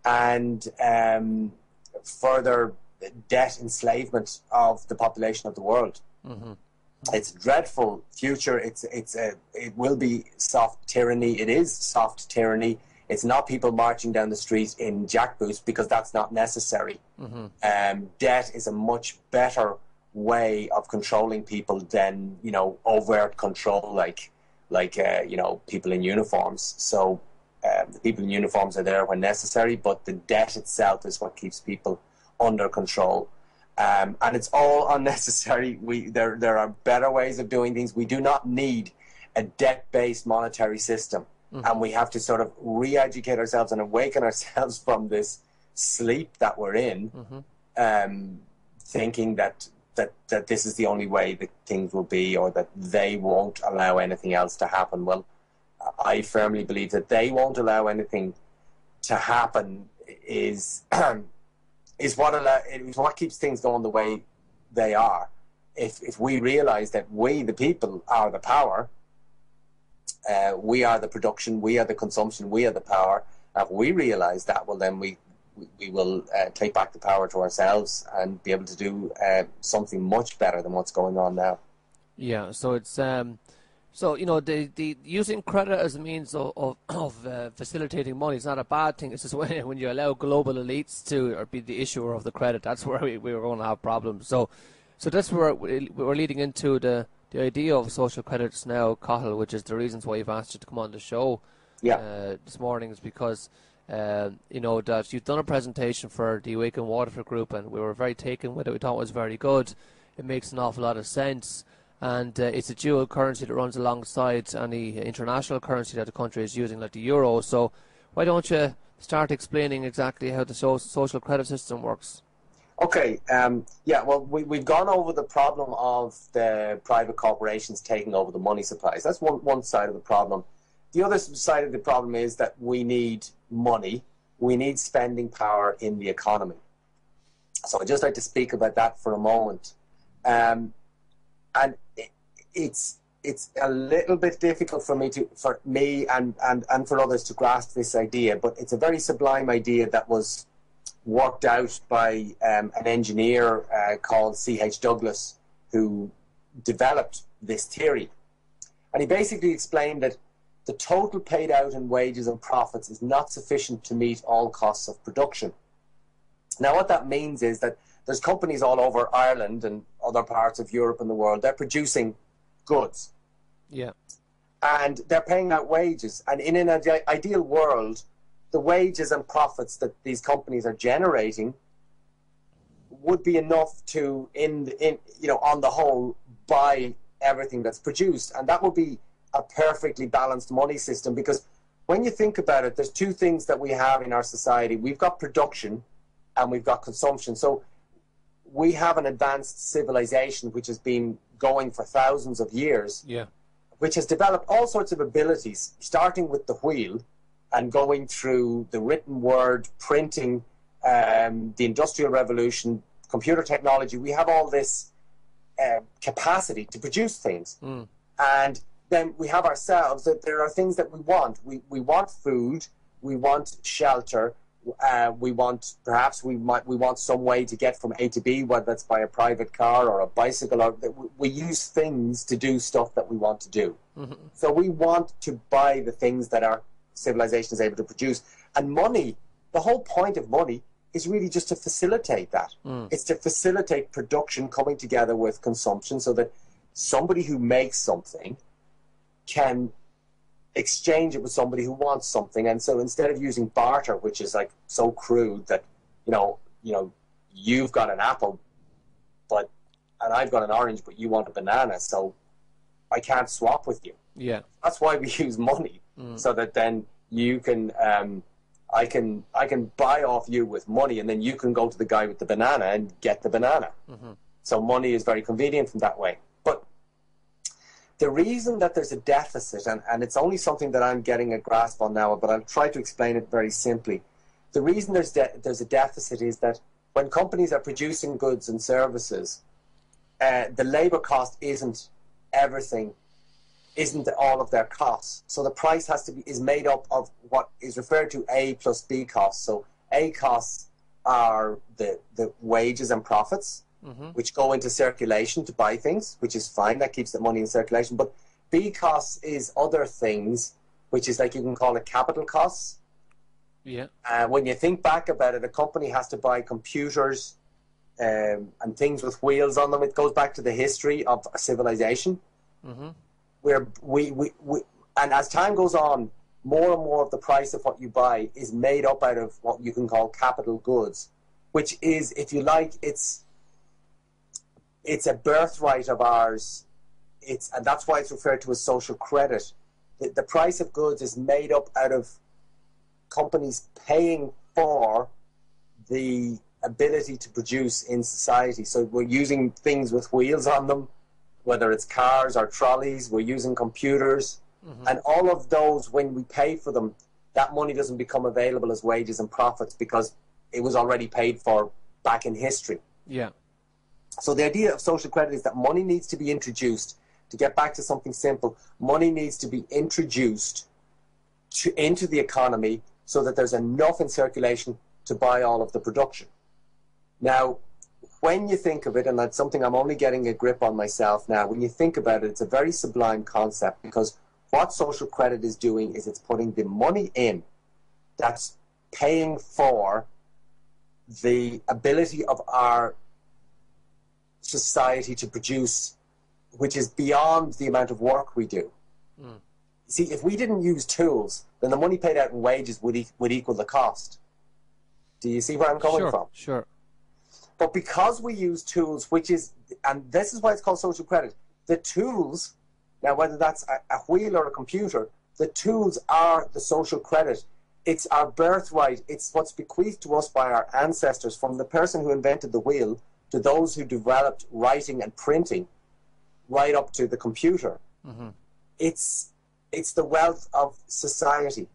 and further debt enslavement of the population of the world. Mm-hmm. It's a dreadful future. It will be soft tyranny. It is soft tyranny. It's not people marching down the street in jackboots, because that's not necessary. Mm-hmm. Debt is a much better way of controlling people than overt control, like people in uniforms. So the people in uniforms are there when necessary, but the debt itself is what keeps people under control. And it's all unnecessary. There are better ways of doing things. We do not need a debt-based monetary system. Mm-hmm. And we have to sort of re-educate ourselves and awaken ourselves from this sleep that we're in, mm-hmm. Thinking that this is the only way that things will be, or that they won't allow anything else to happen. Well, I firmly believe that they won't allow anything to happen is what keeps things going the way they are. If we realise that we, the people, are the power, we are the production, we are the consumption, we are the power. If we realise that, well, then we will take back the power to ourselves and be able to do something much better than what's going on now. Yeah, so it's the using credit as a means of facilitating money is not a bad thing. It's just when you allow global elites to be the issuer of the credit, that's where we're going to have problems. So that's where we're leading into the idea of social credits now, Cathal, which is the reasons why you've asked you to come on the show this morning, is because that you've done a presentation for the Awaken Waterford group, and we were very taken with it. We thought it was very good. It makes an awful lot of sense, and it's a dual currency that runs alongside any international currency that the country is using, like the euro. So why don't you start explaining exactly how the social credit system works? Okay, well, we've gone over the problem of the private corporations taking over the money supplies. That's one side of the problem. The other side of the problem is that we need money. We need spending power in the economy. So I'd just like to speak about that for a moment. And it's a little bit difficult for me and for others to grasp this idea, but it's a very sublime idea that was worked out by an engineer called C.H. Douglas, who developed this theory. And he basically explained that the total paid out in wages and profits is not sufficient to meet all costs of production. Now, what that means is that there's companies all over Ireland and other parts of Europe and the world, they're producing goods. Yeah. And they're paying out wages. And in an ideal world, the wages and profits that these companies are generating would be enough to, on the whole, buy everything that's produced. And that would be a perfectly balanced money system, because when you think about it, there's two things that we have in our society. We've got production and we've got consumption. So we have an advanced civilization which has been going for thousands of years, which has developed all sorts of abilities, starting with the wheel and going through the written word, printing, the Industrial Revolution, computer technology. We have all this capacity to produce things. And then we have ourselves, that there are things that we want. We want food, we want shelter, we want some way to get from A to B, whether that's by a private car or a bicycle, or we use things to do stuff that we want to do. So we want to buy the things that our civilization is able to produce. And money, the whole point of money is really just to facilitate that. It's to facilitate production coming together with consumption, so that somebody who makes something can exchange it with somebody who wants something. And so instead of using barter, which is like so crude that you've got an apple and I've got an orange, but you want a banana, so I can't swap with you. That's why we use money, so that then you can I can buy off you with money, and then you can go to the guy with the banana and get the banana. So money is very convenient from that way. But the reason that there's a deficit, and it's only something that I'm getting a grasp on now, but I'll try to explain it very simply. The reason there's a deficit is that when companies are producing goods and services, the labor cost isn't all of their costs. So the price is made up of what is referred to A plus B costs. So A costs are the wages and profits, which go into circulation to buy things, which is fine. That keeps the money in circulation. But B costs is other things, which is like, you can call it capital costs. When you think back about it, a company has to buy computers and things with wheels on them. It goes back to the history of a civilization. Where and as time goes on, more and more of the price of what you buy is made up out of what you can call capital goods, which is, if you like, it's a birthright of ours. And that's why it's referred to as social credit. The price of goods is made up out of companies paying for the ability to produce in society. So we're using things with wheels on them, whether it's cars or trolleys, we're using computers, and all of those, when we pay for them, that money doesn't become available as wages and profits because it was already paid for back in history. So the idea of social credit is that money needs to be introduced. To get back to something simple, money needs to be introduced into the economy so that there's enough in circulation to buy all of the production. Now, when you think of it, and that's something I'm only getting a grip on myself now, when you think about it, it's a very sublime concept, because what social credit is doing is it's putting the money in that's paying for the ability of our society to produce, which is beyond the amount of work we do. See, if we didn't use tools, then the money paid out in wages would equal the cost. Do you see where I'm coming from? Sure. But because we use tools, and this is why it's called social credit, the tools, now whether that's a wheel or a computer, the tools are the social credit. It's our birthright. It's what's bequeathed to us by our ancestors, from the person who invented the wheel to those who developed writing and printing, right up to the computer. It's the wealth of society.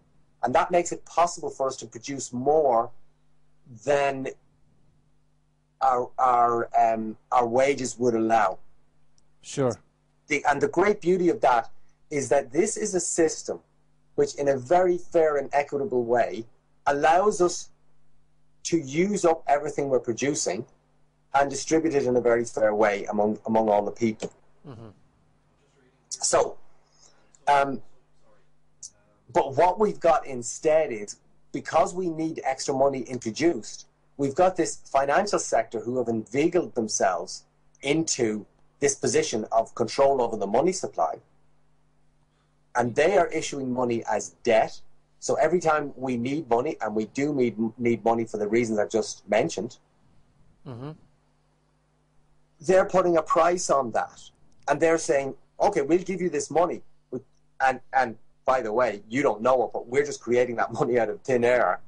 And that makes it possible for us to produce more than our wages would allow. And the great beauty of that is that this is a system which, in a very fair and equitable way, allows us to use up everything we're producing and distribute it in a very fair way among all the people. So But what we've got instead is, because we need extra money introduced, we've got this financial sector who have inveigled themselves into this position of control over the money supply. And they are issuing money as debt. So every time we need money, and we do need money for the reasons I just mentioned, they're putting a price on that. And they're saying, okay, we'll give you this money. And by the way, you don't know it, but we're just creating that money out of thin air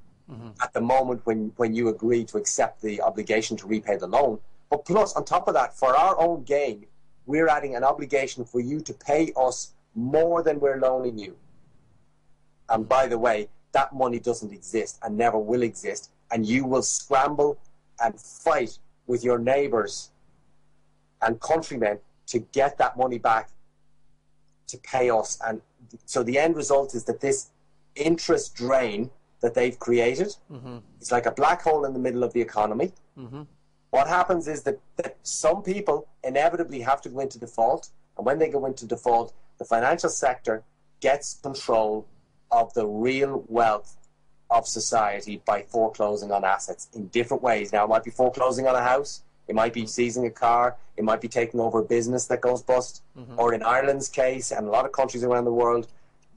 at the moment when you agree to accept the obligation to repay the loan. But plus, on top of that, for our own gain, we're adding an obligation for you to pay us more than we're loaning you. And by the way, that money doesn't exist and never will exist. And you will scramble and fight with your neighbours and countrymen to get that money back to pay us. And so the end result is that this interest drain that they've created, it's like a black hole in the middle of the economy. What happens is that some people inevitably have to go into default. And when they go into default, the financial sector gets control of the real wealth of society by foreclosing on assets in different ways. Now, it might be foreclosing on a house, it might be seizing a car, it might be taking over a business that goes bust, or in Ireland's case, and a lot of countries around the world,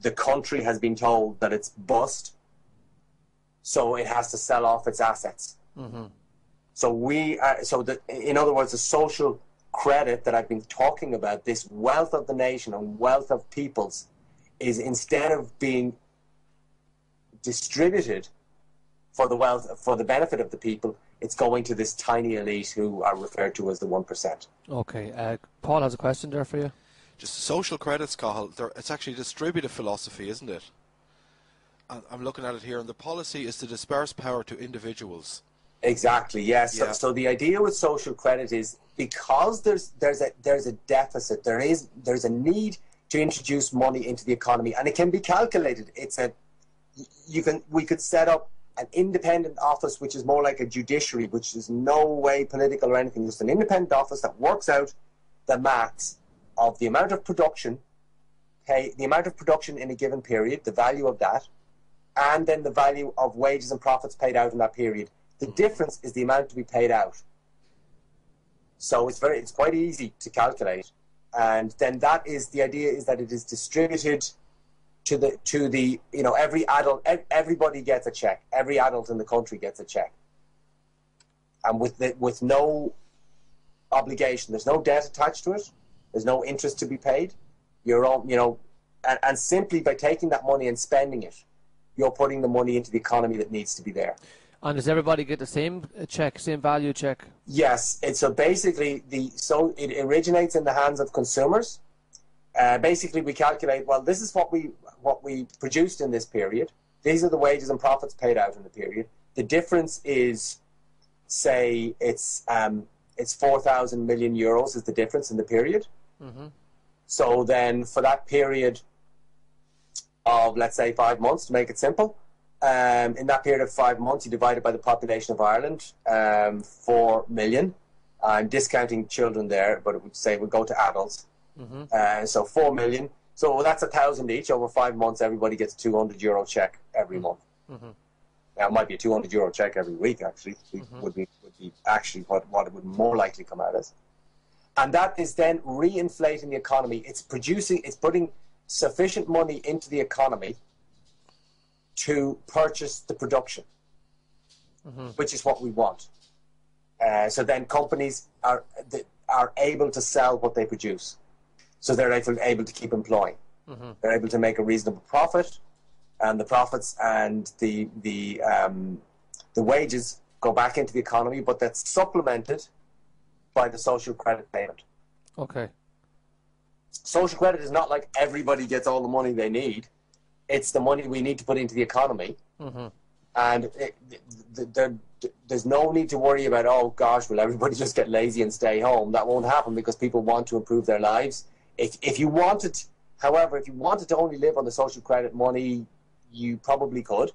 the country has been told that it's bust, so it has to sell off its assets. So in other words, the social credit that I've been talking about, this wealth of the nation and wealth of peoples, is instead of being distributed for the benefit of the people, it's going to this tiny elite who are referred to as the 1%. Okay, Paul has a question there for you. Just social credits, Cathal, it's actually a distributive philosophy, isn't it? I'm looking at it here, and the policy is to disperse power to individuals. Exactly, yes. Yeah. So the idea with social credit is, because there's a deficit, there's a need to introduce money into the economy, and it can be calculated. We could set up an independent office, which is more like a judiciary, which is no way political or anything, just an independent office that works out the maths of the amount of production, the amount of production in a given period, the value of that, and then the value of wages and profits paid out in that period. The difference is the amount to be paid out. So it's quite easy to calculate, and then the idea is that it is distributed to the every adult, everybody gets a check. Every adult in the country gets a check, and with no obligation. There's no debt attached to it. There's no interest to be paid. And simply by taking that money and spending it, you're putting the money into the economy that needs to be there. And does everybody get the same check, same value check? Yes. So basically, it originates in the hands of consumers. Basically, we calculate, well, this is what we produced in this period. These are the wages and profits paid out in the period. The difference is, say, it's 4,000 million euros is the difference in the period. So then, for that period of, let's say, 5 months, to make it simple, in that period of 5 months, you divide it by the population of Ireland, 4 million. I'm discounting children there, but it would say we'll go to adults. So 4 million. So that's 1,000 each. Over 5 months, everybody gets a €200 check every month. Now, it might be a €200 check every week, actually. Would be actually what it would more likely come out as. And that is then re-inflating the economy. It's putting sufficient money into the economy to purchase the production, which is what we want. So then companies are able to sell what they produce. So they're able to keep employing. They're able to make a reasonable profit, and the profits and the wages go back into the economy, but that's supplemented by the social credit payment. Okay. Social credit is not like everybody gets all the money they need. It's the money we need to put into the economy. And there's no need to worry about, oh gosh, will everybody just get lazy and stay home? That won't happen, because people want to improve their lives. If you wanted to only live on the social credit money, you probably could.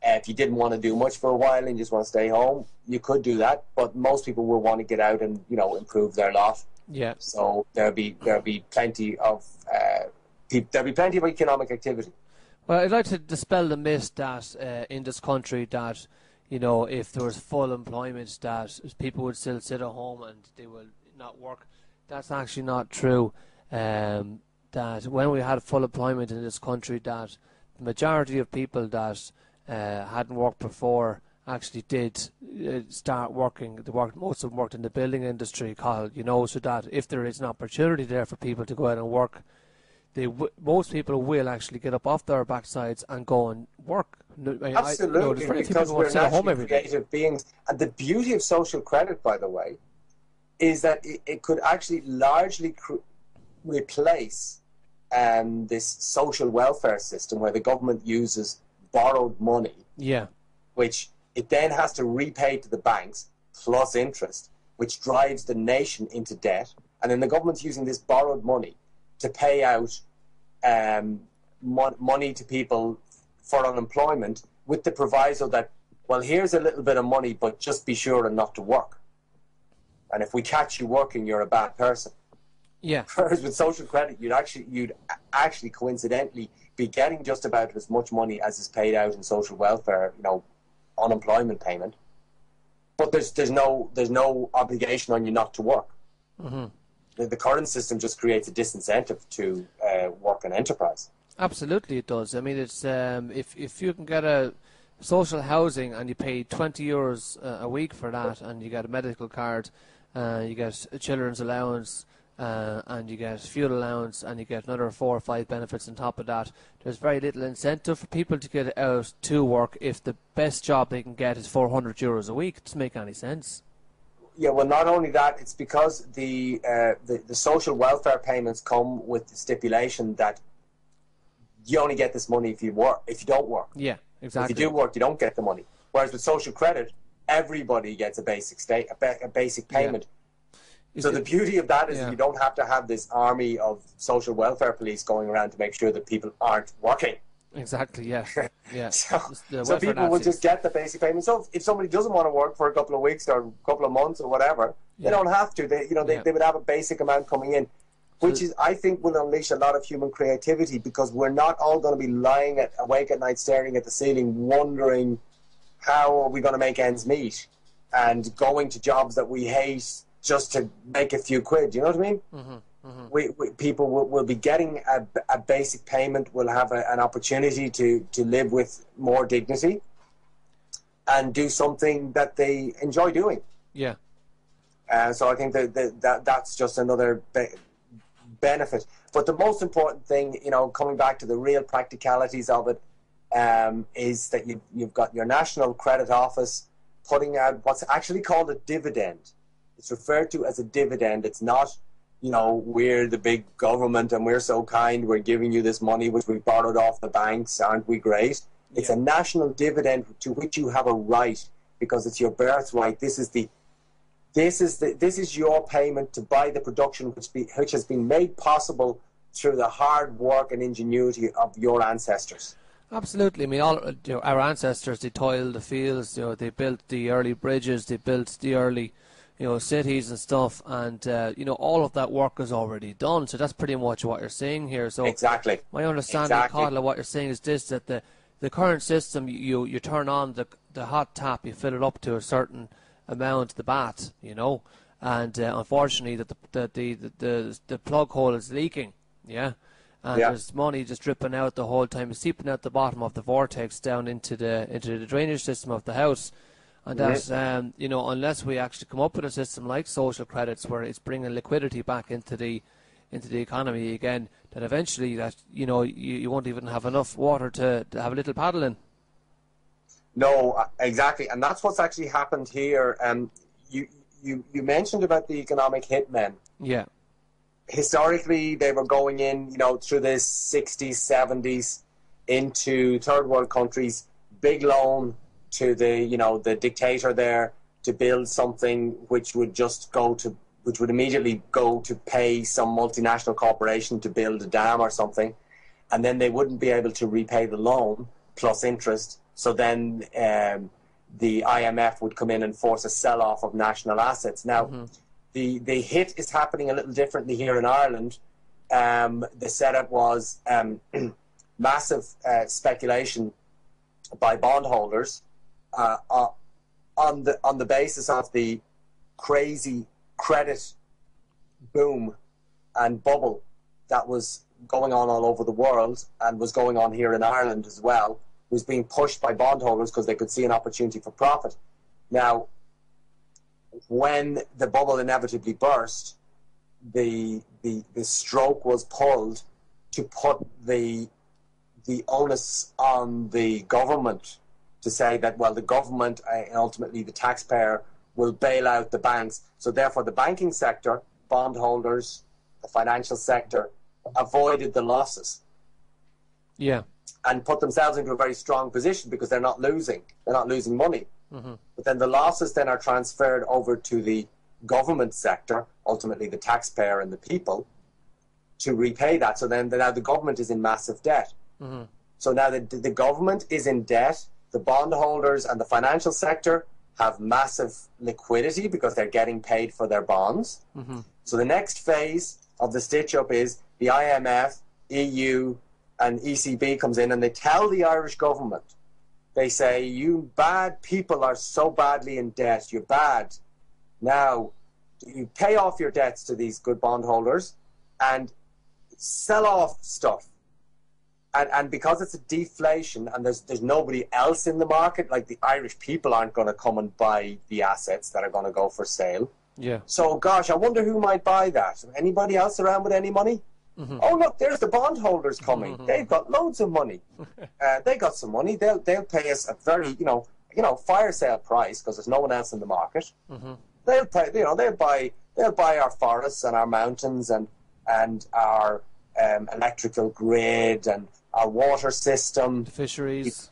If you didn't want to do much for a while and you just want to stay home, you could do that. But most people will want to get out and improve their lot. Yeah. So there'll be plenty of economic activity. Well, I'd like to dispel the myth that in this country that, you know, if there was full employment, that people would still sit at home and they will not work. That's actually not true. That when we had full employment in this country, that the majority of people that hadn't worked before actually did start working. Most of them worked in the building industry, Cathal, you know, so that if there is an opportunity there for people to go out and work, most people will actually get up off their backsides and go and work. Absolutely, because we're naturally creative beings. And the beauty of social credit, by the way, is that it could actually largely replace this social welfare system where the government uses borrowed money, which it then has to repay to the banks plus interest, which drives the nation into debt. And then the government's using this borrowed money to pay out money to people for unemployment, with the proviso that, well, here's a little bit of money, but just be sure not to work. And if we catch you working, you're a bad person. Yeah. Whereas with social credit, you'd actually coincidentally be getting just about as much money as is paid out in social welfare, you know, unemployment payment. But there's no obligation on you not to work. Mm-hmm. The current system just creates a disincentive to work and enterprise. Absolutely, it does. I mean, it's if you can get a social housing and you pay €20 a week for that, and you get a medical card, you get a children's allowance, and you get fuel allowance, and you get another 4 or 5 benefits on top of that. There's very little incentive for people to get out to work if the best job they can get is €400 a week. It doesn't make any sense. Yeah, well, not only that, it's because the social welfare payments come with the stipulation that you only get this money if you don't work. Yeah, exactly. If you do work, you don't get the money. Whereas with social credit, everybody gets a basic payment. Yeah. So the beauty of that is that you don't have to have this army of social welfare police going around to make sure that people aren't working. Exactly, yeah. Yeah. So people will just get the basic payment. So if somebody doesn't want to work for a couple of weeks or a couple of months or whatever, they don't have to. They would have a basic amount coming in, which is, I think, will unleash a lot of human creativity, because we're not all going to be lying awake at night staring at the ceiling wondering how are we going to make ends meet and going to jobs that we hate just to make a few quid. You know what I mean? Mm-hmm. Mm-hmm. People will be getting a basic payment, will have an opportunity to live with more dignity and do something that they enjoy doing. Yeah. So I think that's just another benefit. But the most important thing, you know, coming back to the real practicalities of it, is that you've got your National Credit Office putting out what's actually called a dividend. It's referred to as a dividend. It's not, you know, we're the big government and we're so kind, we're giving you this money which we borrowed off the banks, aren't we great? It's a national dividend to which you have a right, because it's your birthright. This is your payment to buy the production which has been made possible through the hard work and ingenuity of your ancestors. Absolutely. I mean, our ancestors, they toiled the fields. You know, they built the early bridges, they built the early, cities and stuff, and all of that work is already done. So that's pretty much what you're saying here. So exactly. My understanding, Cathal, of what you're saying is this: that the current system, you turn on the hot tap, you fill it up to a certain amount, the bath, and unfortunately that the plug hole is leaking. Yeah. And there's money just dripping out the whole time. It's seeping out the bottom of the vortex down into the drainage system of the house. And that's, unless we actually come up with a system like social credits where it's bringing liquidity back into the economy again, that eventually you won't even have enough water to have a little paddle in. No, exactly. And that's what's actually happened here. You mentioned about the economic hitmen. Yeah. Historically, they were going in, through the 60s, 70s into third world countries, big loan to the dictator there to build something which would immediately go to pay some multinational corporation to build a dam or something, and then they wouldn't be able to repay the loan plus interest. So then the IMF would come in and force a sell-off of national assets. Now, the hit is happening a little differently here in Ireland. The setup was massive speculation by bondholders on the basis of the crazy credit boom and bubble that was going on all over the world and was going on here in Ireland as well, was being pushed by bondholders because they could see an opportunity for profit. Now, when the bubble inevitably burst, the stroke was pulled to put the onus on the government to say that, well, the government and ultimately the taxpayer will bail out the banks. So therefore the banking sector, bondholders, the financial sector avoided the losses. Yeah. And put themselves into a very strong position because they're not losing. They're not losing money. Mm-hmm. But then the losses then are transferred over to the government sector, ultimately the taxpayer and the people, to repay that. So then now the government is in massive debt. Mm-hmm. So now the government is in debt. The bondholders and the financial sector have massive liquidity because they're getting paid for their bonds. Mm-hmm. So the next phase of the stitch-up is the IMF, EU, and ECB comes in and they tell the Irish government, they say, you bad people are so badly in debt, you're bad. Now, you pay off your debts to these good bondholders and sell off stuff. And because it's a deflation and there's nobody else in the market, like the Irish people aren't going to come and buy the assets that are going to go for sale. Yeah. So, gosh, I wonder who might buy that. Anybody else around with any money? Mm-hmm. Oh, look, there's the bondholders coming. Mm-hmm. They've got loads of money. They got some money. They'll pay us a very, fire sale price because there's no one else in the market. Mm-hmm. They'll pay, they'll buy our forests and our mountains and our electrical grid and our water system, the fisheries,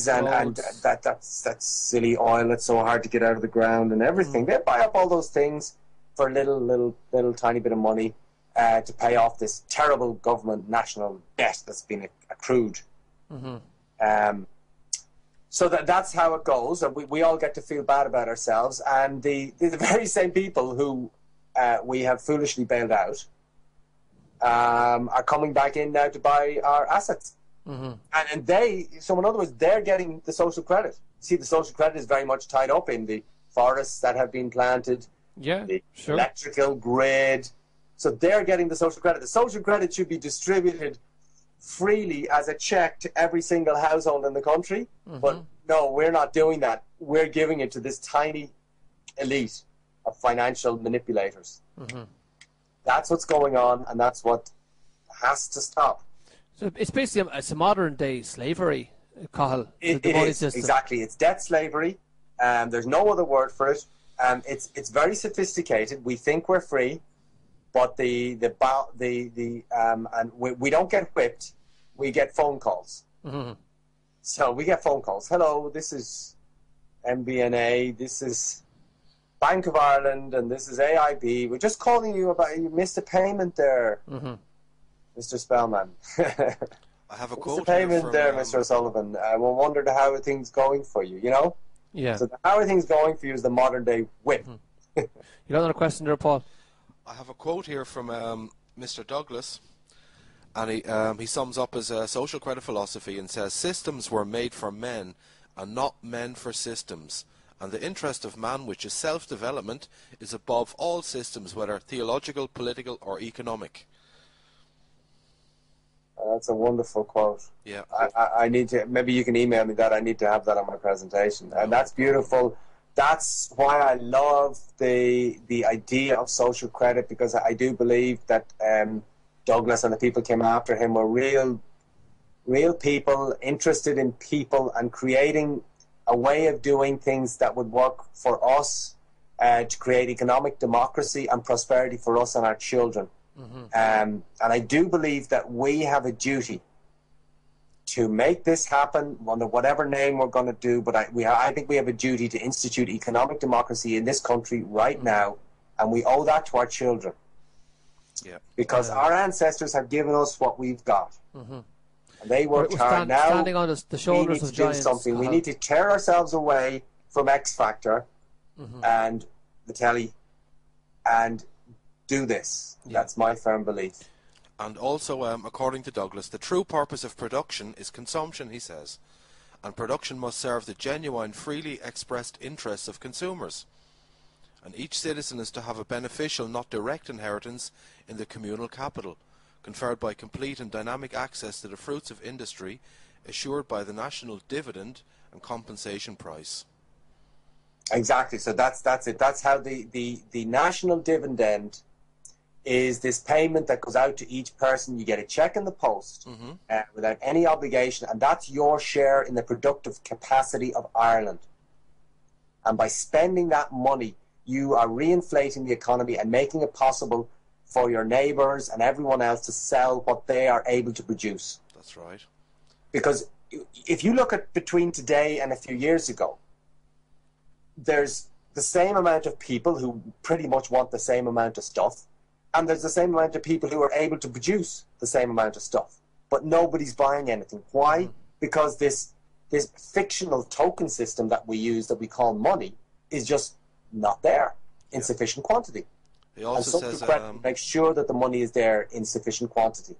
and that's silly oil that's so hard to get out of the ground and everything. They buy up all those things for a little tiny bit of money to pay off this terrible government national debt that's been accrued. Mm-hmm. So that's how it goes, and we all get to feel bad about ourselves. And the very same people who we have foolishly bailed out are coming back in now to buy our assets. Mm-hmm. So in other words, they're getting the social credit. See, the social credit is very much tied up in the forests that have been planted, the electrical grid. So they're getting the social credit. The social credit should be distributed freely as a check to every single household in the country. Mm-hmm. But no, we're not doing that. We're giving it to this tiny elite of financial manipulators. Mm-hmm. That's what's going on, and that's what has to stop. So it's basically a modern day slavery, Cathal. It is, exactly. It's debt slavery. There's no other word for it. It's very sophisticated. We think we're free, but we don't get whipped. We get phone calls. Mm-hmm. So we get phone calls. Hello, this is MBNA. This is Bank of Ireland, and this is AIB. We're just calling you about you missed a payment there, Mr. Spelman. I have a quote. Missed a payment there, Mr. O'Sullivan. We wondered how are things going for you. You know. Yeah. So how are things going for you is the modern day whip. You got another question there, Paul? I have a quote here from Mr. Douglas, and he sums up his social credit philosophy and says, systems were made for men and not men for systems, and the interest of man, which is self-development, is above all systems, whether theological, political or economic. That's a wonderful quote. Yeah. I need to, maybe you can email me that. I need to have that on my presentation. And that's beautiful. That's why I love the idea of social credit, because I do believe that Douglas and the people came after him were real people, interested in people and creating a way of doing things that would work for us to create economic democracy and prosperity for us and our children. Mm-hmm. And I do believe that we have a duty to make this happen under whatever name we're going to do, but I think we have a duty to institute economic democracy in this country right now, and we owe that to our children. Yeah. Because our ancestors have given us what we've got. Mm-hmm. And they worked hard. Now standing on the shoulders of giants. Do something. We need to tear ourselves away from X Factor and the telly and do this. Yeah. That's my firm belief. And also, according to Douglas, the true purpose of production is consumption, he says. And production must serve the genuine, freely expressed interests of consumers. And each citizen is to have a beneficial, not direct inheritance in the communal capital, conferred by complete and dynamic access to the fruits of industry, assured by the national dividend and compensation price. Exactly. So that's it. That's how the national dividend is this payment that goes out to each person. You get a check in the post without any obligation, and that's your share in the productive capacity of Ireland. And by spending that money, you are reinflating the economy and making it possible for your neighbours and everyone else to sell what they are able to produce. That's right. Because if you look at between today and a few years ago, there's the same amount of people who pretty much want the same amount of stuff, and there's the same amount of people who are able to produce the same amount of stuff, but nobody's buying anything. Why? Because this fictional token system that we use, that we call money, is just not there in sufficient quantity. He also says make sure that the money is there in sufficient quantity.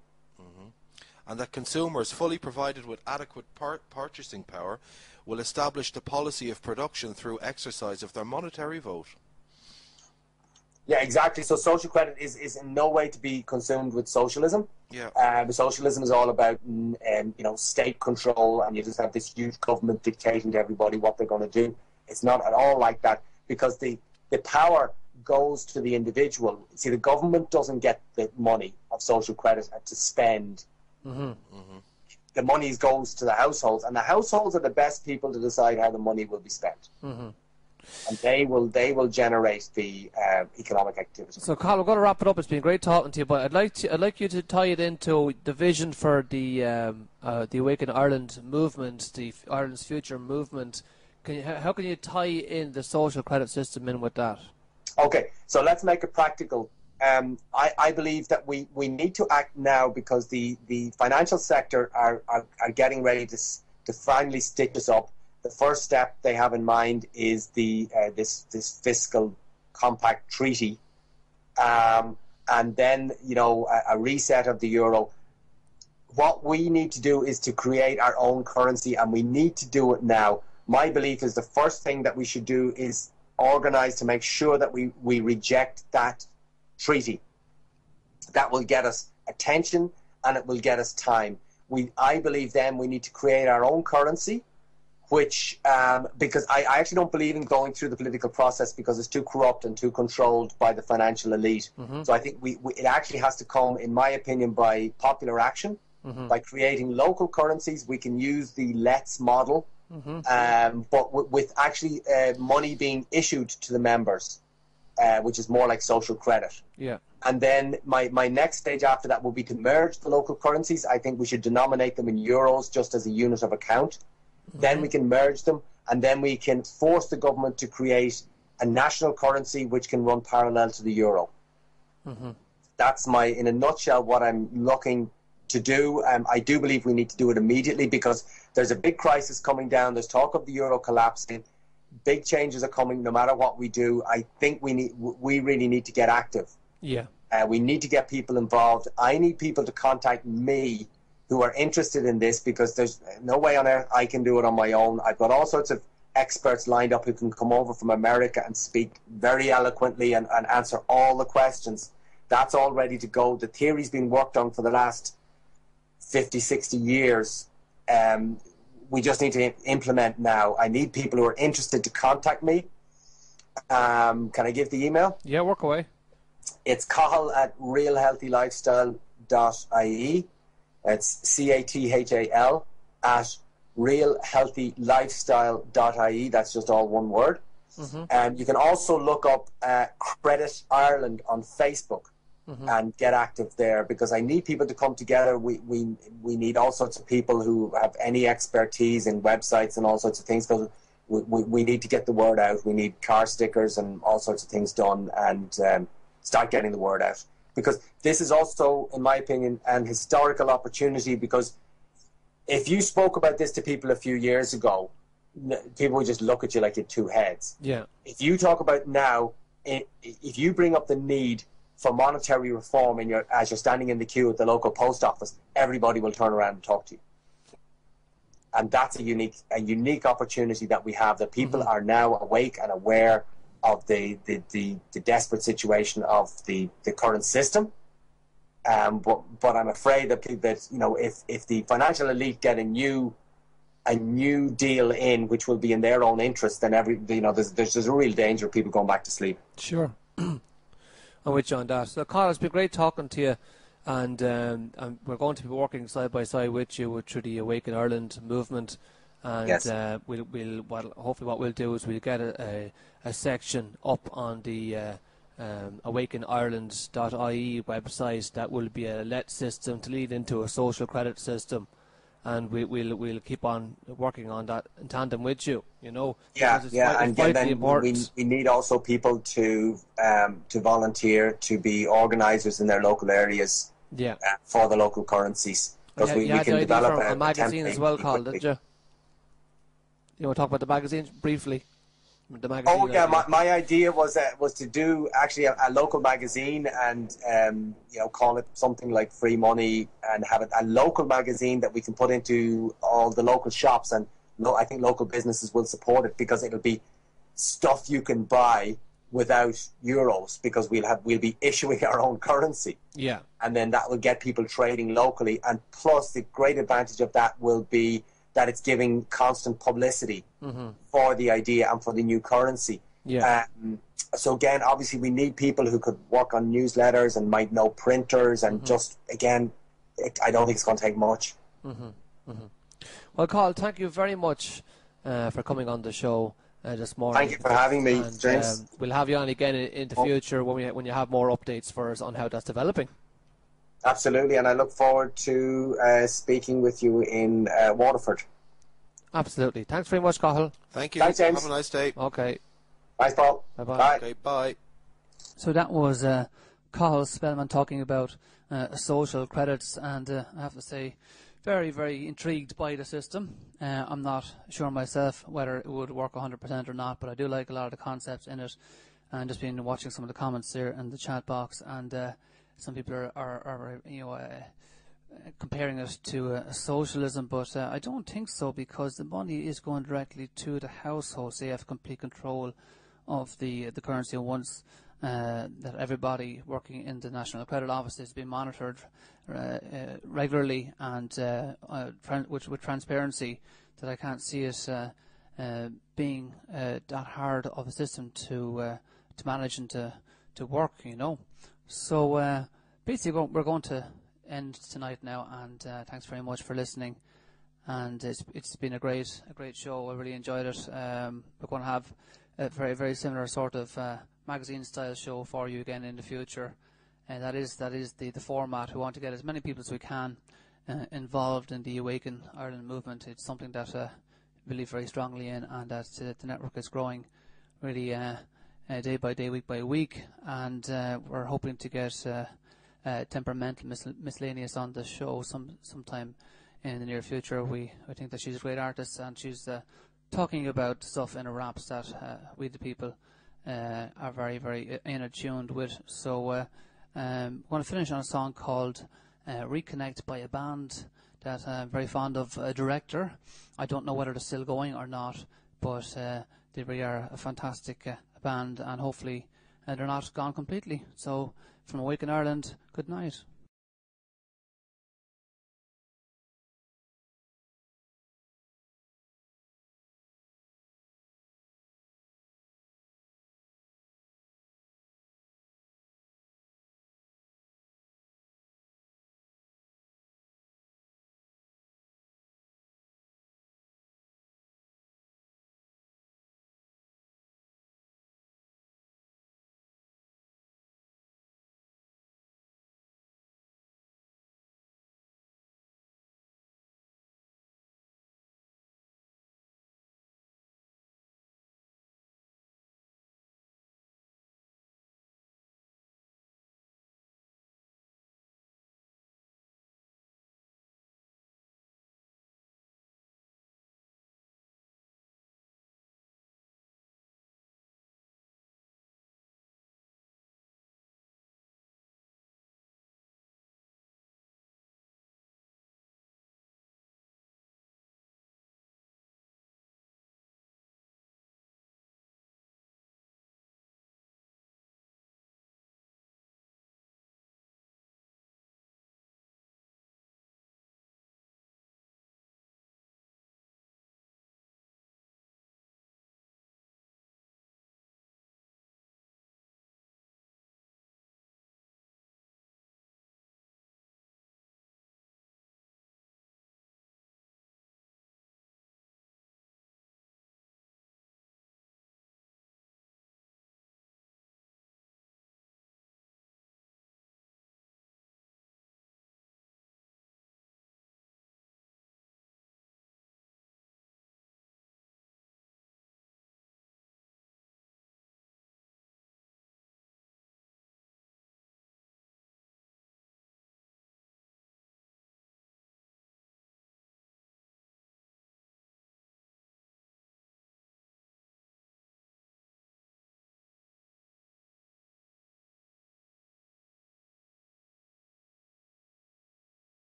And that consumers, fully provided with adequate purchasing power, will establish the policy of production through exercise of their monetary vote. Yeah, exactly. So social credit is in no way to be consumed with socialism. Yeah. Socialism is all about state control, and you just have this huge government dictating to everybody what they're going to do. It's not at all like that, because the power goes to the individual. See, the government doesn't get the money of social credit to spend. The money goes to the households, and the households are the best people to decide how the money will be spent. And they will generate the economic activity. So, Carl, we're going to wrap it up. It's been great talking to you, but I'd like you to tie it into the vision for the Awaken Ireland movement, the Ireland's future movement. How can you tie in the social credit system in with that? Okay, so let's make it practical. I believe that we need to act now, because the financial sector are getting ready to finally stitch us up. The first step they have in mind is this fiscal compact treaty, and then a reset of the euro. What we need to do is to create our own currency, and we need to do it now. My belief is the first thing that we should do is organise to make sure that we reject that treaty. That will get us attention, and it will get us time. I believe then we need to create our own currency, which because I actually don't believe in going through the political process, because it's too corrupt and too controlled by the financial elite. So I think it actually has to come, in my opinion, by popular action. By creating local currencies. We can use the Let's model, but with actually money being issued to the members, which is more like social credit. Yeah. And then my next stage after that will be to merge the local currencies. I think we should denominate them in euros just as a unit of account. Then we can merge them, and then we can force the government to create a national currency which can run parallel to the euro. That's in a nutshell, what I'm looking to do. I do believe we need to do it immediately, because there's a big crisis coming down. There's talk of the euro collapsing. Big changes are coming no matter what we do. I think we really need to get active. Yeah. We need to get people involved. I need people to contact me who are interested in this, because there's no way on earth I can do it on my own. I've got all sorts of experts lined up who can come over from America and speak very eloquently and answer all the questions. That's all ready to go. The theory's been worked on for the last 50, 60 years. We just need to implement now. I need people who are interested to contact me. Can I give the email? Yeah, work away. It's Cathal at realhealthylifestyle.ie. It's CATHAL at realhealthylifestyle.ie. That's just all one word. And you can also look up Credit Ireland on Facebook and get active there, because I need people to come together. We need all sorts of people who have any expertise in websites and all sorts of things, because we need to get the word out. We need car stickers and all sorts of things done, and start getting the word out. Because this is also, in my opinion, an historical opportunity, because if you spoke about this to people a few years ago, people would just look at you like you had two heads. Yeah. If you talk about now, if you bring up the need for monetary reform as you're standing in the queue at the local post office, everybody will turn around and talk to you. And that's a unique opportunity that we have, that people are now awake and aware of the desperate situation of the current system. But I'm afraid that if the financial elite get a new deal in, which will be in their own interest, then there's a real danger of people going back to sleep. Sure. I'm with you on that. So, Cathal, it's been great talking to you, and we're going to be working side by side with you through the Awaken Ireland movement. And yes. Hopefully what we'll do is we'll get a section up on the awakenireland.ie website that will be a let system to lead into a social credit system. And we'll keep on working on that in tandem with you, Yeah, and then we need also people to volunteer to be organisers in their local areas. Yeah. For the local currencies, because we can develop a magazine as well, Cathal, didn't you? You want to talk about the magazine briefly? My idea was to do actually a local magazine and call it something like Free Money, and have a local magazine that we can put into all the local shops, and I think local businesses will support it, because it'll be stuff you can buy without euros, because we'll be issuing our own currency. Yeah. And then that will get people trading locally, and plus the great advantage of that will be that it's giving constant publicity for the idea and for the new currency. Yeah. So again, obviously we need people who could work on newsletters and might know printers, and just, again, I don't think it's going to take much. Well, Cathal, thank you very much for coming on the show this morning. Thank you for having me, James. We'll have you on again in the future when you have more updates for us on how that's developing. Absolutely, and I look forward to speaking with you in Waterford. Absolutely. Thanks very much, Cathal. Thank you. Thanks, James. Have a nice day. Okay. Bye, Paul. Bye-bye. Bye. Okay, bye. So that was Cathal Spelman talking about social credits, and I have to say, very, very intrigued by the system. I'm not sure myself whether it would work 100% or not, but I do like a lot of the concepts in it, and just been watching some of the comments there in the chat box, and some people are comparing it to socialism, but I don't think so, because the money is going directly to the households. They have complete control of the currency once that everybody working in the National Credit Office is being monitored regularly, and with transparency, that I can't see it being that hard of a system to manage and to work, So basically we're going to end tonight now, and thanks very much for listening, and it's been a great show. I really enjoyed it. We're going to have a very, very similar sort of magazine style show for you again in the future, and that is the format. We want to get as many people as we can involved in the Awaken Ireland movement. It's something that I believe very strongly in, and that the network is growing really day by day, week by week, and we're hoping to get Temperamental Miscellaneous on the show sometime in the near future. I think that she's a great artist, and she's talking about stuff in her raps that we the people are very, very attuned with. So I'm going to finish on a song called Reconnect by a band that I'm very fond of, a director. I don't know whether they're still going or not, but they really are a fantastic band, and hopefully they're not gone completely. So from Awaken Ireland, good night.